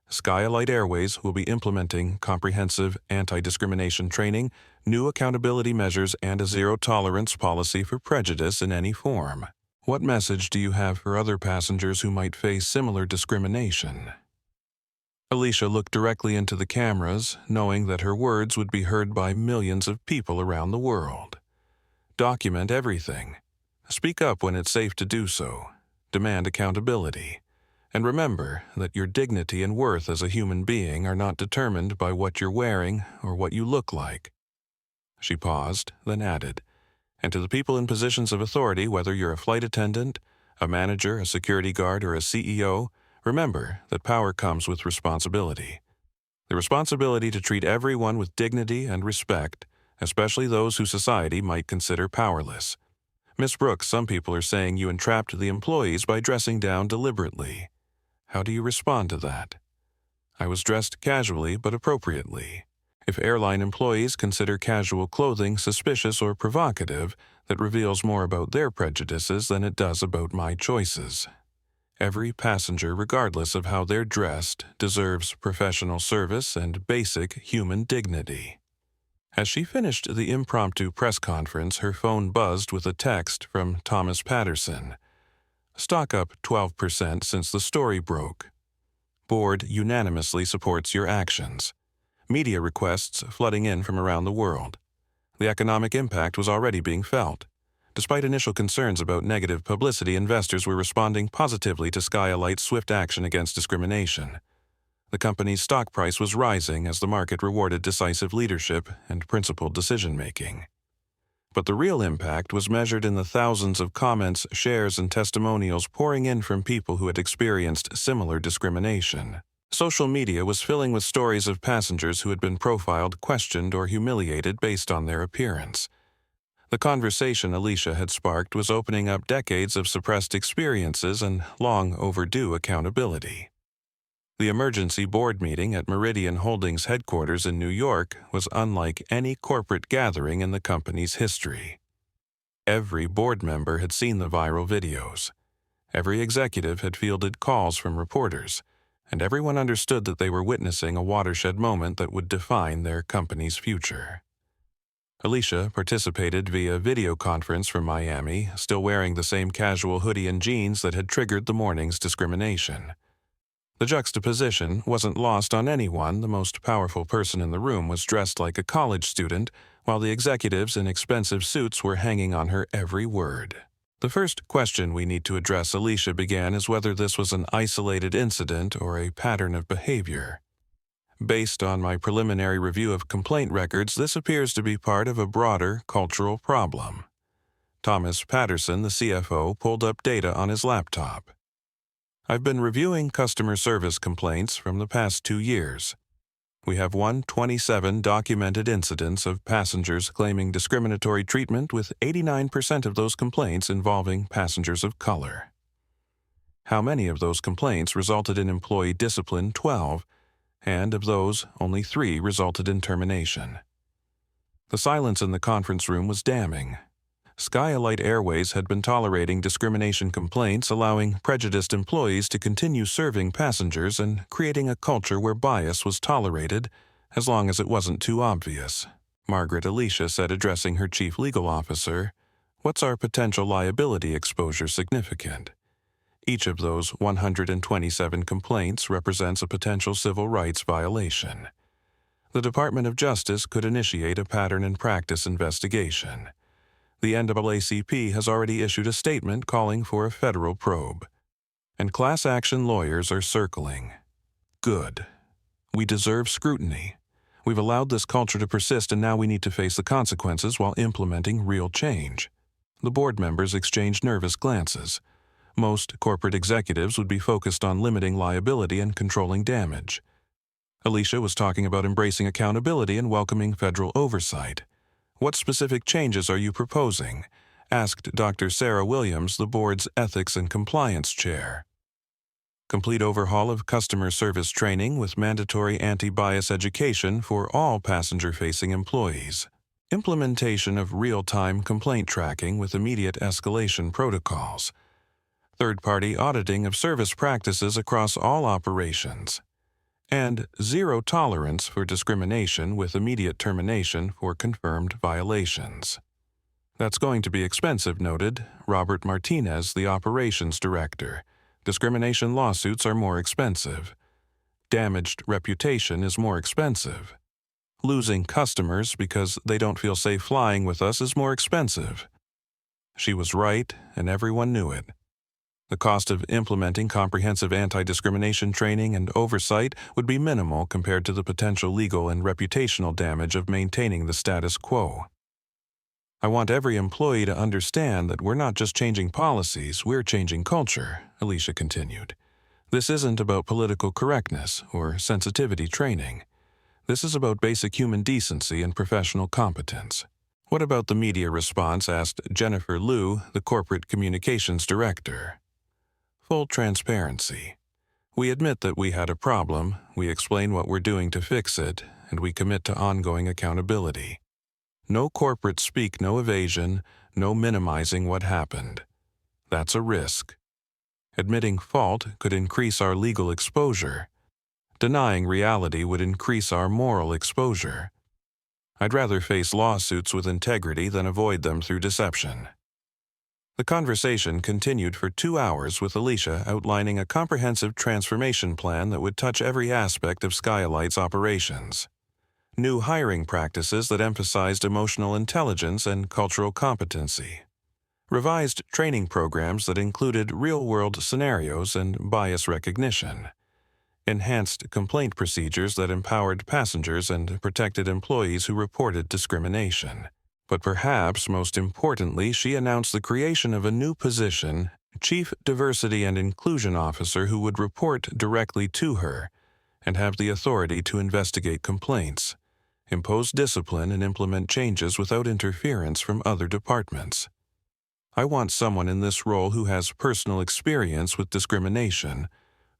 SkyElite Airways will be implementing comprehensive anti-discrimination training, new accountability measures, and a zero-tolerance policy for prejudice in any form. What message do you have for other passengers who might face similar discrimination? Alicia looked directly into the cameras, knowing that her words would be heard by millions of people around the world. Document everything. Speak up when it's safe to do so. Demand accountability. And remember that your dignity and worth as a human being are not determined by what you're wearing or what you look like. She paused, then added, and to the people in positions of authority, whether you're a flight attendant, a manager, a security guard, or a CEO, remember that power comes with responsibility. The responsibility to treat everyone with dignity and respect, especially those who society might consider powerless. Miss Brooks, some people are saying you entrapped the employees by dressing down deliberately. How do you respond to that? I was dressed casually but appropriately. If airline employees consider casual clothing suspicious or provocative, that reveals more about their prejudices than it does about my choices. Every passenger, regardless of how they're dressed, deserves professional service and basic human dignity. As she finished the impromptu press conference, her phone buzzed with a text from Thomas Patterson. Stock up 12% since the story broke. Board unanimously supports your actions. Media requests flooding in from around the world. The economic impact was already being felt. Despite initial concerns about negative publicity, investors were responding positively to SkyElite's swift action against discrimination. The company's stock price was rising as the market rewarded decisive leadership and principled decision-making. But the real impact was measured in the thousands of comments, shares, and testimonials pouring in from people who had experienced similar discrimination. Social media was filling with stories of passengers who had been profiled, questioned, or humiliated based on their appearance. The conversation Alicia had sparked was opening up decades of suppressed experiences and long overdue accountability. The emergency board meeting at Meridian Holdings headquarters in New York was unlike any corporate gathering in the company's history. Every board member had seen the viral videos. Every executive had fielded calls from reporters, and everyone understood that they were witnessing a watershed moment that would define their company's future. Alicia participated via video conference from Miami, still wearing the same casual hoodie and jeans that had triggered the morning's discrimination. The juxtaposition wasn't lost on anyone. The most powerful person in the room was dressed like a college student, while the executives in expensive suits were hanging on her every word. The first question we need to address, Alicia began, is whether this was an isolated incident or a pattern of behavior. Based on my preliminary review of complaint records, this appears to be part of a broader cultural problem. Thomas Patterson, the CFO, pulled up data on his laptop. I've been reviewing customer service complaints from the past 2 years. We have 127 documented incidents of passengers claiming discriminatory treatment, with 89% of those complaints involving passengers of color. How many of those complaints resulted in employee discipline? 12, and of those, only 3 resulted in termination. The silence in the conference room was damning. SkyElite Airways had been tolerating discrimination complaints, allowing prejudiced employees to continue serving passengers and creating a culture where bias was tolerated as long as it wasn't too obvious. Margaret, Alicia said, addressing her chief legal officer, "What's our potential liability exposure significant?" Each of those 127 complaints represents a potential civil rights violation. The Department of Justice could initiate a pattern and practice investigation. The NAACP has already issued a statement calling for a federal probe. And class action lawyers are circling. Good. We deserve scrutiny. We've allowed this culture to persist, and now we need to face the consequences while implementing real change. The board members exchanged nervous glances. Most corporate executives would be focused on limiting liability and controlling damage. Alicia was talking about embracing accountability and welcoming federal oversight. "What specific changes are you proposing?" asked Dr. Sarah Williams, the board's Ethics and Compliance Chair. Complete overhaul of customer service training with mandatory anti-bias education for all passenger-facing employees. Implementation of real-time complaint tracking with immediate escalation protocols. Third-party auditing of service practices across all operations. And zero tolerance for discrimination with immediate termination for confirmed violations. "That's going to be expensive," noted Robert Martinez, the operations director. "Discrimination lawsuits are more expensive. Damaged reputation is more expensive. Losing customers because they don't feel safe flying with us is more expensive." She was right, and everyone knew it. The cost of implementing comprehensive anti-discrimination training and oversight would be minimal compared to the potential legal and reputational damage of maintaining the status quo. "I want every employee to understand that we're not just changing policies, we're changing culture," Alicia continued. "This isn't about political correctness or sensitivity training. This is about basic human decency and professional competence." "What about the media response?" asked Jennifer Liu, the corporate communications director. "Full transparency. We admit that we had a problem, we explain what we're doing to fix it, and we commit to ongoing accountability. No corporate speak, no evasion, no minimizing what happened. That's a risk. Admitting fault could increase our legal exposure. Denying reality would increase our moral exposure. I'd rather face lawsuits with integrity than avoid them through deception." The conversation continued for 2 hours, with Alicia outlining a comprehensive transformation plan that would touch every aspect of SkyElite's operations. New hiring practices that emphasized emotional intelligence and cultural competency. revised training programs that included real-world scenarios and bias recognition, enhanced complaint procedures that empowered passengers and protected employees who reported discrimination. But perhaps most importantly, she announced the creation of a new position, Chief Diversity and Inclusion Officer, who would report directly to her and have the authority to investigate complaints, impose discipline, and implement changes without interference from other departments. I want someone in this role who has personal experience with discrimination,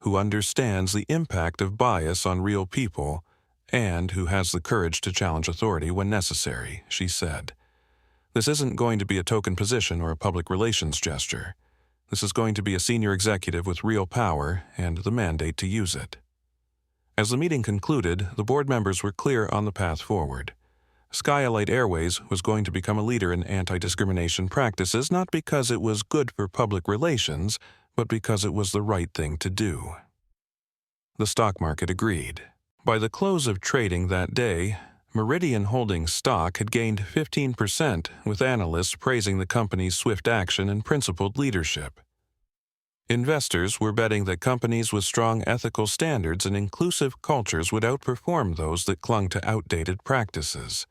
who understands the impact of bias on real people, and who has the courage to challenge authority when necessary, she said. This isn't going to be a token position or a public relations gesture. This is going to be a senior executive with real power and the mandate to use it. As the meeting concluded, the board members were clear on the path forward. SkyElite Airways was going to become a leader in anti-discrimination practices, not because it was good for public relations, but because it was the right thing to do. The stock market agreed. By the close of trading that day, Meridian Holdings stock had gained 15%, with analysts praising the company's swift action and principled leadership. Investors were betting that companies with strong ethical standards and inclusive cultures would outperform those that clung to outdated practices.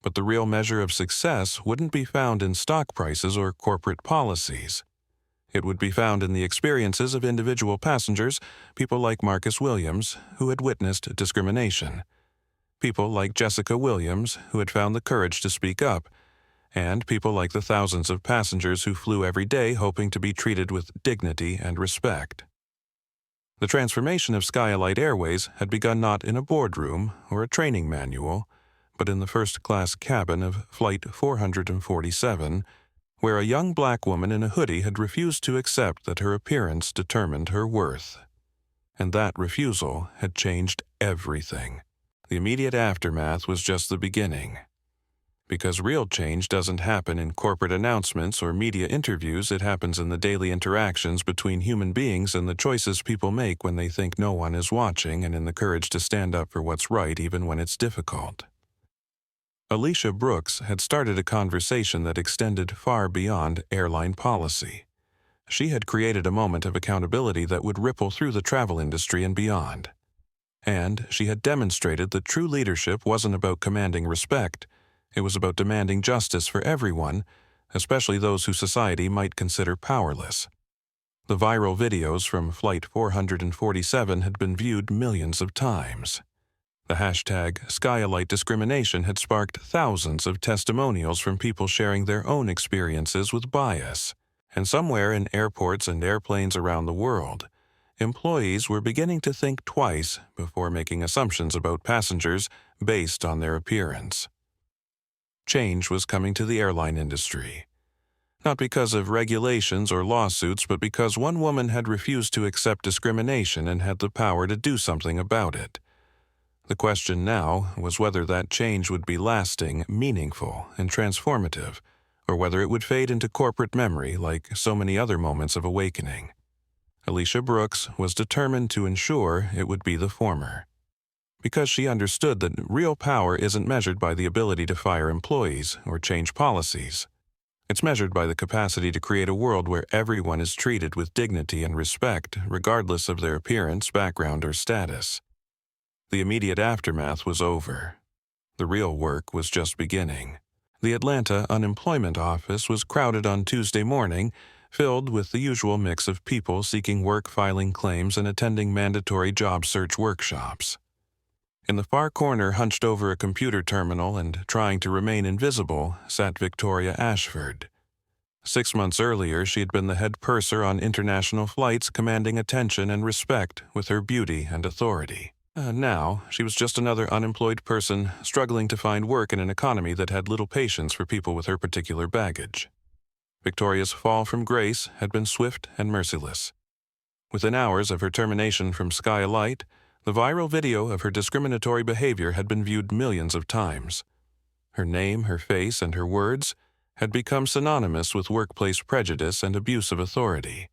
But the real measure of success wouldn't be found in stock prices or corporate policies. It would be found in the experiences of individual passengers, people like Marcus Williams, who had witnessed discrimination, people like Jessica Williams, who had found the courage to speak up, and people like the thousands of passengers who flew every day hoping to be treated with dignity and respect. The transformation of SkyElite Airways had begun not in a boardroom or a training manual, but in the first-class cabin of Flight 447, where a young black woman in a hoodie had refused to accept that her appearance determined her worth. And that refusal had changed everything. The immediate aftermath was just the beginning. Because real change doesn't happen in corporate announcements or media interviews, it happens in the daily interactions between human beings and the choices people make when they think no one is watching, and in the courage to stand up for what's right even when it's difficult. Alicia Brooks had started a conversation that extended far beyond airline policy. She had created a moment of accountability that would ripple through the travel industry and beyond. And she had demonstrated that true leadership wasn't about commanding respect. It was about demanding justice for everyone, especially those who society might consider powerless. The viral videos from Flight 447 had been viewed millions of times. The hashtag SkyElite discrimination had sparked thousands of testimonials from people sharing their own experiences with bias. And somewhere in airports and airplanes around the world, employees were beginning to think twice before making assumptions about passengers based on their appearance. Change was coming to the airline industry. Not because of regulations or lawsuits, but because one woman had refused to accept discrimination and had the power to do something about it. The question now was whether that change would be lasting, meaningful, and transformative, or whether it would fade into corporate memory like so many other moments of awakening. Alicia Brooks was determined to ensure it would be the former, because she understood that real power isn't measured by the ability to fire employees or change policies. It's measured by the capacity to create a world where everyone is treated with dignity and respect, regardless of their appearance, background, or status. The immediate aftermath was over. The real work was just beginning. The Atlanta unemployment office was crowded on Tuesday morning, filled with the usual mix of people seeking work, filing claims, and attending mandatory job search workshops. In the far corner, hunched over a computer terminal and trying to remain invisible, sat Victoria Ashford. 6 months earlier, she had been the head purser on international flights, commanding attention and respect with her beauty and authority. Now, she was just another unemployed person struggling to find work in an economy that had little patience for people with her particular baggage. Victoria's fall from grace had been swift and merciless. Within hours of her termination from SkyElite, the viral video of her discriminatory behavior had been viewed millions of times. Her name, her face, and her words had become synonymous with workplace prejudice and abuse of authority.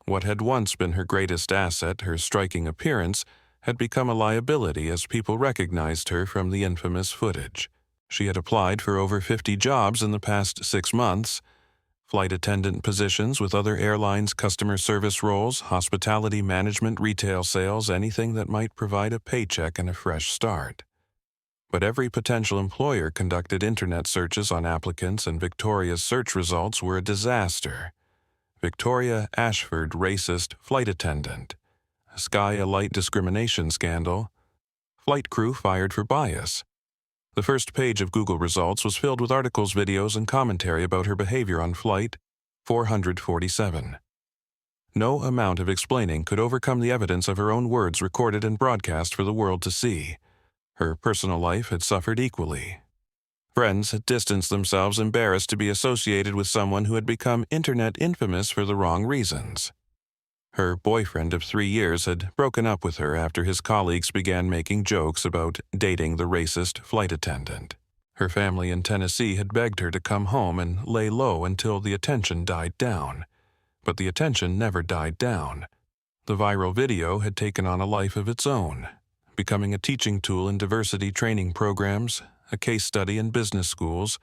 What had once been her greatest asset, her striking appearance, had become a liability as people recognized her from the infamous footage. She had applied for over 50 jobs in the past 6 months, flight attendant positions with other airlines, customer service roles, hospitality management, retail sales, anything that might provide a paycheck and a fresh start. But every potential employer conducted internet searches on applicants, and Victoria's search results were a disaster. Victoria Ashford, racist flight attendant. SkyElite discrimination scandal. Flight crew fired for bias. The first page of Google results was filled with articles, videos, and commentary about her behavior on Flight 447. No amount of explaining could overcome the evidence of her own words recorded and broadcast for the world to see. Her personal life had suffered equally. Friends had distanced themselves, embarrassed to be associated with someone who had become internet infamous for the wrong reasons. Her boyfriend of 3 years had broken up with her after his colleagues began making jokes about dating the racist flight attendant. Her family in Tennessee had begged her to come home and lay low until the attention died down. But the attention never died down. The viral video had taken on a life of its own, becoming a teaching tool in diversity training programs, a case study in business schools,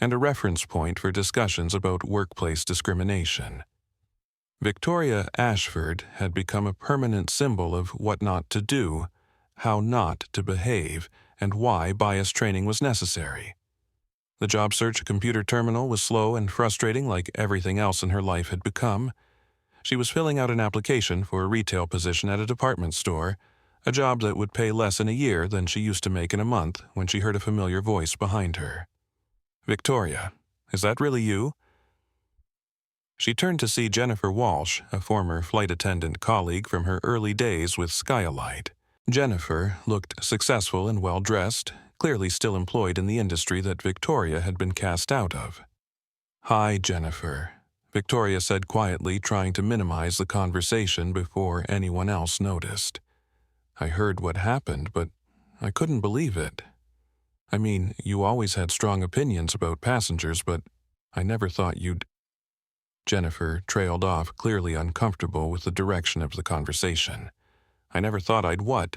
and a reference point for discussions about workplace discrimination. Victoria Ashford had become a permanent symbol of what not to do, how not to behave, and why bias training was necessary. The job search computer terminal was slow and frustrating, like everything else in her life had become. She was filling out an application for a retail position at a department store, a job that would pay less in a year than she used to make in a month, when she heard a familiar voice behind her. "Victoria, is that really you?" She turned to see Jennifer Walsh, a former flight attendant colleague from her early days with SkyElite. Jennifer looked successful and well-dressed, clearly still employed in the industry that Victoria had been cast out of. "Hi, Jennifer," Victoria said quietly, trying to minimize the conversation before anyone else noticed. "I heard what happened, but I couldn't believe it. I mean, you always had strong opinions about passengers, but I never thought you'd—" Jennifer trailed off, clearly uncomfortable with the direction of the conversation. "I never thought I'd what?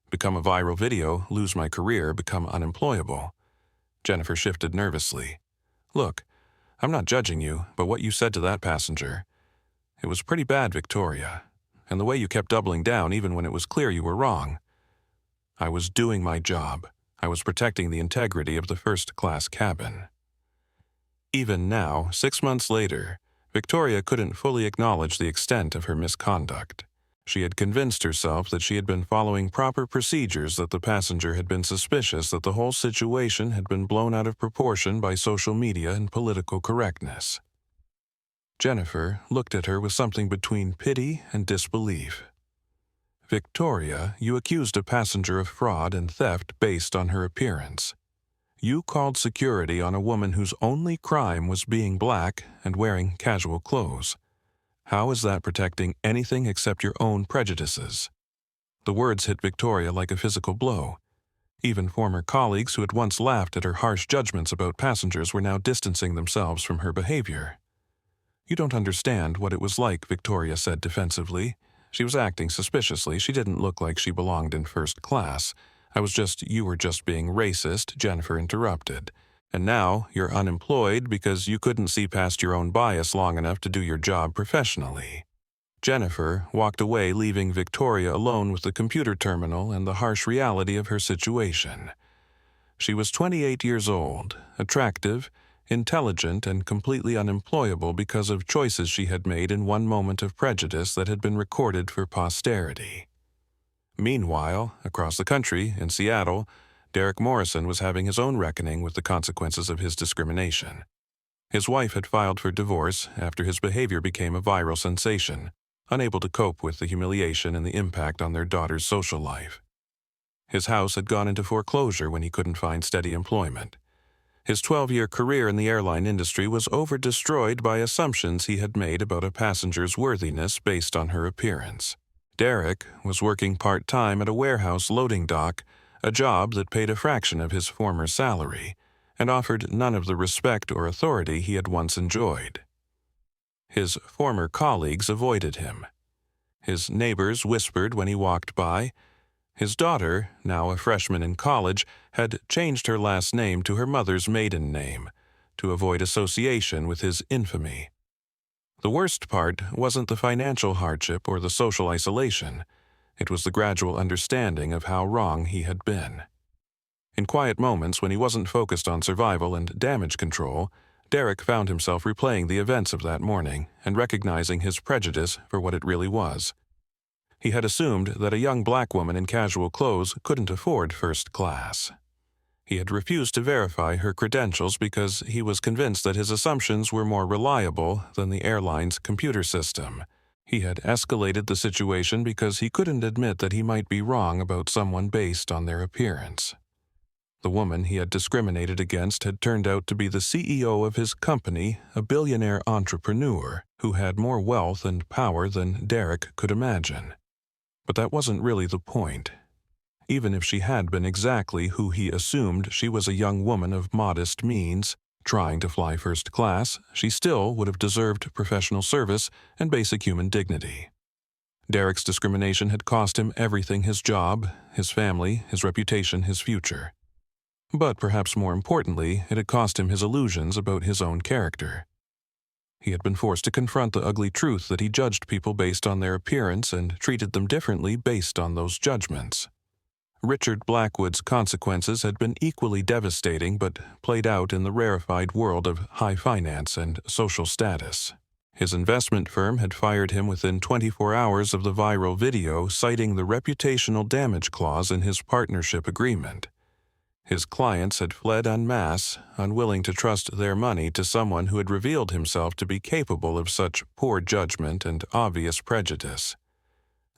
Become a viral video, lose my career, become unemployable." Jennifer shifted nervously. "Look, I'm not judging you, but what you said to that passenger, it was pretty bad, Victoria. And the way you kept doubling down even when it was clear you were wrong. I was doing my job. I was protecting the integrity of the first-class cabin." Even now, 6 months later, Victoria couldn't fully acknowledge the extent of her misconduct. She had convinced herself that she had been following proper procedures, that the passenger had been suspicious, that the whole situation had been blown out of proportion by social media and political correctness. Jennifer looked at her with something between pity and disbelief. "Victoria, you accused a passenger of fraud and theft based on her appearance. You called security on a woman whose only crime was being black and wearing casual clothes. How is that protecting anything except your own prejudices?" The words hit Victoria like a physical blow. Even former colleagues who had once laughed at her harsh judgments about passengers were now distancing themselves from her behavior. "You don't understand what it was like," Victoria said defensively. "She was acting suspiciously. She didn't look like she belonged in first class. You were just being racist," Jennifer interrupted. "And now you're unemployed because you couldn't see past your own bias long enough to do your job professionally." Jennifer walked away, leaving Victoria alone with the computer terminal and the harsh reality of her situation. She was 28 years old, attractive, intelligent, and completely unemployable because of choices she had made in one moment of prejudice that had been recorded for posterity. Meanwhile, across the country, in Seattle, Derek Morrison was having his own reckoning with the consequences of his discrimination. His wife had filed for divorce after his behavior became a viral sensation, unable to cope with the humiliation and the impact on their daughter's social life. His house had gone into foreclosure when he couldn't find steady employment. His 12-year career in the airline industry was over-destroyed by assumptions he had made about a passenger's worthiness based on her appearance. Derek was working part-time at a warehouse loading dock, a job that paid a fraction of his former salary, and offered none of the respect or authority he had once enjoyed. His former colleagues avoided him. His neighbors whispered when he walked by. His daughter, now a freshman in college, had changed her last name to her mother's maiden name, to avoid association with his infamy. The worst part wasn't the financial hardship or the social isolation. It was the gradual understanding of how wrong he had been. In quiet moments when he wasn't focused on survival and damage control, Derek found himself replaying the events of that morning and recognizing his prejudice for what it really was. He had assumed that a young black woman in casual clothes couldn't afford first class. He had refused to verify her credentials because he was convinced that his assumptions were more reliable than the airline's computer system. He had escalated the situation because he couldn't admit that he might be wrong about someone based on their appearance. The woman he had discriminated against had turned out to be the CEO of his company, a billionaire entrepreneur who had more wealth and power than Derek could imagine. But that wasn't really the point. Even if she had been exactly who he assumed, she was a young woman of modest means. Trying to fly first class, she still would have deserved professional service and basic human dignity. Derek's discrimination had cost him everything: his job, his family, his reputation, his future. But perhaps more importantly, it had cost him his illusions about his own character. He had been forced to confront the ugly truth that he judged people based on their appearance and treated them differently based on those judgments. Richard Blackwood's consequences had been equally devastating but played out in the rarefied world of high finance and social status. His investment firm had fired him within 24 hours of the viral video, citing the reputational damage clause in his partnership agreement. His clients had fled en masse, unwilling to trust their money to someone who had revealed himself to be capable of such poor judgment and obvious prejudice.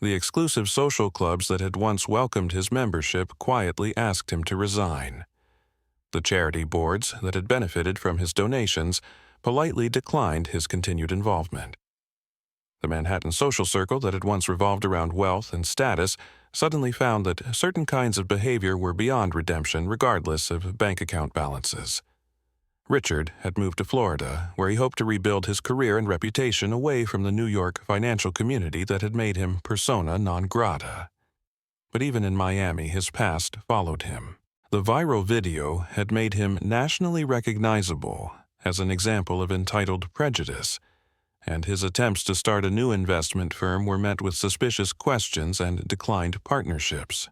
The exclusive social clubs that had once welcomed his membership quietly asked him to resign. The charity boards that had benefited from his donations politely declined his continued involvement. The Manhattan social circle that had once revolved around wealth and status suddenly found that certain kinds of behavior were beyond redemption regardless of bank account balances. Richard had moved to Florida, where he hoped to rebuild his career and reputation away from the New York financial community that had made him persona non grata. But even in Miami, his past followed him. The viral video had made him nationally recognizable as an example of entitled prejudice, and his attempts to start a new investment firm were met with suspicious questions and declined partnerships.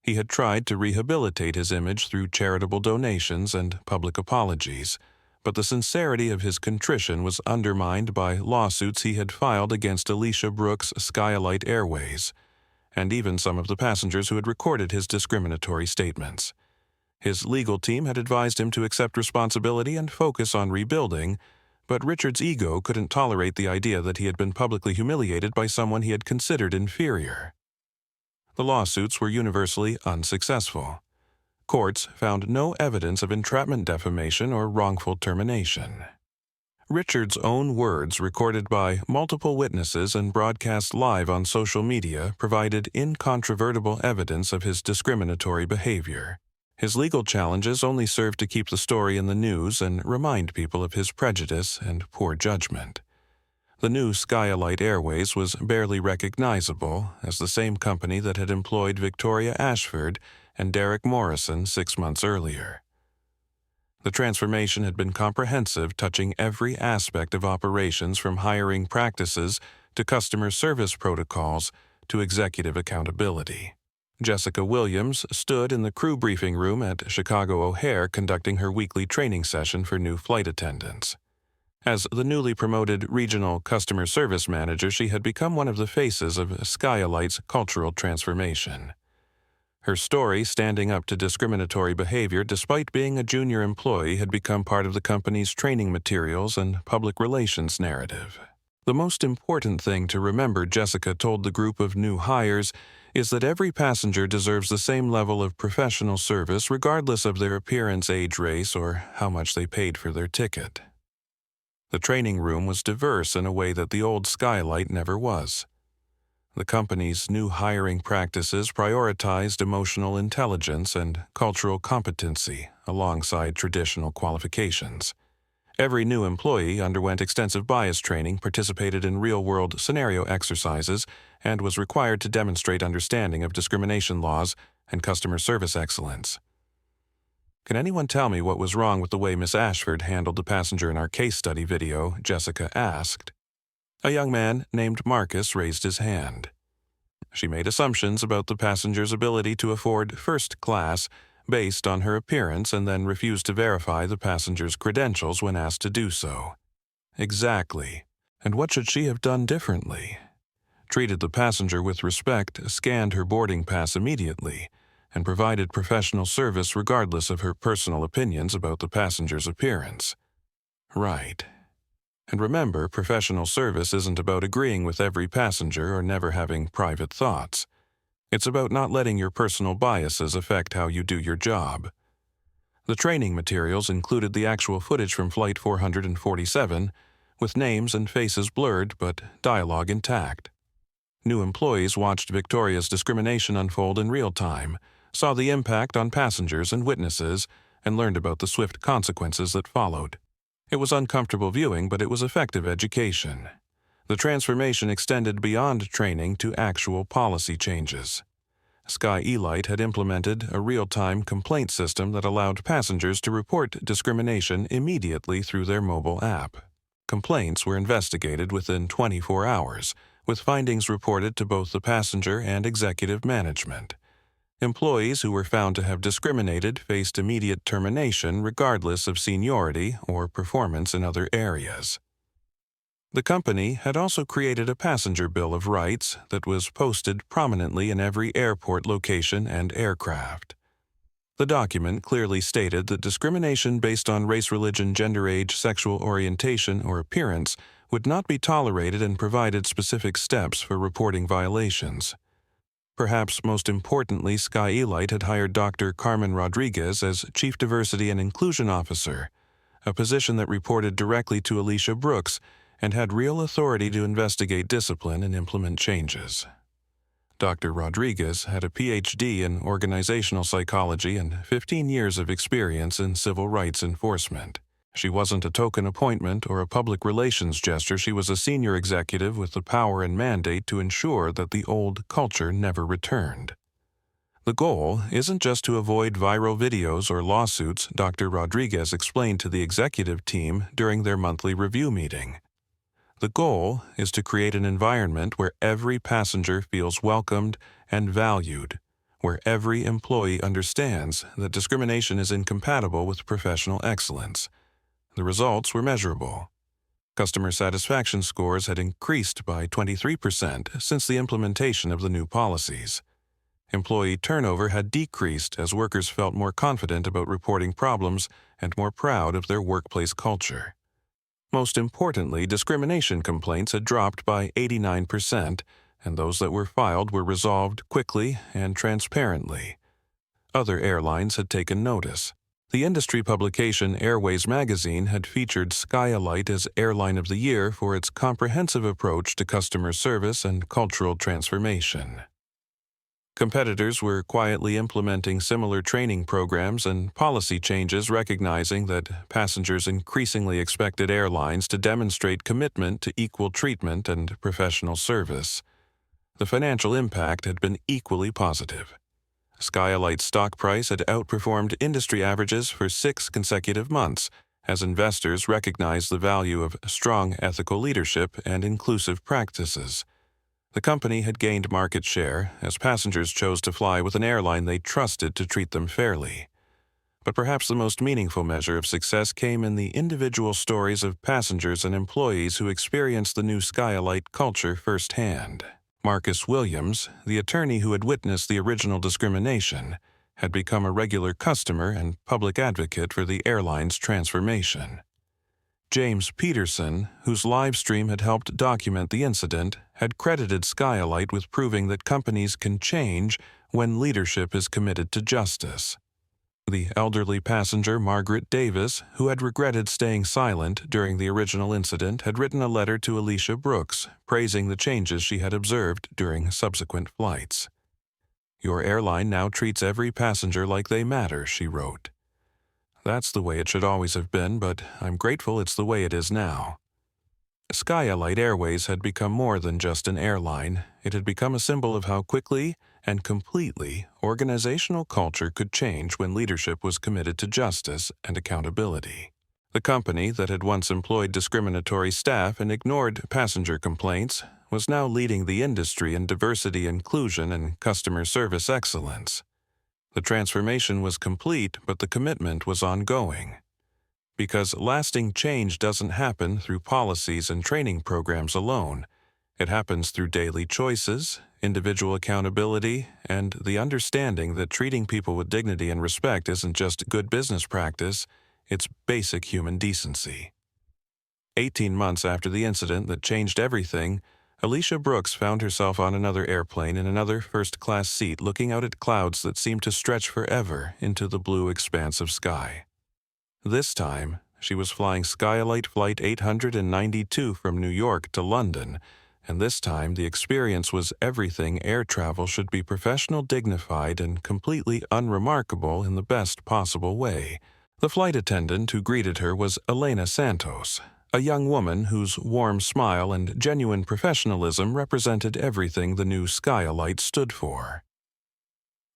He had tried to rehabilitate his image through charitable donations and public apologies, but the sincerity of his contrition was undermined by lawsuits he had filed against Alicia Brooks' SkyElite Airways, and even some of the passengers who had recorded his discriminatory statements. His legal team had advised him to accept responsibility and focus on rebuilding, but Richard's ego couldn't tolerate the idea that he had been publicly humiliated by someone he had considered inferior. The lawsuits were universally unsuccessful. Courts found no evidence of entrapment defamation or wrongful termination. Richard's own words, recorded by multiple witnesses and broadcast live on social media, provided incontrovertible evidence of his discriminatory behavior. His legal challenges only served to keep the story in the news and remind people of his prejudice and poor judgment. The new SkyElite Airways was barely recognizable as the same company that had employed Victoria Ashford and Derek Morrison 6 months earlier. The transformation had been comprehensive, touching every aspect of operations from hiring practices to customer service protocols to executive accountability. Jessica Williams stood in the crew briefing room at Chicago O'Hare conducting her weekly training session for new flight attendants. As the newly promoted regional customer service manager, she had become one of the faces of SkyElite's cultural transformation. Her story, standing up to discriminatory behavior despite being a junior employee, had become part of the company's training materials and public relations narrative. The most important thing to remember, Jessica told the group of new hires, is that every passenger deserves the same level of professional service regardless of their appearance, age, race, or how much they paid for their ticket. The training room was diverse in a way that the old SkyElite never was. The company's new hiring practices prioritized emotional intelligence and cultural competency alongside traditional qualifications. Every new employee underwent extensive bias training, participated in real-world scenario exercises, and was required to demonstrate understanding of discrimination laws and customer service excellence. Can anyone tell me what was wrong with the way Miss Ashford handled the passenger in our case study video? Jessica asked. A young man named Marcus raised his hand. She made assumptions about the passenger's ability to afford first class based on her appearance and then refused to verify the passenger's credentials when asked to do so. Exactly. And what should she have done differently? Treated the passenger with respect, scanned her boarding pass immediately, and provided professional service regardless of her personal opinions about the passenger's appearance. Right. And remember, professional service isn't about agreeing with every passenger or never having private thoughts. It's about not letting your personal biases affect how you do your job. The training materials included the actual footage from Flight 447, with names and faces blurred but dialogue intact. New employees watched Victoria's discrimination unfold in real time, saw the impact on passengers and witnesses, and learned about the swift consequences that followed. It was uncomfortable viewing, but it was effective education. The transformation extended beyond training to actual policy changes. SkyElite had implemented a real-time complaint system that allowed passengers to report discrimination immediately through their mobile app. Complaints were investigated within 24 hours, with findings reported to both the passenger and executive management. Employees who were found to have discriminated faced immediate termination regardless of seniority or performance in other areas. The company had also created a passenger bill of rights that was posted prominently in every airport location and aircraft. The document clearly stated that discrimination based on race, religion, gender, age, sexual orientation, or appearance would not be tolerated and provided specific steps for reporting violations. Perhaps most importantly, SkyElite had hired Dr. Carmen Rodriguez as Chief Diversity and Inclusion Officer, a position that reported directly to Alicia Brooks and had real authority to investigate discipline and implement changes. Dr. Rodriguez had a Ph.D. in organizational psychology and 15 years of experience in civil rights enforcement. She wasn't a token appointment or a public relations gesture. She was a senior executive with the power and mandate to ensure that the old culture never returned. The goal isn't just to avoid viral videos or lawsuits, Dr. Rodriguez explained to the executive team during their monthly review meeting. The goal is to create an environment where every passenger feels welcomed and valued, where every employee understands that discrimination is incompatible with professional excellence. The results were measurable. Customer satisfaction scores had increased by 23% since the implementation of the new policies. Employee turnover had decreased as workers felt more confident about reporting problems and more proud of their workplace culture. Most importantly, discrimination complaints had dropped by 89%, and those that were filed were resolved quickly and transparently. Other airlines had taken notice. The industry publication Airways magazine had featured SkyElite as Airline of the Year for its comprehensive approach to customer service and cultural transformation. Competitors were quietly implementing similar training programs and policy changes, recognizing that passengers increasingly expected airlines to demonstrate commitment to equal treatment and professional service. The financial impact had been equally positive. SkyElite's stock price had outperformed industry averages for 6 consecutive months, as investors recognized the value of strong ethical leadership and inclusive practices. The company had gained market share as passengers chose to fly with an airline they trusted to treat them fairly. But perhaps the most meaningful measure of success came in the individual stories of passengers and employees who experienced the new SkyElite culture firsthand. Marcus Williams, the attorney who had witnessed the original discrimination, had become a regular customer and public advocate for the airline's transformation. James Peterson, whose live stream had helped document the incident, had credited SkyElite with proving that companies can change when leadership is committed to justice. The elderly passenger Margaret Davis, who had regretted staying silent during the original incident, had written a letter to Alicia Brooks, praising the changes she had observed during subsequent flights. "Your airline now treats every passenger like they matter," she wrote. "That's the way it should always have been, but I'm grateful it's the way it is now." SkyElite Airways had become more than just an airline. It had become a symbol of how quickly and completely, organizational culture could change when leadership was committed to justice and accountability. The company that had once employed discriminatory staff and ignored passenger complaints was now leading the industry in diversity inclusion and customer service excellence. The transformation was complete, but the commitment was ongoing. Because lasting change doesn't happen through policies and training programs alone. It happens through daily choices, individual accountability, and the understanding that treating people with dignity and respect isn't just good business practice, it's basic human decency. 18 months after the incident that changed everything, Alicia Brooks found herself on another airplane in another first-class seat looking out at clouds that seemed to stretch forever into the blue expanse of sky. This time, she was flying SkyElite Flight 892 from New York to London, and this time the experience was everything air travel should be: professional, dignified, and completely unremarkable in the best possible way. The flight attendant who greeted her was Elena Santos, a young woman whose warm smile and genuine professionalism represented everything the new SkyElite stood for.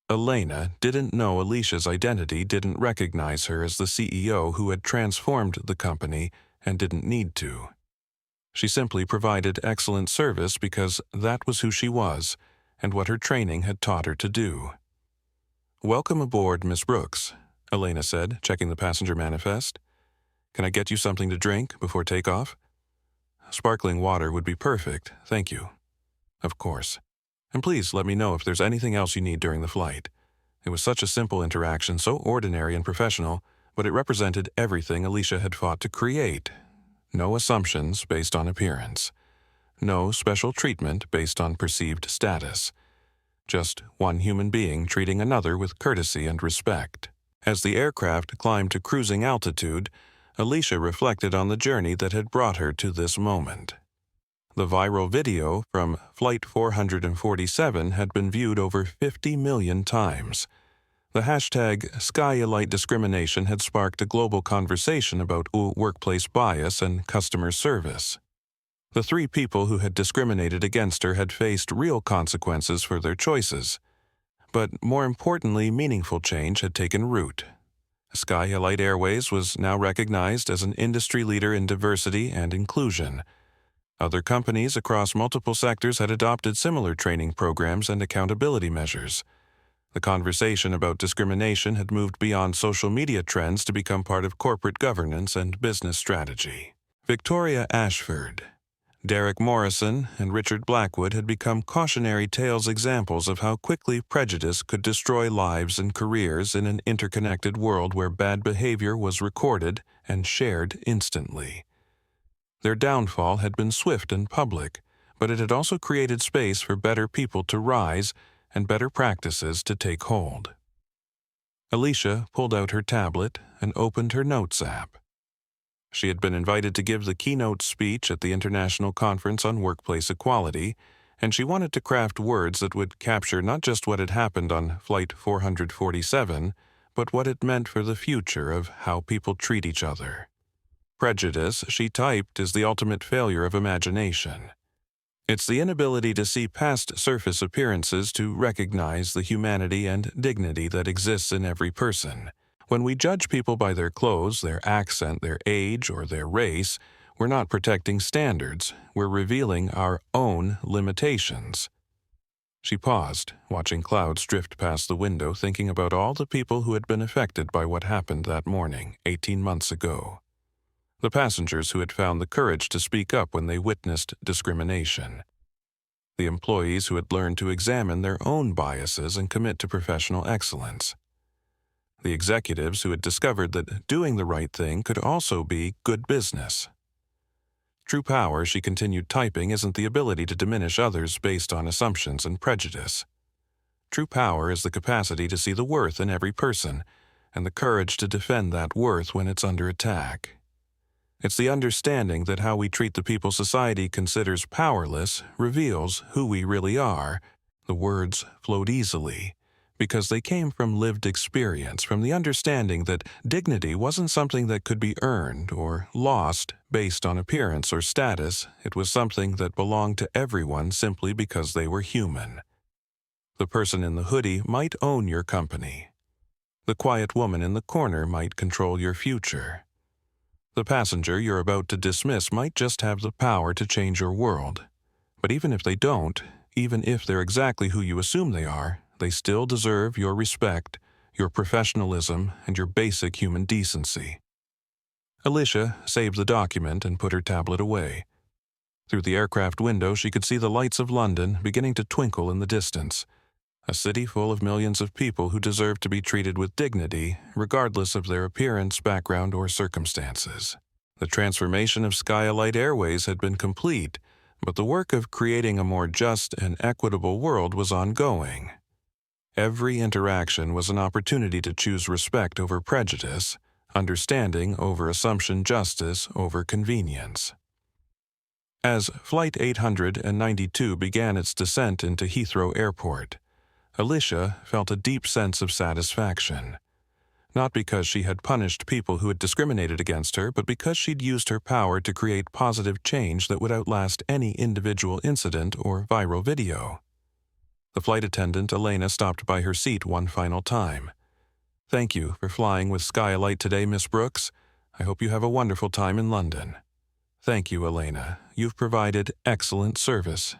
Elena didn't know Alicia's identity, didn't recognize her as the CEO who had transformed the company, and didn't need to. She simply provided excellent service because that was who she was and what her training had taught her to do. "Welcome aboard, Miss Brooks," Elena said, checking the passenger manifest. "Can I get you something to drink before takeoff?" "Sparkling water would be perfect, thank you." "Of course. And please let me know if there's anything else you need during the flight." It was such a simple interaction, so ordinary and professional, but it represented everything Alicia had fought to create. No assumptions based on appearance. No special treatment based on perceived status. Just one human being treating another with courtesy and respect. As the aircraft climbed to cruising altitude, Alicia reflected on the journey that had brought her to this moment. The viral video from Flight 447 had been viewed over 50 million times. The hashtag SkyElite discrimination had sparked a global conversation about workplace bias and customer service. The three people who had discriminated against her had faced real consequences for their choices. But more importantly, meaningful change had taken root. SkyElite Airways was now recognized as an industry leader in diversity and inclusion. Other companies across multiple sectors had adopted similar training programs and accountability measures. The conversation about discrimination had moved beyond social media trends to become part of corporate governance and business strategy. Victoria Ashford, Derek Morrison, and Richard Blackwood had become cautionary tales examples of how quickly prejudice could destroy lives and careers in an interconnected world where bad behavior was recorded and shared instantly. Their downfall had been swift and public, but it had also created space for better people to rise and better practices to take hold. Alicia pulled out her tablet and opened her Notes app. She had been invited to give the keynote speech at the International Conference on Workplace Equality, and she wanted to craft words that would capture not just what had happened on Flight 447, but what it meant for the future of how people treat each other. Prejudice, she typed, is the ultimate failure of imagination. It's the inability to see past surface appearances to recognize the humanity and dignity that exists in every person. When we judge people by their clothes, their accent, their age, or their race, we're not protecting standards, we're revealing our own limitations. She paused, watching clouds drift past the window, thinking about all the people who had been affected by what happened that morning, 18 months ago. The passengers who had found the courage to speak up when they witnessed discrimination. The employees who had learned to examine their own biases and commit to professional excellence. The executives who had discovered that doing the right thing could also be good business. True power, she continued typing, isn't the ability to diminish others based on assumptions and prejudice. True power is the capacity to see the worth in every person and the courage to defend that worth when it's under attack. It's the understanding that how we treat the people society considers powerless reveals who we really are. The words flowed easily, because they came from lived experience, from the understanding that dignity wasn't something that could be earned or lost based on appearance or status. It was something that belonged to everyone simply because they were human. The person in the hoodie might own your company. The quiet woman in the corner might control your future. The passenger you're about to dismiss might just have the power to change your world. But even if they don't, even if they're exactly who you assume they are, they still deserve your respect, your professionalism, and your basic human decency. Alicia saved the document and put her tablet away. Through the aircraft window, she could see the lights of London beginning to twinkle in the distance. A city full of millions of people who deserve to be treated with dignity, regardless of their appearance, background, or circumstances. The transformation of SkyElite Airways had been complete, but the work of creating a more just and equitable world was ongoing. Every interaction was an opportunity to choose respect over prejudice, understanding over assumption, justice over convenience. As Flight 892 began its descent into Heathrow Airport, Alicia felt a deep sense of satisfaction. Not because she had punished people who had discriminated against her, but because she'd used her power to create positive change that would outlast any individual incident or viral video. The flight attendant, Elena, stopped by her seat one final time. "Thank you for flying with SkyElite today, Miss Brooks. I hope you have a wonderful time in London." "Thank you, Elena. You've provided excellent service."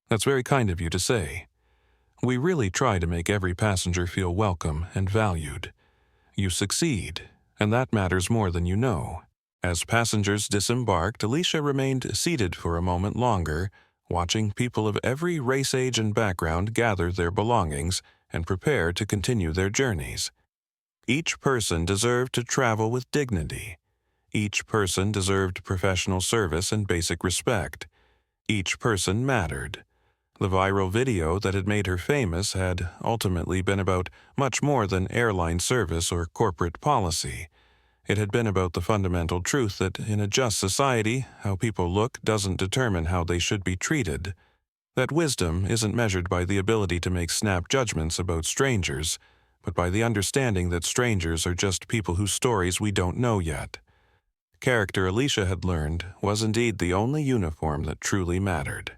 "That's very kind of you to say. We really try to make every passenger feel welcome and valued. You succeed, and that matters more than you know." As passengers disembarked, Alicia remained seated for a moment longer, watching people of every race, age, and background gather their belongings and prepare to continue their journeys. Each person deserved to travel with dignity. Each person deserved professional service and basic respect. Each person mattered. The viral video that had made her famous had ultimately been about much more than airline service or corporate policy. It had been about the fundamental truth that in a just society, how people look doesn't determine how they should be treated. That wisdom isn't measured by the ability to make snap judgments about strangers, but by the understanding that strangers are just people whose stories we don't know yet. Character, Alicia had learned, was indeed the only uniform that truly mattered.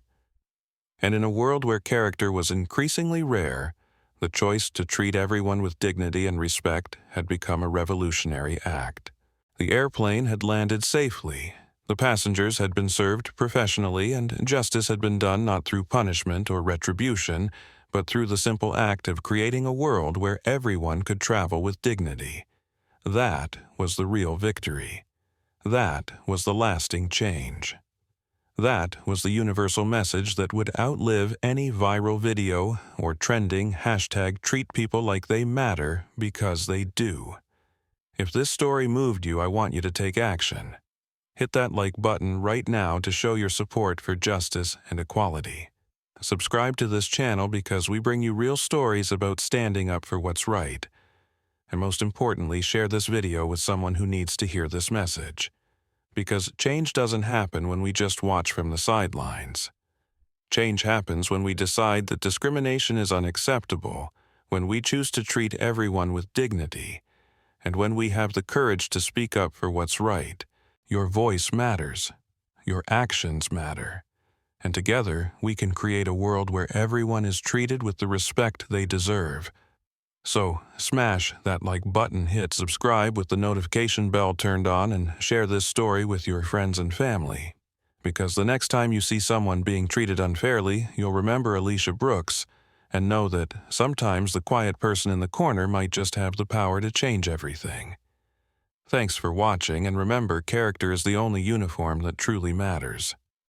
And in a world where character was increasingly rare, the choice to treat everyone with dignity and respect had become a revolutionary act. The airplane had landed safely. The passengers had been served professionally, and justice had been done not through punishment or retribution, but through the simple act of creating a world where everyone could travel with dignity. That was the real victory. That was the lasting change. That was the universal message that would outlive any viral video or trending hashtag treat people like they matter, because they do. If this story moved you, I want you to take action. Hit that like button right now to show your support for justice and equality. Subscribe to this channel because we bring you real stories about standing up for what's right. And most importantly, share this video with someone who needs to hear this message. Because change doesn't happen when we just watch from the sidelines. Change happens when we decide that discrimination is unacceptable, when we choose to treat everyone with dignity, and when we have the courage to speak up for what's right. Your voice matters. Your actions matter. And together, we can create a world where everyone is treated with the respect they deserve. So, smash that like button, hit subscribe with the notification bell turned on, and share this story with your friends and family. Because the next time you see someone being treated unfairly, you'll remember Alicia Brooks and know that sometimes the quiet person in the corner might just have the power to change everything. Thanks for watching, and remember, character is the only uniform that truly matters.